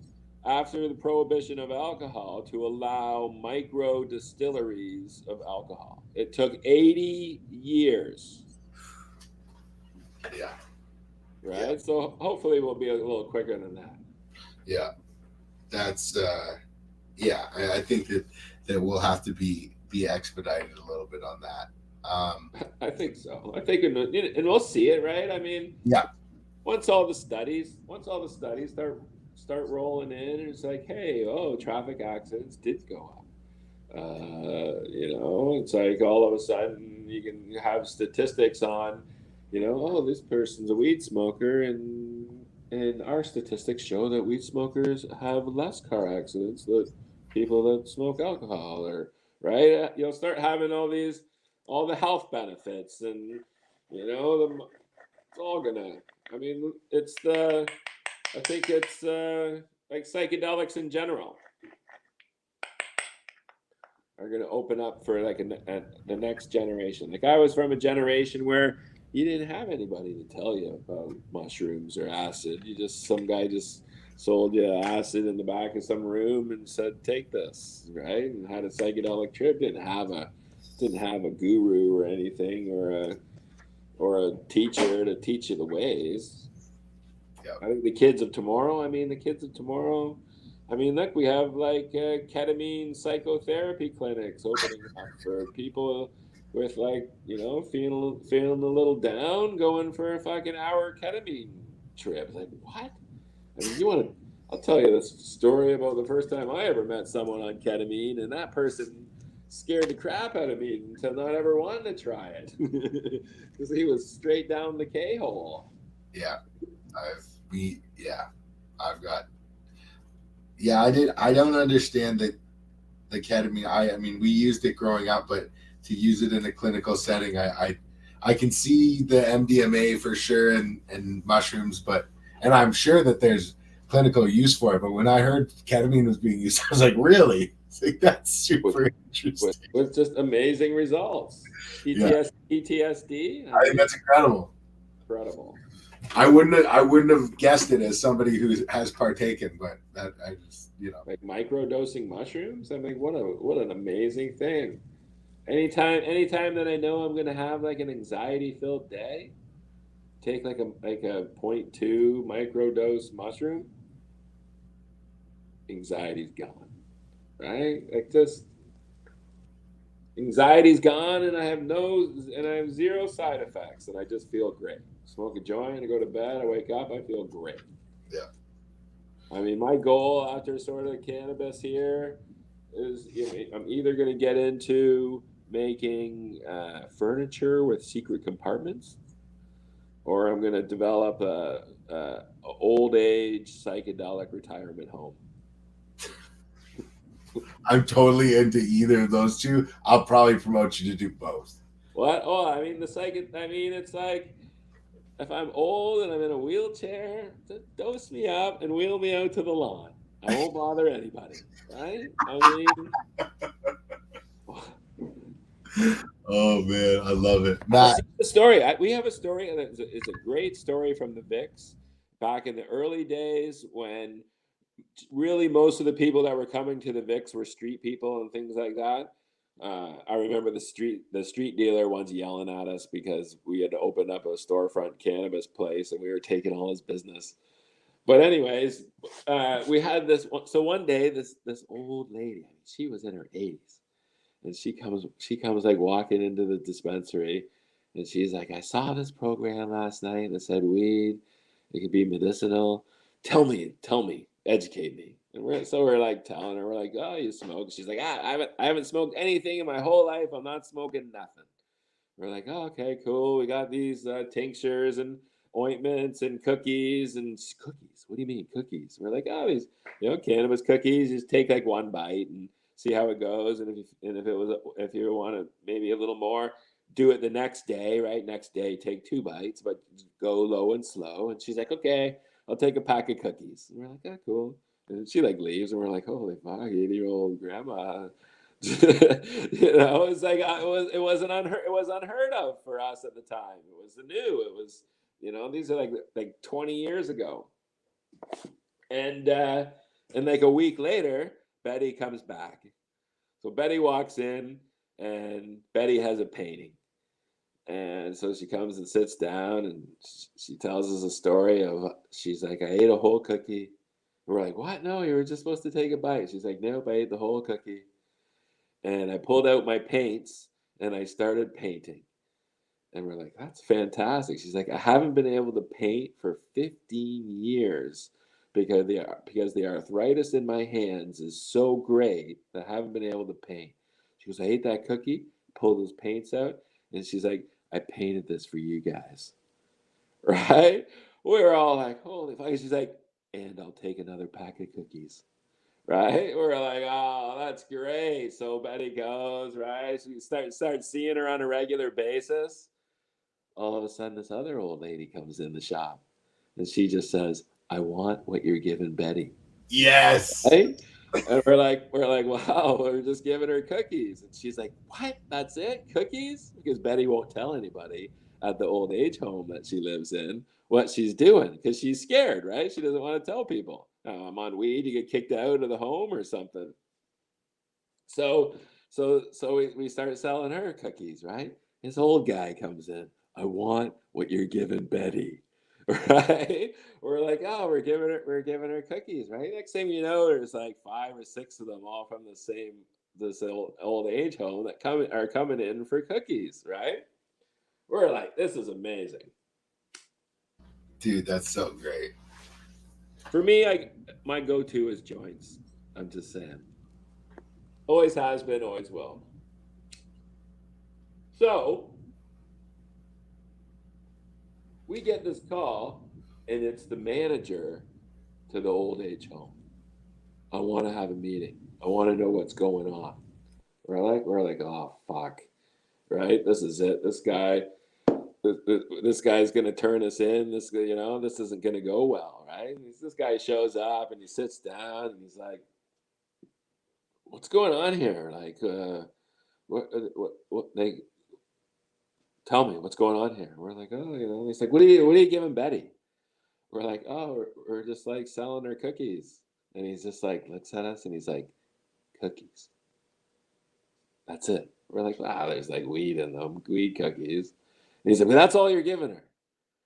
after the prohibition of alcohol to allow micro distilleries of alcohol. It took 80 years. Yeah. Right? Yeah. So hopefully we'll be a little quicker than that. Yeah. That's yeah, I think that we'll have to be expedited a little bit on that. I think so. I think, and we'll see it, right? I mean, Yeah. once all the studies start rolling in, and it's like, hey, oh, traffic accidents did go up. It's like all of a sudden you can have statistics on, oh, this person's a weed smoker, and our statistics show that weed smokers have less car accidents than people that smoke alcohol, or right. You'll start having all the health benefits, and it's all gonna. I mean, I think it's like psychedelics in general are going to open up for like the next generation. Like, I was from a generation where you didn't have anybody to tell you about mushrooms or acid. Some guy just sold you acid in the back of some room and said, take this, right? And had a psychedelic trip. Didn't have a guru or anything, or a teacher to teach you the ways. Yep. I think the kids of tomorrow, look, we have like ketamine psychotherapy clinics opening up for people with, like, feeling a little down, going for a fucking hour ketamine trip. Like, what? I mean, I'll tell you this story about the first time I ever met someone on ketamine, and that person scared the crap out of me until not ever wanting to try it because he was straight down the K-hole. Yeah. I've got, yeah, I don't understand the ketamine. I mean, we used it growing up, but to use it in a clinical setting, I can see the MDMA for sure, and mushrooms, and I'm sure that there's clinical use for it. But when I heard ketamine was being used, I was like, really? It's like, that's super interesting. With just amazing results. PTSD. I think that's incredible. Incredible. I wouldn't have guessed it as somebody who has partaken, but that I just like micro dosing mushrooms. I mean, what an amazing thing. Anytime that I know I'm gonna have like an anxiety filled day, take like a 0.2 micro dose mushroom, anxiety's gone. Right? Like, just anxiety's gone, and I have zero side effects, and I just feel great. Smoke a joint, I go to bed, I wake up, I feel great. Yeah. I mean, my goal after sort of cannabis here is, I'm either going to get into making furniture with secret compartments, or I'm going to develop a old age psychedelic retirement home. I'm totally into either of those two. I'll probably promote you to do both. What? Oh, I mean, it's like, if I'm old and I'm in a wheelchair, dose me up and wheel me out to the lawn. I won't bother anybody, right? I mean, oh man, I love it, Matt. The story. We have a story, and it's a great story from the Vicks back in the early days, when really most of the people that were coming to the Vicks were street people and things like that. I remember the street dealer once yelling at us because we had to open up a storefront cannabis place and we were taking all his business. But anyways, we had this. So one day, this old lady, she was in her 80s, and she comes like walking into the dispensary, and she's like, I saw this program last night that said weed, it could be medicinal. Tell me, educate me. And we're like telling her, we're like, oh, you smoke? She's like, I haven't smoked anything in my whole life. I'm not smoking nothing. We're like, oh, okay, cool. We got these tinctures and ointments and cookies. What do you mean cookies? We're like, oh, these cannabis cookies. Just take like one bite and see how it goes. And if you want to maybe a little more, do it the next day. Right, next day, take 2 bites, but go low and slow. And she's like, okay, I'll take a pack of cookies. And we're like, oh, cool. And she like leaves, and we're like, holy fuck, 80-year-old grandma It's like it was unheard of for us at the time. It was new. It was, these are like 20 years ago. And like a week later, Betty comes back. So Betty walks in, and Betty has a painting. And so she comes and sits down, and she tells us a story of, she's like, I ate a whole cookie. We're like, what? No, you were just supposed to take a bite. She's like, nope, I ate the whole cookie. And I pulled out my paints and I started painting. And we're like, that's fantastic. She's like, I haven't been able to paint for 15 years because the arthritis in my hands is so great that I haven't been able to paint. She goes, I ate that cookie, pulled those paints out, and she's like, I painted this for you guys. Right? We were all like, holy fuck. She's like, and I'll take another pack of cookies. Right? We're like, oh, that's great. So Betty goes, right? She start seeing her on a regular basis. All of a sudden, this other old lady comes in the shop, and she just says, I want what you're giving Betty. Yes. Right? And we're like, wow, we're just giving her cookies. And she's like, what? That's it? Cookies? Because Betty won't tell anybody at the old age home that she lives in what she's doing, because she's scared, right? She doesn't want to tell people. I'm on weed, you get kicked out of the home or something. So we started selling her cookies, right? This old guy comes in. I want what you're giving Betty. Right? We're like, oh, we're giving her cookies, right? Next thing you know, there's like 5 or 6 of them, all from this old age home, that are coming in for cookies, right? We're like, this is amazing. Dude, that's so great. For me, my go-to is joints. I'm just saying. Always has been, always will. So we get this call, and it's the manager to the old age home. I want to have a meeting. I want to know what's going on. We're like, oh fuck, right? This is it. This guy's gonna turn us in. This isn't gonna go well, right? This guy shows up and he sits down and he's like, what's going on here? Like, what they tell me what's going on here. We're like, oh. He's like, what are you giving Betty? We're like, oh, we're just like selling her cookies. And he's just like, looks at us and he's like, cookies. That's it. We're like, there's like weed in them, weed cookies. And he's like, well, that's all you're giving her.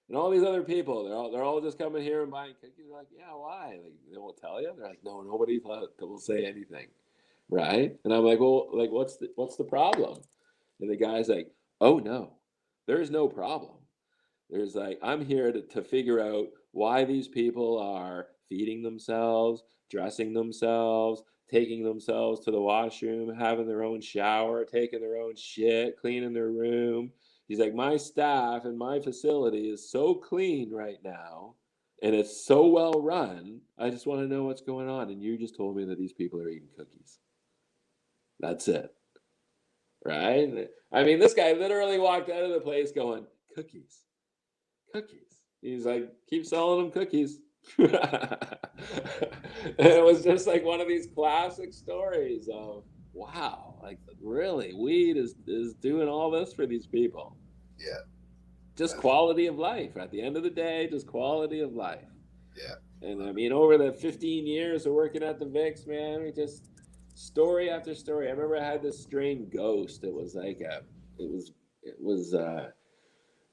And all these other people, they're all just coming here and buying cookies. We're like, yeah, why? Like, they won't tell you? They're like, no, nobody will say anything. Right? And I'm like, well, like, what's the problem? And the guy's like, oh no, there's no problem. There's like, I'm here to figure out why these people are feeding themselves, dressing themselves, taking themselves to the washroom, having their own shower, taking their own shit, cleaning their room. He's like, my staff and my facility is so clean right now, and it's so well run. I just want to know what's going on. And you just told me that these people are eating cookies. That's it. Right? I mean, this guy literally walked out of the place going, cookies. He's like, keep selling them cookies. And it was just like one of these classic stories of, wow, like, really, weed is doing all this for these people. Yeah. Just quality of life. At the end of the day, just quality of life. Yeah. And I mean, over the 15 years of working at the Vix, man, we just story after story. I remember I had this strain Ghost. It was like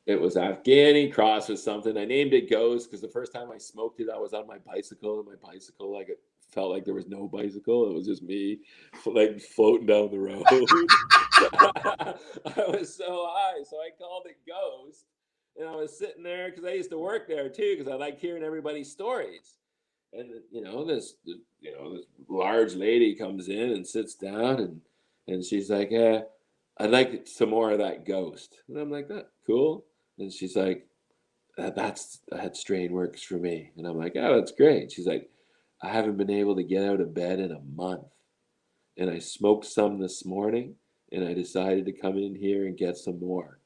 it was Afghani cross with something. I named it Ghost because the first time I smoked it, I was on my bicycle, and my bicycle, like, it felt like there was no bicycle. It was just me, like, floating down the road. I was so high, so I called it Ghost. And I was sitting there because I used to work there too, because I like hearing everybody's stories. And this large lady comes in and sits down, and she's like, I'd like some more of that Ghost. And I'm like, that cool. And she's like, that strain works for me. And I'm like, oh, that's great. She's like, I haven't been able to get out of bed in a month. And I smoked some this morning, and I decided to come in here and get some more.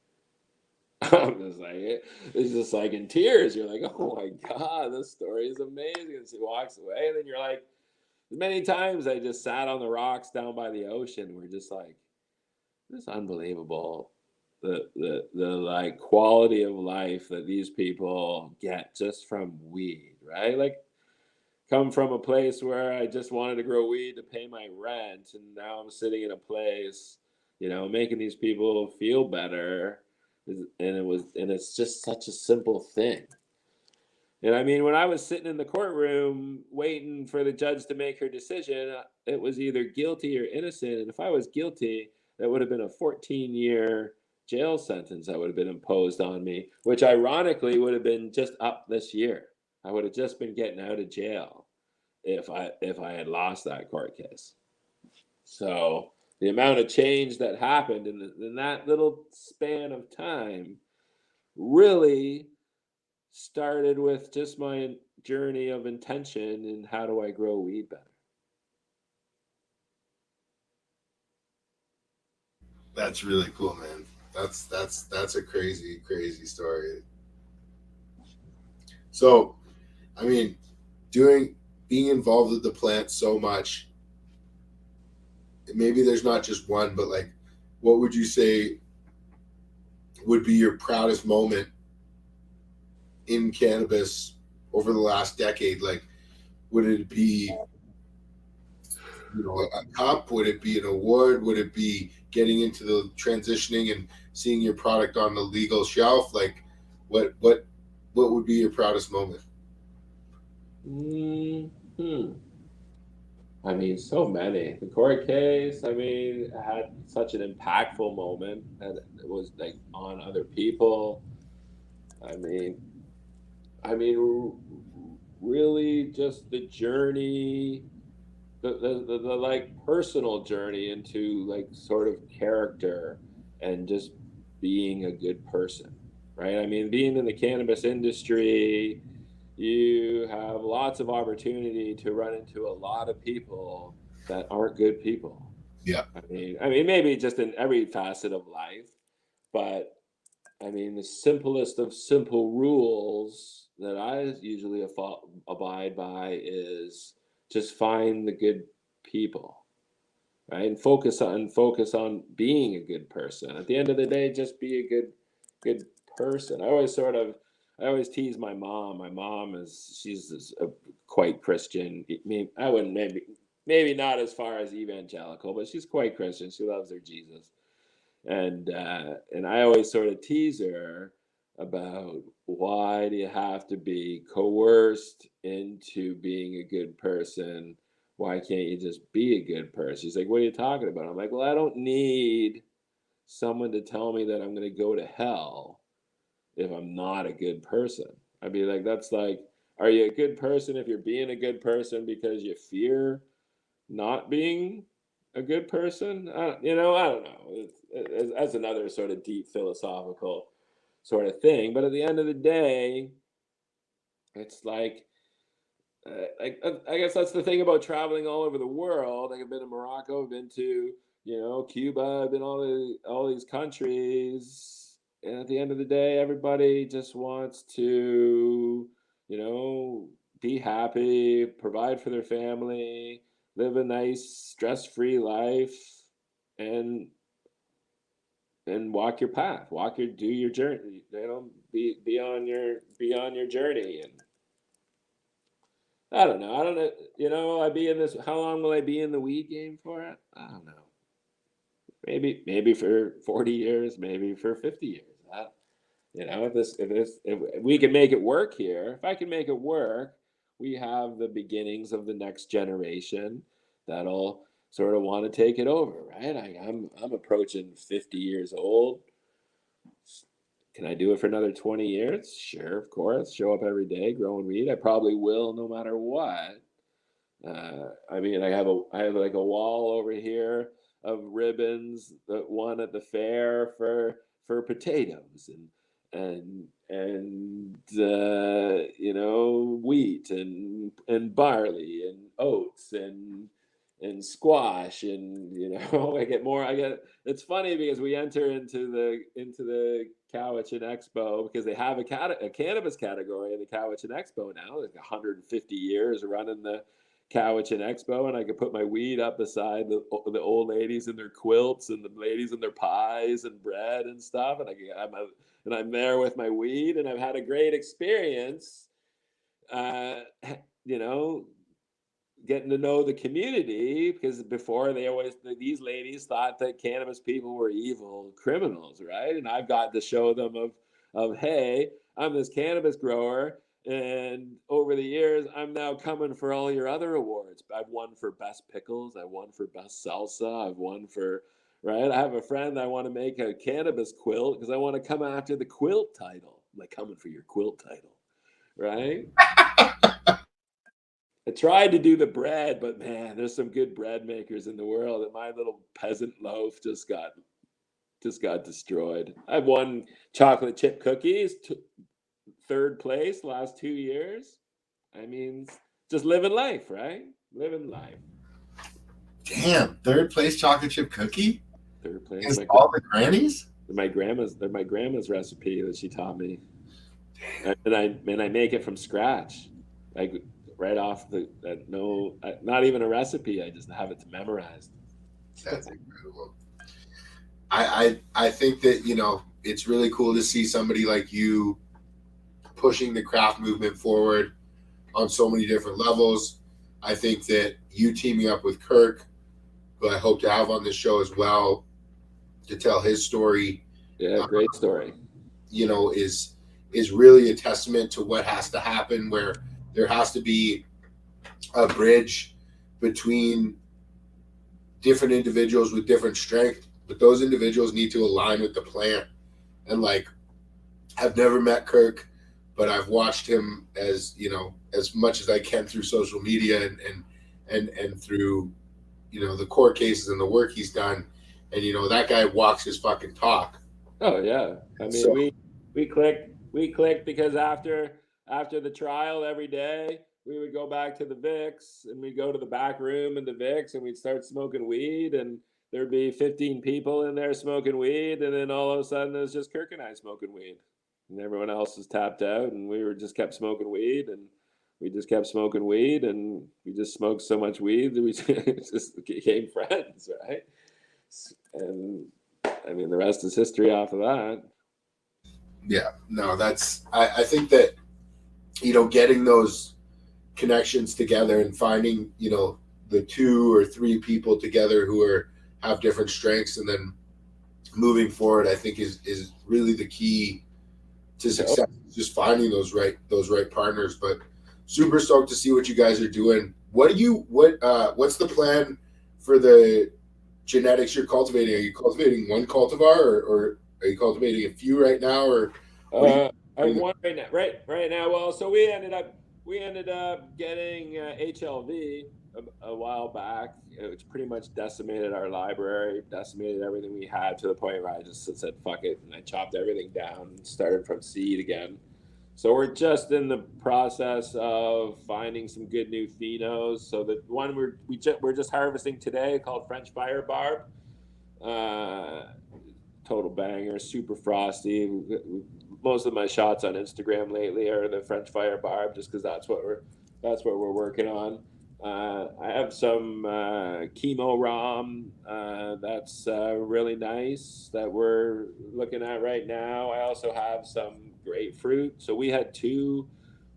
I'm just like, it's just like in tears. You're like, oh my God, this story is amazing. And she walks away, and then you're like, many times I just sat on the rocks down by the ocean. We're just like, this is unbelievable. The like quality of life that these people get just from weed, right? Like, come from a place where I just wanted to grow weed to pay my rent, and now I'm sitting in a place, making these people feel better. And it's just such a simple thing. And I mean, when I was sitting in the courtroom waiting for the judge to make her decision, it was either guilty or innocent. And if I was guilty, that would have been a 14-year jail sentence that would have been imposed on me, which ironically would have been just up this year. I would have just been getting out of jail if I had lost that court case. So the amount of change that happened in that little span of time really started with just my journey of intention and how do I grow weed better. That's really cool, man. That's a crazy, crazy story. So, I mean, being involved with the plant so much, maybe there's not just one, but like, what would you say would be your proudest moment in cannabis over the last decade? Like, would it be, a cup? Would it be an award? Would it be getting into the transitioning and seeing your product on the legal shelf? Like, what would be your proudest moment? Hmm. I mean, so many. The court case, I mean, had such an impactful moment, and it was like on other people. I mean, really just the journey, the like personal journey into like sort of character and just being a good person, right? I mean, being in the cannabis industry, you have lots of opportunity to run into a lot of people that aren't good people. Yeah. I mean, maybe just in every facet of life, but I mean, the simplest of simple rules that I usually abide by is just find the good people, right? And focus on being a good person. At the end of the day, just be a good person. I always tease my mom. My mom she's quite Christian. I mean, I wouldn't maybe not as far as evangelical, but she's quite Christian. She loves her Jesus. And I always sort of tease her about why do you have to be coerced into being a good person? Why can't you just be a good person? She's like, what are you talking about? I'm like, well, I don't need someone to tell me that I'm going to go to hell if I'm not a good person. I'd be like, that's like, are you a good person if you're being a good person because you fear not being a good person? I don't know. That's another sort of deep philosophical sort of thing. But at the end of the day, it's like, I guess that's the thing about traveling all over the world. Like I've been to Morocco, I've been to Cuba, I've been all these countries, and at the end of the day, everybody just wants to you know be happy, provide for their family, live a nice stress-free life, and walk your path, do your journey. Be on your journey. And I don't know. I don't know. I'd be in this. How long will I be in the weed game for? It. I don't know. Maybe for 40 years. Maybe for 50 years. If we can make it work here, if I can make it work, we have the beginnings of the next generation that'll sort of want to take it over, right? I'm approaching 50 years old. Can I do it for another 20 years? Sure, of course. Show up every day growing weed. I probably will, no matter what. I mean, I have like a wall over here of ribbons, that one at the fair for potatoes and wheat and barley and oats and squash. And I get it's funny because we enter into the Cowichan Expo because they have a cannabis category in the Cowichan Expo now. Like 150 years running the Cowichan Expo, and I could put my weed up beside the old ladies in their quilts and the ladies in their pies and bread and stuff, and I'm there with my weed, and I've had a great experience. Uh, you know, getting to know the community, because before these ladies thought that cannabis people were evil criminals, right? And I've got to show them of hey, I'm this cannabis grower, and over the years I'm now coming for all your other awards. I've won for best pickles, I won for best salsa, I've won for, right? I have a friend, I want to make a cannabis quilt because I want to come after the quilt title. I'm like, coming for your quilt title, right? I tried to do the bread, but man, there's some good bread makers in the world, and my little peasant loaf just got destroyed. I've won chocolate chip cookies, third place last 2 years. I mean, just living life, right? Living life. Damn, third place chocolate chip cookie. Third place. Is all the grannies? My grandma's recipe that she taught me, and I make it from scratch, like right off not even a recipe. I just have it memorized. That's incredible. I think that, it's really cool to see somebody like you pushing the craft movement forward on so many different levels. I think that you teaming up with Kirk, who I hope to have on this show as well to tell his story. Yeah, great story. Is really a testament to what has to happen, where there has to be a bridge between different individuals with different strength, but those individuals need to align with the plant. And I've never met Kirk, but I've watched him as much as I can through social media and through the court cases and the work he's done, and that guy walks his fucking talk. Oh yeah, I mean, we clicked because after the trial every day we would go back to the Vicks, and we'd go to the back room in the Vicks, and we'd start smoking weed, and there'd be 15 people in there smoking weed, and then all of a sudden it was just Kirk and I smoking weed, and everyone else was tapped out, and we just kept smoking weed, and we just kept smoking weed, and we just smoked so much weed that we just became friends, right? And I mean, the rest is history off of that. Yeah, no, I think that, getting those connections together and finding, the 2 or 3 people together who have different strengths, and then moving forward, I think is really the key to success. Just finding those right partners. But super stoked to see what you guys are doing. What's the plan for the genetics you're cultivating? Are you cultivating one cultivar, or are you cultivating a few right now, or I have one right now. Right now. Well, so we ended up getting HLV a while back, which pretty much decimated our library, decimated everything we had, to the point where I just said fuck it, and I chopped everything down and started from seed again. So we're just in the process of finding some good new phenos. So the one we're just harvesting today, called French Fire Barb, total banger, super frosty. Most of my shots on Instagram lately are the French Fire Barb, just because that's what we're working on. I have some chemo rom that's really nice that we're looking at right now. I also have some grapefruit. So we had two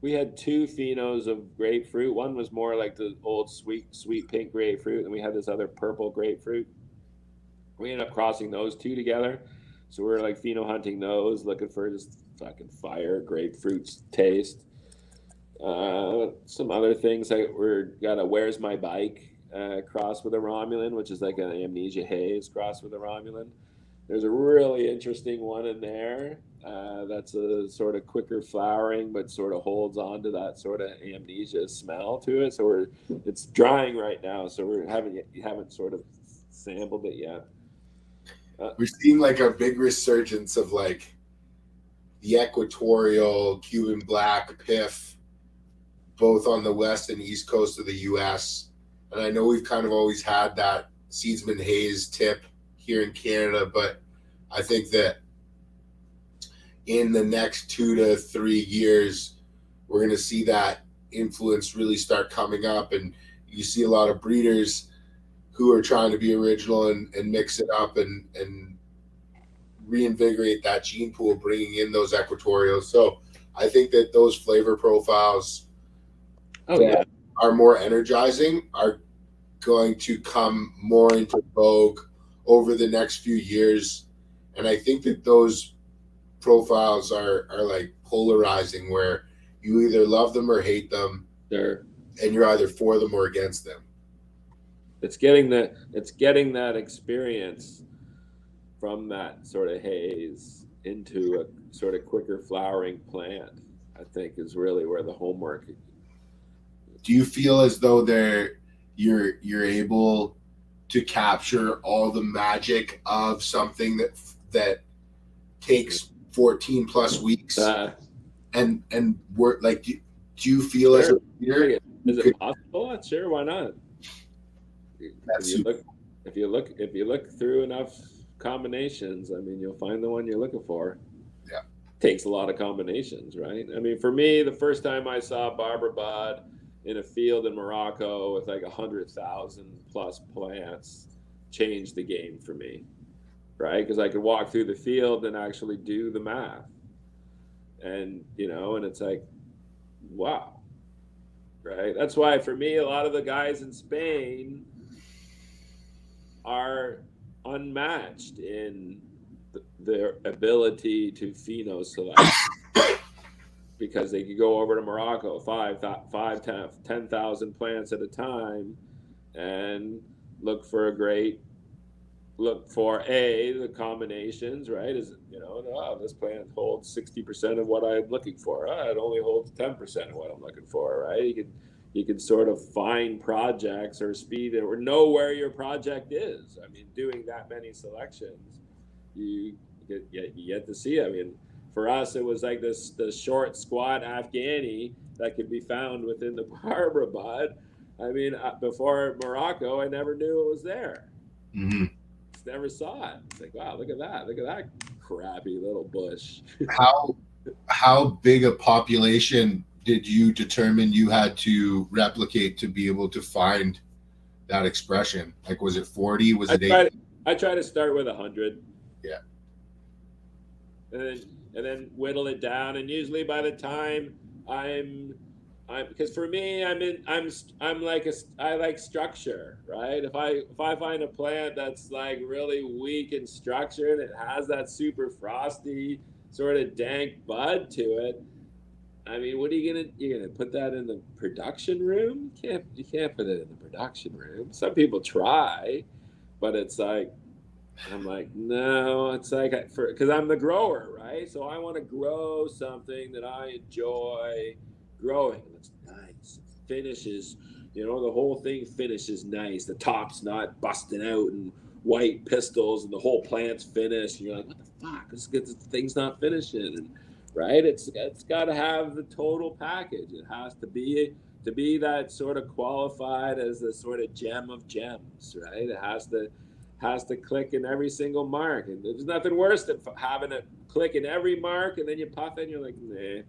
phenos of grapefruit. One was more like the old sweet pink grapefruit, and we had this other purple grapefruit. We ended up crossing those two together. So we're like pheno hunting those, looking for just fucking fire grapefruit taste. Some other things, we're got a Where's My Bike cross with a Romulan, which is like an Amnesia Haze cross with a Romulan. There's a really interesting one in there that's a sort of quicker flowering, but sort of holds on to that sort of amnesia smell to it. So it's drying right now, so we haven't sort of sampled it yet. We're seeing like a big resurgence of like the equatorial Cuban black piff, both on the west and east coast of the U.S. And I know we've kind of always had that Seedsman Haze tip here in Canada, but I think that in the next 2 to 3 years, we're going to see that influence really start coming up. And you see a lot of breeders who are trying to be original and mix it up and reinvigorate that gene pool, bringing in those equatorials. So I think that those flavor profiles that are more energizing are going to come more into vogue over the next few years. And I think that those profiles are like polarizing, where you either love them or hate them. Sure. And you're either for them or against them. It's getting that experience from that sort of haze into a sort of quicker flowering plant, I think, is really where the homework. Do you feel as though you're able to capture all the magic of something that takes 14 plus weeks and work? Like, do you feel sure. as a leader, is it possible? Sure, why not? That's if you look through enough combinations, I mean, you'll find the one you're looking for. Yeah, takes a lot of combinations, right? I mean, for me, the first time I saw Barbara Bud in a field in Morocco with like 100,000 plus plants changed the game for me, right? Because I could walk through the field and actually do the math, and and it's like, wow, right? That's why for me, a lot of the guys in Spain are unmatched in their ability to pheno select, because they could go over to Morocco 10,000 plants at a time and look for the combinations, right? This plant holds 60% of what I'm looking for. It only holds 10% of what I'm looking for, right? You can sort of find projects or speed it or know where your project is. I mean, doing that many selections, you get to see. I mean, for us, it was like the short, squat Afghani that could be found within the Barbara Bud. I mean, before Morocco, I never knew it was there. Mm-hmm. Just never saw it. It's like, wow, look at that crappy little bush. How big a population did you determine you had to replicate to be able to find that expression? Like, was it 40? Was it 80? I try to start with 100. Yeah. And then whittle it down. And usually by the time I'm because for me, I like structure, right? If I find a plant that's like really weak in structure and it has that super frosty sort of dank bud to it, I mean, what are you're gonna put that in the production room? You can't put it in the production room. Some people try, but it's like, I'm like, no, it's like, because I'm the grower, right? So I want to grow something that I enjoy growing. It looks nice. It finishes, the whole thing finishes nice. The top's not busting out and white pistils and the whole plant's finished. And you're like, what the fuck? This thing's not finishing. And right? It's got to have the total package. It has to be that sort of qualified as the sort of gem of gems, right? It has to click in every single mark. And there's nothing worse than having it click in every mark and then you puff it and you're like, nah.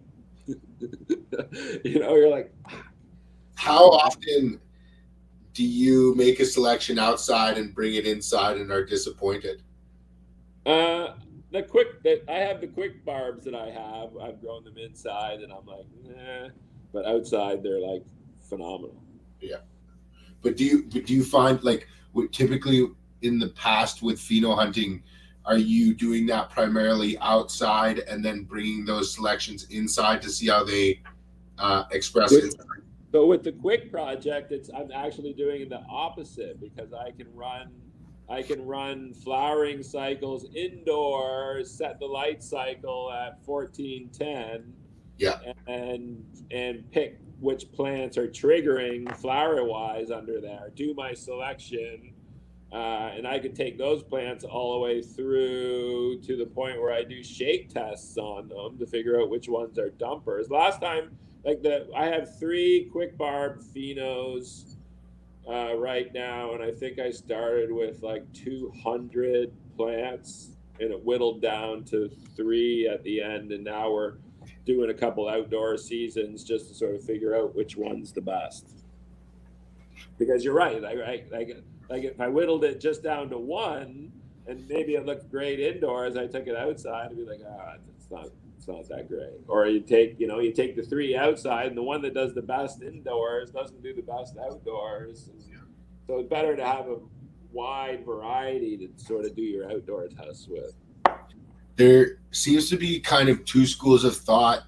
You're like, how often do you make a selection outside and bring it inside and are disappointed? I have the quick barbs that I've grown them inside and I'm like, nah, but outside they're like phenomenal. Yeah. But do you find, like, typically in the past with pheno hunting, are you doing that primarily outside and then bringing those selections inside to see how they express it? So with the quick project, I'm actually doing the opposite, because I can run flowering cycles indoors, set the light cycle at 1410, yeah, and pick which plants are triggering flower wise under there, do my selection, and I could take those plants all the way through to the point where I do shake tests on them to figure out which ones are dumpers. Last time, I have 3 quick barb phenos right now, and I think I started with like 200 plants, and it whittled down to 3 at the end, and now we're doing a couple outdoor seasons just to sort of figure out which one's the best. because you're right. Like if I whittled it just down to one, and maybe it looked great indoors, I took it outside and be like, it's not that great. Or you take the three outside, and the one that does the best indoors doesn't do the best outdoors. And so it's better to have a wide variety to sort of do your outdoor tests with. There seems to be kind of two schools of thought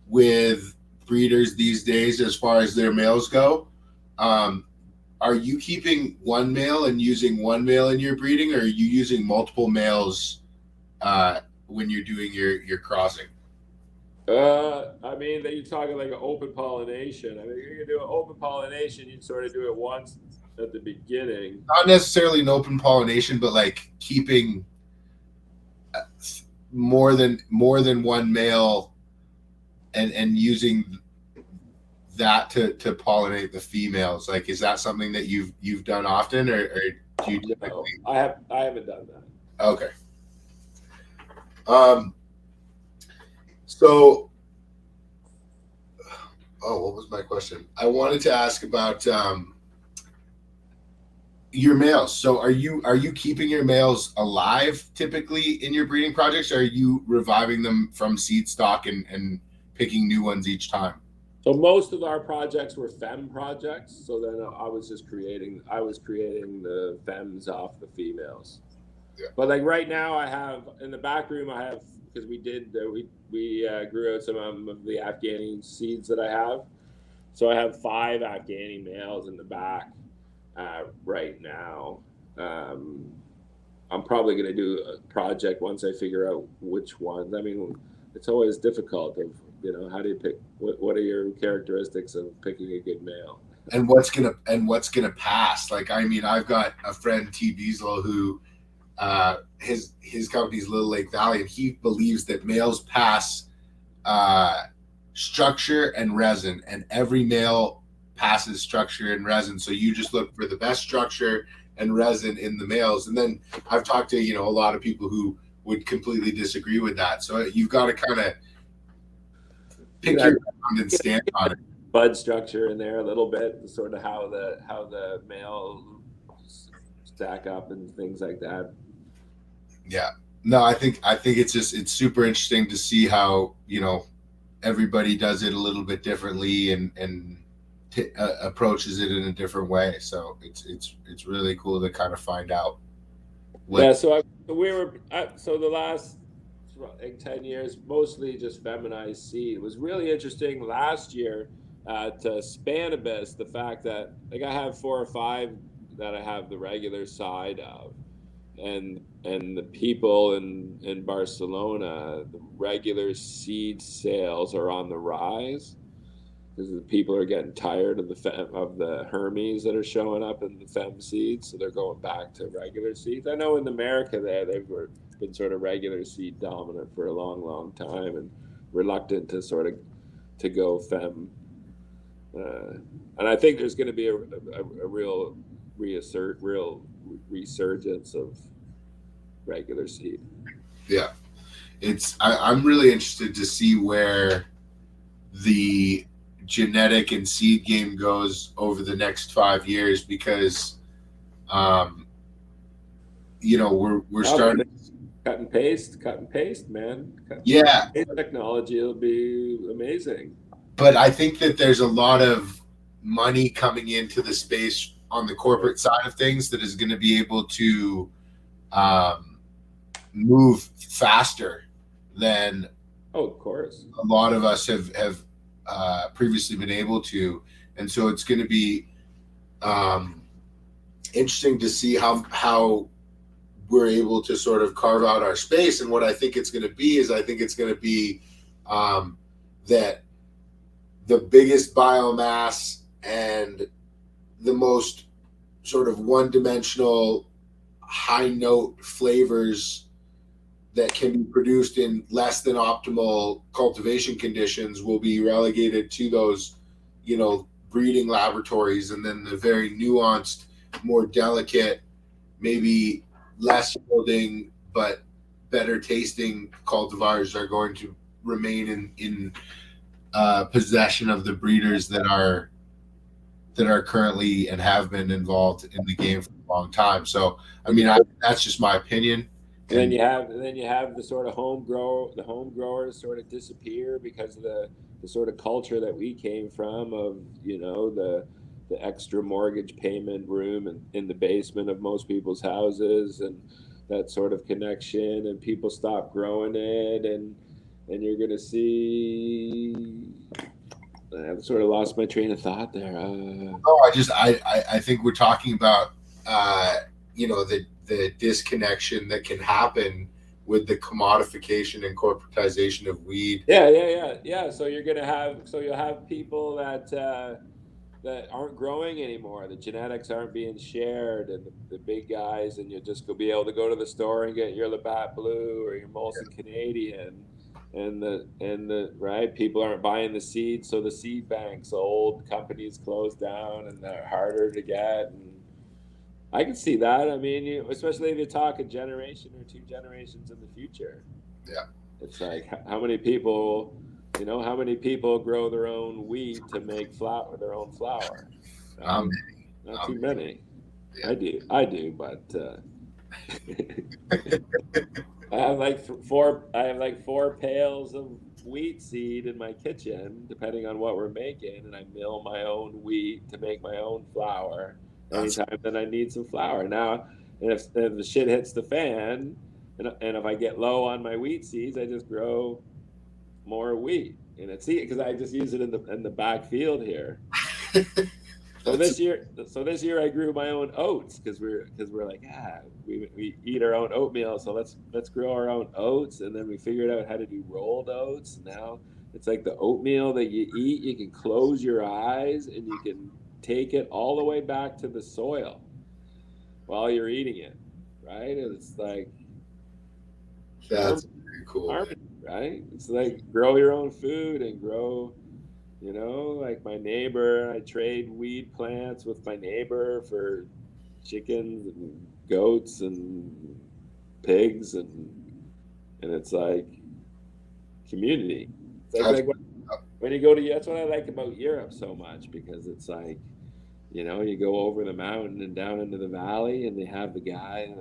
with breeders these days as far as their males go. Are you keeping one male and using one male in your breeding, or are you using multiple males when you're doing your crossing? I mean, that you're talking like an open pollination. I mean, you're gonna do an open pollination, you'd sort of do it once at the beginning. Not necessarily an open pollination, but like keeping more than one male and using that to pollinate the females. Like, is that something that you've done often, or do you typically... No, I haven't done that. Okay. So, what was my question? I wanted to ask about your males. So are you keeping your males alive typically in your breeding projects, or are you reviving them from seed stock and picking new ones each time? So most of our projects were fem projects. So then I was creating the fems off the females. Yeah. But like right now, I have in the back room, because we grew out some of the Afghani seeds that I have. So I have 5 Afghani males in the back right now. I'm probably going to do a project once I figure out which ones. I mean, it's always difficult of, how do you pick, what are your characteristics of picking a good male? And what's gonna pass? Like, I mean, I've got a friend, T. Beaslow, who his company's Little Lake Valley, and he believes that males pass structure and resin, and every male passes structure and resin. So you just look for the best structure and resin in the males. And then I've talked to a lot of people who would completely disagree with that. So you've got to kind of pick your ground and stand on it. Bud structure in there a little bit, sort of how the male stack up and things like that. Yeah, no, I think it's super interesting to see how everybody does it a little bit differently and approaches it in a different way. So it's really cool to kind of find out. So the last 10 years, mostly just feminized seed. It was really interesting last year to Spanibus, the fact that like I have 4 or 5 that I have the regular side of, and the people in Barcelona, the regular seed sales are on the rise because the people are getting tired of the Hermes that are showing up in the fem seeds, so they're going back to regular seeds. I know in America they've been sort of regular seed dominant for a long time and reluctant to sort of to go fem. And I think there's going to be a real resurgence of regular seed. Yeah, I'm really interested to see where the genetic and seed game goes over the next 5 years, because we're starting cut and paste, man. Yeah, Technology will be amazing. But I think that there's a lot of money coming into the space on the corporate side of things that is going to be able to move faster than of course a lot of us have previously been able to. And so it's going to be interesting to see how we're able to sort of carve out our space. And what I think it's going to be is that the biggest biomass and the most sort of one-dimensional high note flavors that can be produced in less than optimal cultivation conditions will be relegated to those, breeding laboratories. And then the very nuanced, more delicate, maybe less yielding, but better tasting cultivars are going to remain in possession of the breeders that are that are currently and have been involved in the game for a long time. So, I mean, that's just my opinion. And then you have the sort of home growers sort of disappear because of the sort of culture that we came from of, you know, the extra mortgage payment room in the basement of most people's houses, and that sort of connection, and people stop growing it, and you're gonna see. I've sort of lost my train of thought there. I think we're talking about you know, the disconnection that can happen with the commodification and corporatization of weed. Yeah. So you'll have people that aren't growing anymore. The genetics aren't being shared, and the big guys, and you'll just be able to go to the store and get your Labatt Blue or your Molson Canadian, and the right, people aren't buying the seeds, so the seed banks, old companies close down and they're harder to get. And I can see that. I mean, especially if you talk a generation or two generations in the future. Yeah. It's like how many people, how many people grow their own wheat to make their own flour? Right? Not too many. Yeah. I do, but I have like four pails of wheat seed in my kitchen, depending on what we're making, and I mill my own wheat to make my own flour anytime that I need some flour. Now, if the shit hits the fan, and if I get low on my wheat seeds, I just grow more wheat, and it's because I just use it in the back field here. So this year I grew my own oats because we're like, we eat our own oatmeal, so let's grow our own oats. And then we figured out how to do rolled oats. Now it's like the oatmeal that you eat, you can close your eyes and you can take it all the way back to the soil while you're eating it, right? And it's like, that's pretty cool, right? It's like grow your own food and grow. Like my neighbor, I trade weed plants with my neighbor for chickens and goats and pigs, and it's like community. It's like when you go to, that's what I like about Europe so much, because it's like, you go over the mountain and down into the valley, and they have the guy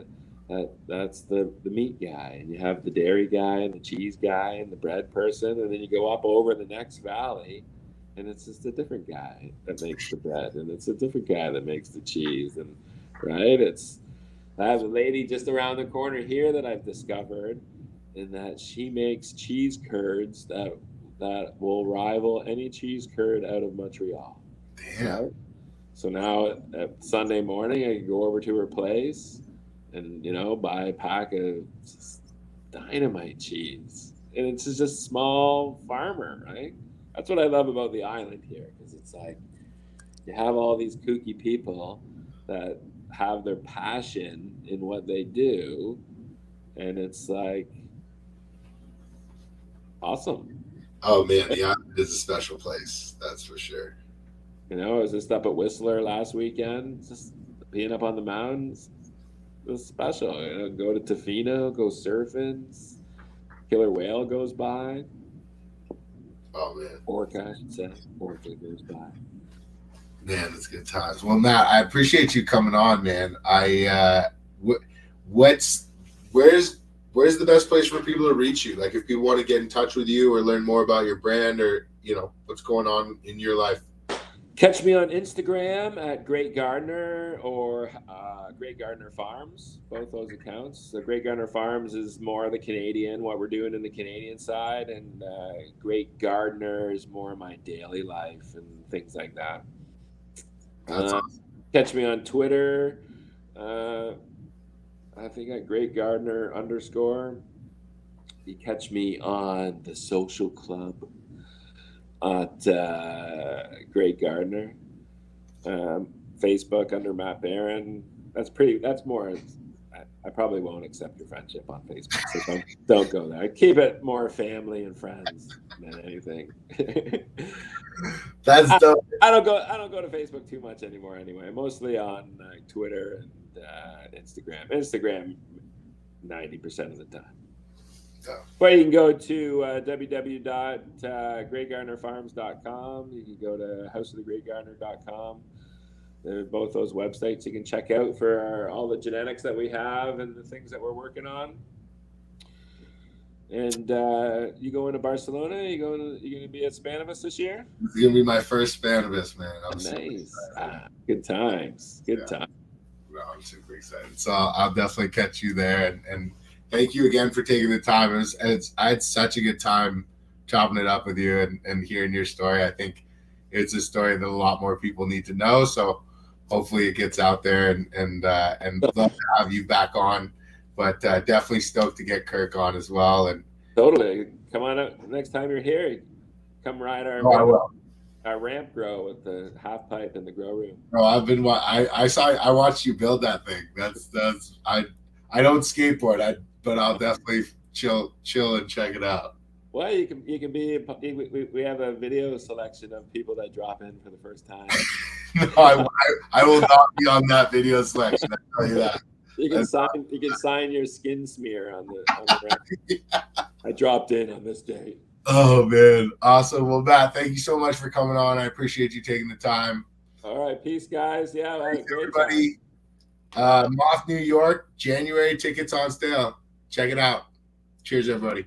that's the meat guy, and you have the dairy guy and the cheese guy and the bread person, and then you go up over the next valley, and it's just a different guy that makes the bread, and it's a different guy that makes the cheese, and right, I have a lady just around the corner here that I've discovered, in that she makes cheese curds that will rival any cheese curd out of Montreal. Damn. Right? So now at Sunday morning, I can go over to her place and buy a pack of dynamite cheese, and it's just small farmer, right? That's what I love about the island here, because it's like you have all these kooky people that have their passion in what they do, and it's like awesome. Oh man, the island is a special place, that's for sure. I was just up at Whistler last weekend, just being up on the mountains. It was special. Go to Tofino, go surfing. Killer whale goes by. Oh man. Orca, I should say. Orca goes by. Man, it's good times. Well, Matt, I appreciate you coming on, man. Where's the best place for people to reach you? Like if people want to get in touch with you or learn more about your brand, or what's going on in your life. Catch me on Instagram at Great Gardner or Great Gardner Farms, both those accounts. So Great Gardner Farms is more the Canadian, what we're doing in the Canadian side, and Great Gardner is more my daily life and things like that. That's awesome. Catch me on Twitter. I think at Great Gardner _ You catch me on the social club at Great Gardner. Facebook under Matt Barron. That's more. I probably won't accept your friendship on Facebook, so don't go there. Keep it more family and friends than anything. That's dope. I don't go to Facebook too much anymore. Anyway, mostly on Twitter and Instagram. Instagram, 90% of the time. Or you can go to www.greatgardnerfarms.com. You can go to houseofthegreatgardner.com. They're both those websites you can check out for all the genetics that we have and the things that we're working on. And you going to Barcelona? You going to be at Spanibus this year? It's gonna be my first Spanibus, man. I'm nice. Good times. Good times. No, I'm super excited. So I'll definitely catch you there. And thank you again for taking the time. I had such a good time chopping it up with you and hearing your story. I think it's a story that a lot more people need to know. So hopefully it gets out there and love to have you back on. But definitely stoked to get Kirk on as well. And totally, come on up next time you're here. Come ride our ramp grow with the half pipe in the grow room. Bro, I watched you build that thing. That's I don't skateboard, but I'll definitely chill and check it out. Well, you can be. We have a video selection of people that drop in for the first time. No, I will not be on that video selection. I tell you that. You can sign your skin smear on the ramp. Yeah. I dropped in on this day. Oh man, awesome. Well, Matt, thank you so much for coming on. I appreciate you taking the time. All right, peace, guys. Yeah, thanks, everybody. Moth, New York, January tickets on sale. Check it out. Cheers, everybody.